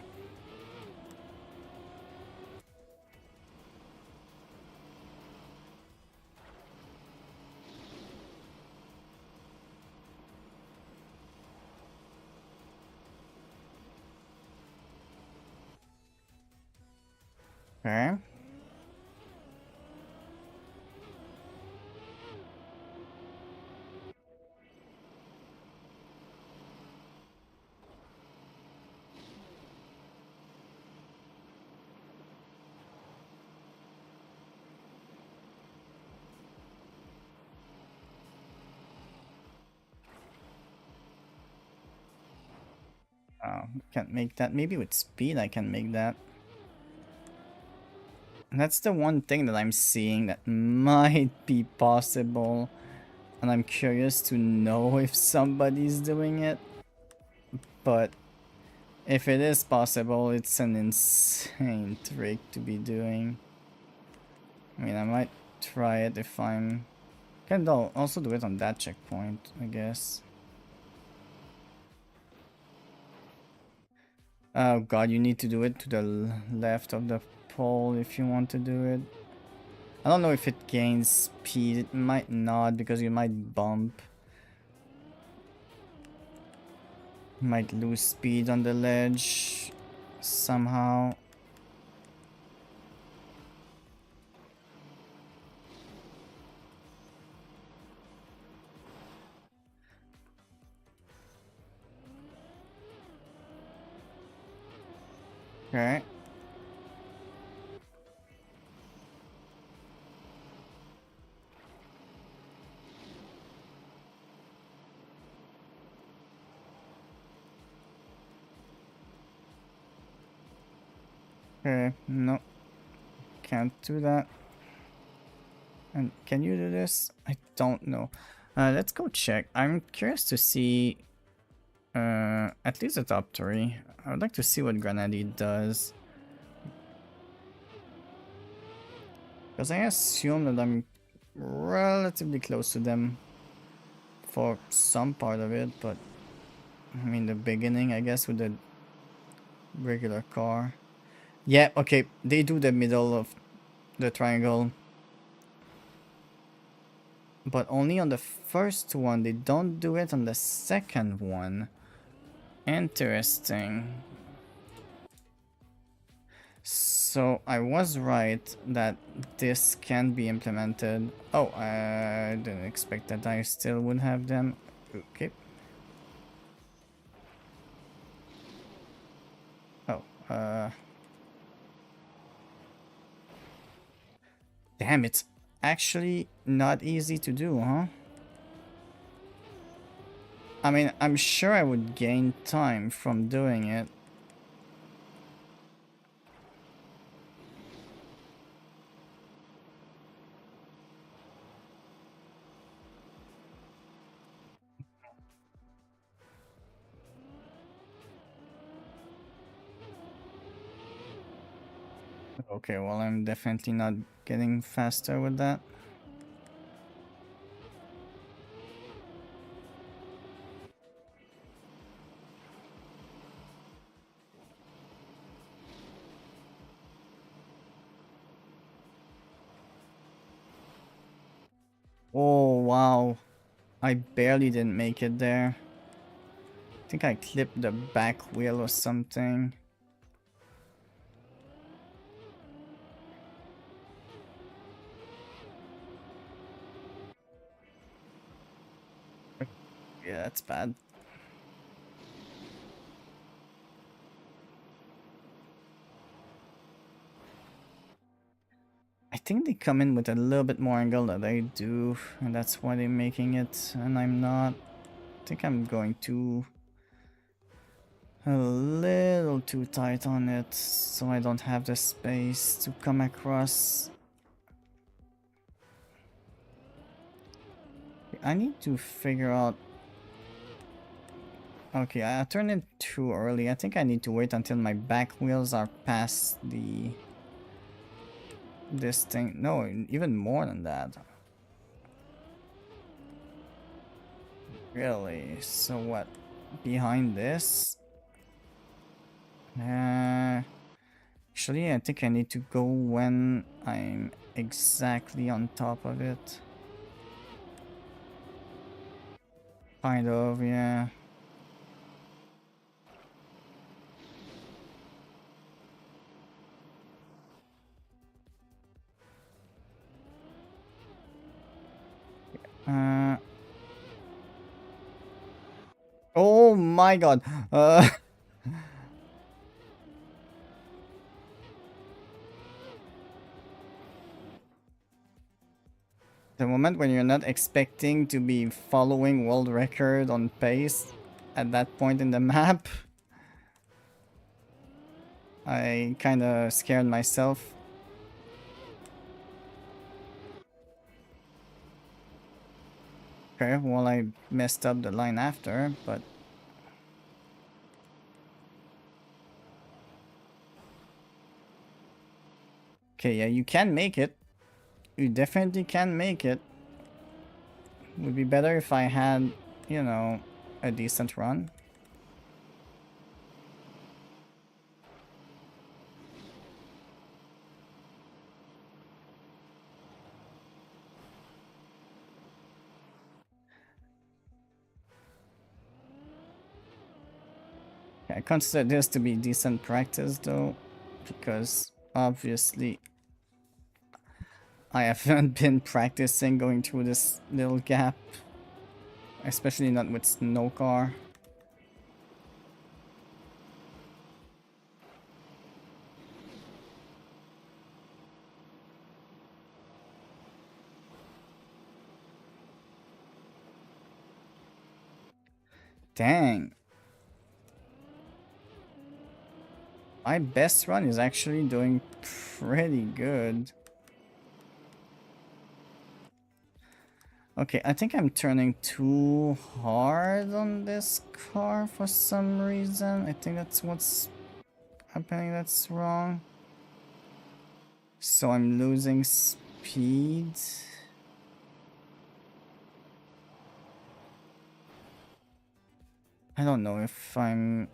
Okay. Can't make that. Maybe with speed I can make that. That's the one thing that I'm seeing that might be possible. And I'm curious to know if somebody's doing it. But if it is possible, it's an insane trick to be doing. I mean, I might try it if I'm... Can also do it on that checkpoint, I guess. Oh god, you need to do it to the left of the pole if you want to do it. I don't know if it gains speed. It might not, because you might bump. You might lose speed on the ledge somehow. Okay. Okay, no. Can't do that. And can you do this? I don't know. Let's go check. I'm curious to see at least the top three. I would like to see what Grenade does. Because I assume that I'm relatively close to them for some part of it, but I mean the beginning, I guess, with the regular car. Yeah, okay, they do the middle of the triangle. But only on the first one, they don't do it on the second one. Interesting. So I was right that this can be implemented. Oh, I didn't expect that I still would have them. Okay. Oh, damn, it's actually not easy to do, huh? I mean, I'm sure I would gain time from doing it. Okay, well, I'm definitely not getting faster with that. Oh, wow. I barely didn't make it there. I think I clipped the back wheel or something. Yeah, that's bad. I think they come in with a little bit more angle than I do, and that's why they're making it, and I'm not. I think I'm going a little too tight on it, so I don't have the space to come across. I need to figure out. Okay, I turned it too early. I think I need to wait until my back wheels are past this thing. No, even more than that. Really? So what? Behind this? Actually, I think I need to go when I'm exactly on top of it. Kind of, yeah. Uh, oh my god. The moment when you're not expecting to be following world record on pace at that point in the map, I kind of scared myself. Okay, well, I messed up the line after, but... Okay, yeah, you can make it. You definitely can make it. Would be better if I had, you know, a decent run. I consider this to be decent practice though, because obviously I haven't been practicing going through this little gap, especially not with snow car. Dang. My best run is actually doing pretty good. Okay, I think I'm turning too hard on this car for some reason. I think that's what's happening that's wrong. So I'm losing speed. I don't know if I'm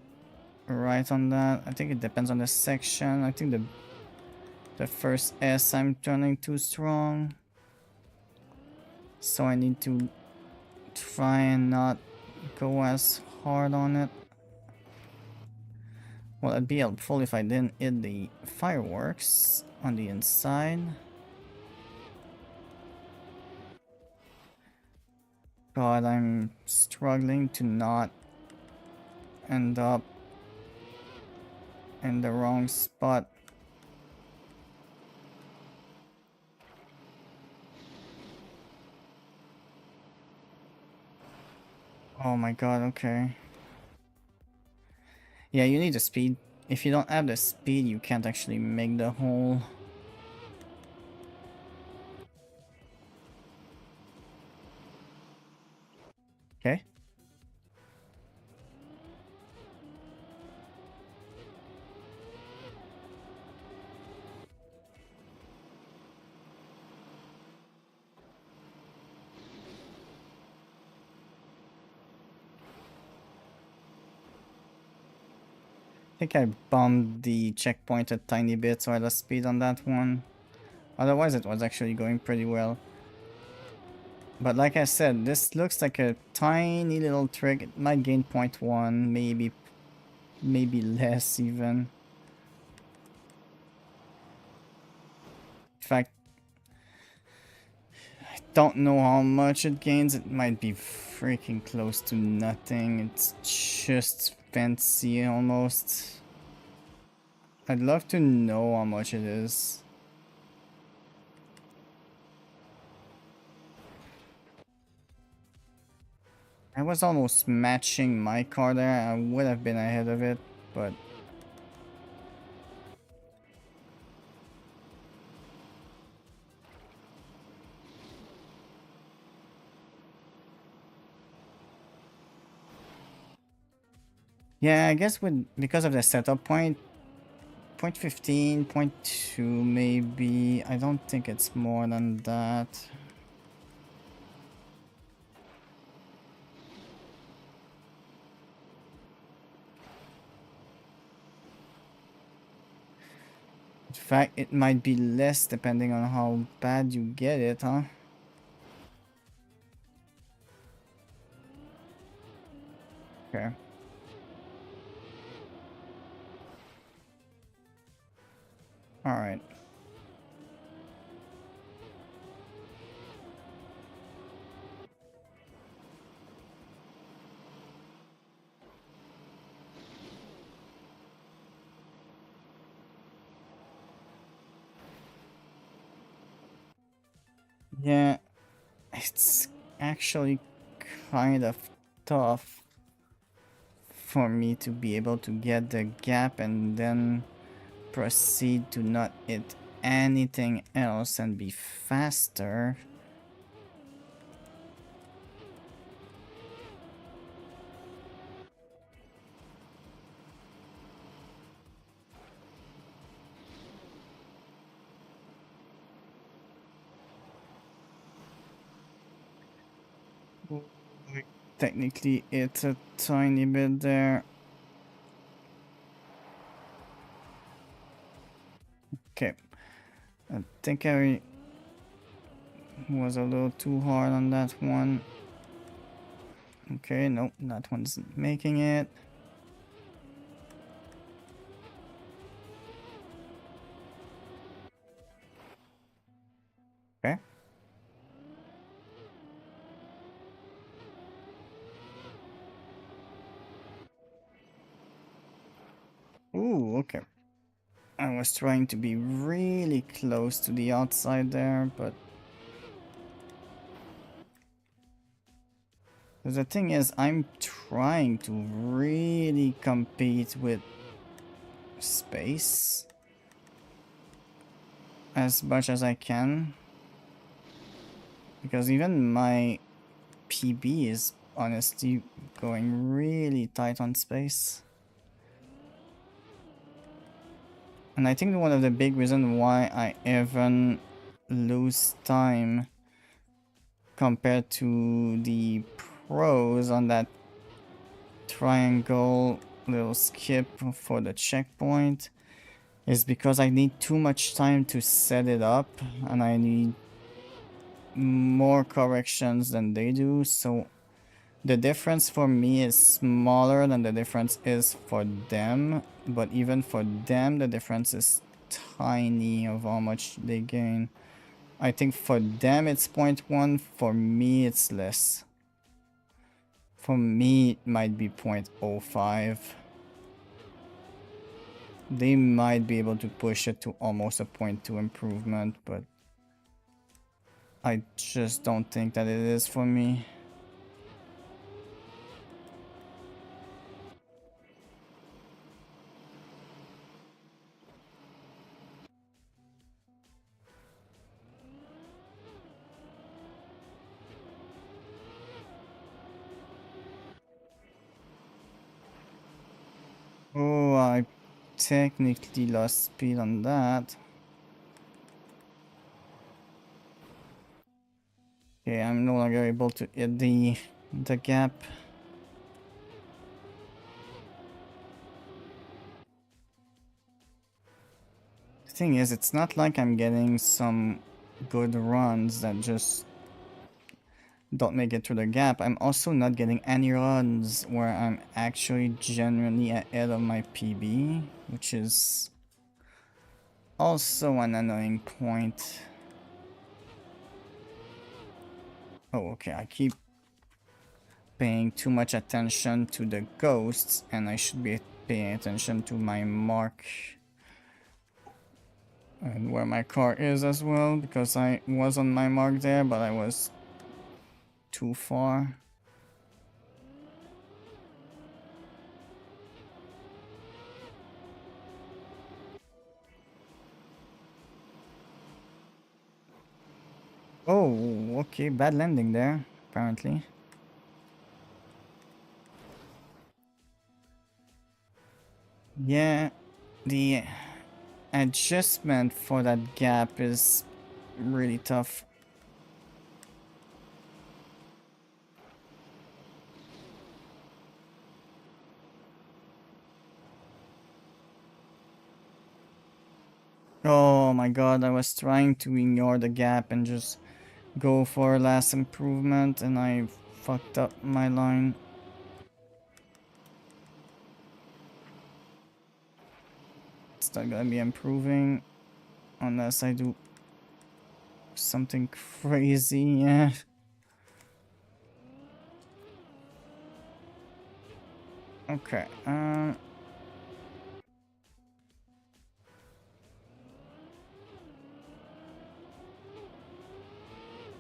right on that. I think it depends on the section. I think the first S I'm turning too strong. So I need to try and not go as hard on it. Well, it'd be helpful if I didn't hit the fireworks on the inside. God, I'm struggling to not end up in the wrong spot. Oh my god, okay. Yeah, you need the speed. If you don't have the speed, you can't actually make the hole. Okay. think I bumped the checkpoint a tiny bit, so I lost speed on that one. Otherwise, it was actually going pretty well. But like I said, this looks like a tiny little trick. It might gain 0.1, maybe less even. In fact, I don't know how much it gains. It might be freaking close to nothing. It's just fancy almost. I'd love to know how much it is. I was almost matching my car there. I would have been ahead of it, but yeah, I guess because of the setup point, 0.15, 0.2 maybe. I don't think it's more than that. In fact, it might be less depending on how bad you get it, huh? Okay. Alright. Yeah, it's actually kind of tough for me to be able to get the gap and then proceed to not hit anything else and be faster. Technically, it's a tiny bit there. Okay, I think I was a little too hard on that one. Okay, nope, that one's making it. Okay. Ooh, okay. I was trying to be really close to the outside there, but the thing is, I'm trying to really compete with space as much as I can, because even my PB is honestly going really tight on space. And I think one of the big reasons why I even lose time compared to the pros on that triangle little skip for the checkpoint is because I need too much time to set it up and I need more corrections than they do, so the difference for me is smaller than the difference is for them, but even for them the difference is tiny of how much they gain. I think for them it's 0.1, for me it's less. For me it might be 0.05. They might be able to push it to almost a 0.2 improvement, but I just don't think that it is for me. Oh, I technically lost speed on that. Okay, I'm no longer able to hit the gap. Thing is, it's not like I'm getting some good runs that just don't make it through the gap. I'm also not getting any runs where I'm actually genuinely ahead of my PB, which is also an annoying point. Oh, okay, I keep paying too much attention to the ghosts, and I should be paying attention to my mark and where my car is as well, because I was on my mark there, but I was too far. Oh, okay, bad landing there, apparently. Yeah, the adjustment for that gap is really tough. Oh my god, I was trying to ignore the gap and just go for last improvement, and I fucked up my line. It's not gonna be improving unless I do something crazy, yeah. Okay,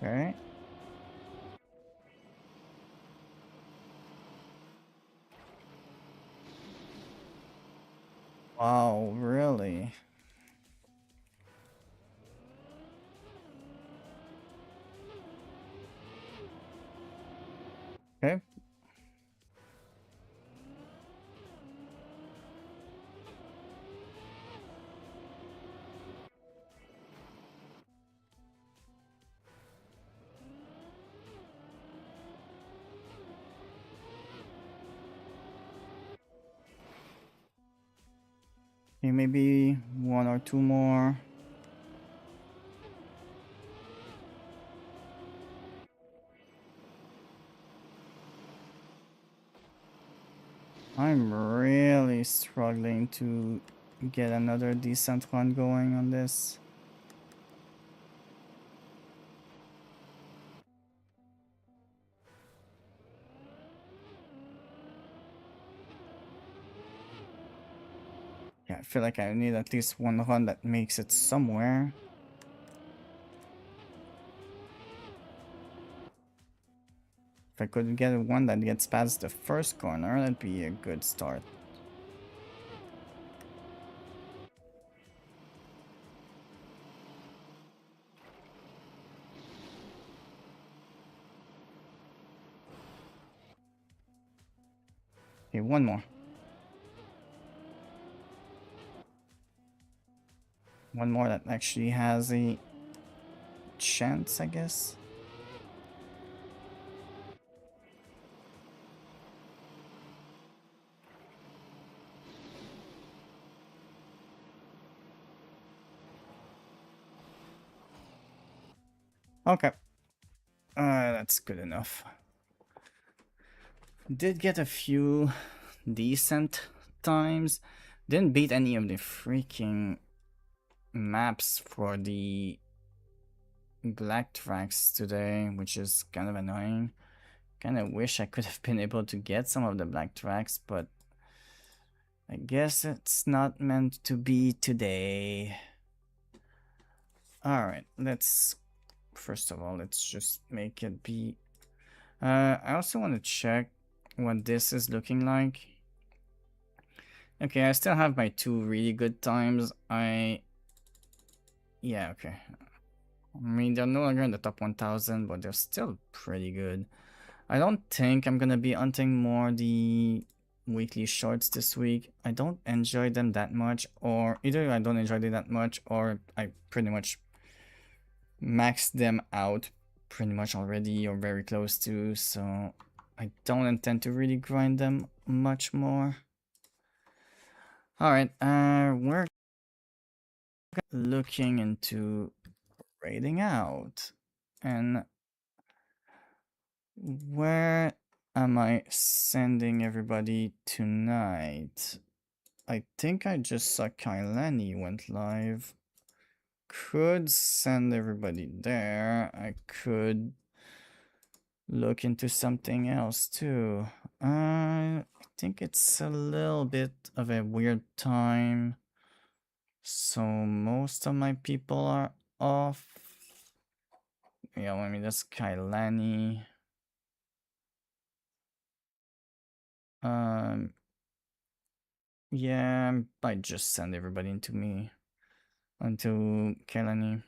okay. Wow, really? Okay. Okay, maybe one or two more. I'm really struggling to get another decent run going on this. Yeah, I feel like I need at least one run that makes it somewhere. If I could get one that gets past the first corner, that'd be a good start. Okay, one more. One more that actually has a chance, I guess. Okay. That's good enough. Did get a few decent times. Didn't beat any of the freaking maps for the black tracks today, which is kind of annoying. Kind of wish I could have been able to get some of the black tracks, but I guess it's not meant to be today. Alright, let's first of all, let's just make it be. I also want to check what this is looking like. Okay, I still have my two really good times. Yeah, okay. I mean, they're no longer in the top 1000, but they're still pretty good. I don't think I'm gonna be hunting more the weekly shorts this week. I don't enjoy them that much, or either I don't enjoy them that much, or I pretty much maxed them out pretty much already, or very close to, so I don't intend to really grind them much more. Alright, we're looking into raiding out. And where am I sending everybody tonight? I think I just saw Kailani went live. Could send everybody there. I could look into something else too. I think it's a little bit of a weird time. So most of my people are off. Yeah, let me just Kailani. Um, yeah, I might just send everybody into me, onto Kailani.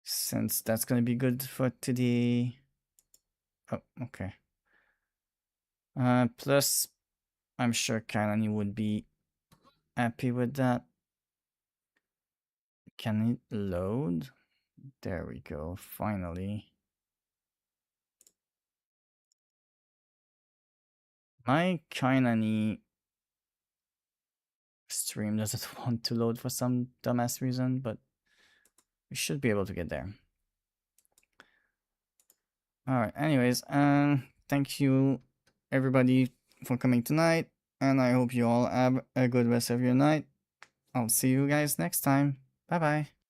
Since that's gonna be good for today. Oh, okay. Plus, I'm sure Kailani would be happy with that. Can it load? There we go, finally. My Kailani stream doesn't want to load for some dumbass reason, but we should be able to get there. Alright, anyways, thank you everybody for coming tonight, and I hope you all have a good rest of your night. I'll see you guys next time. Bye bye.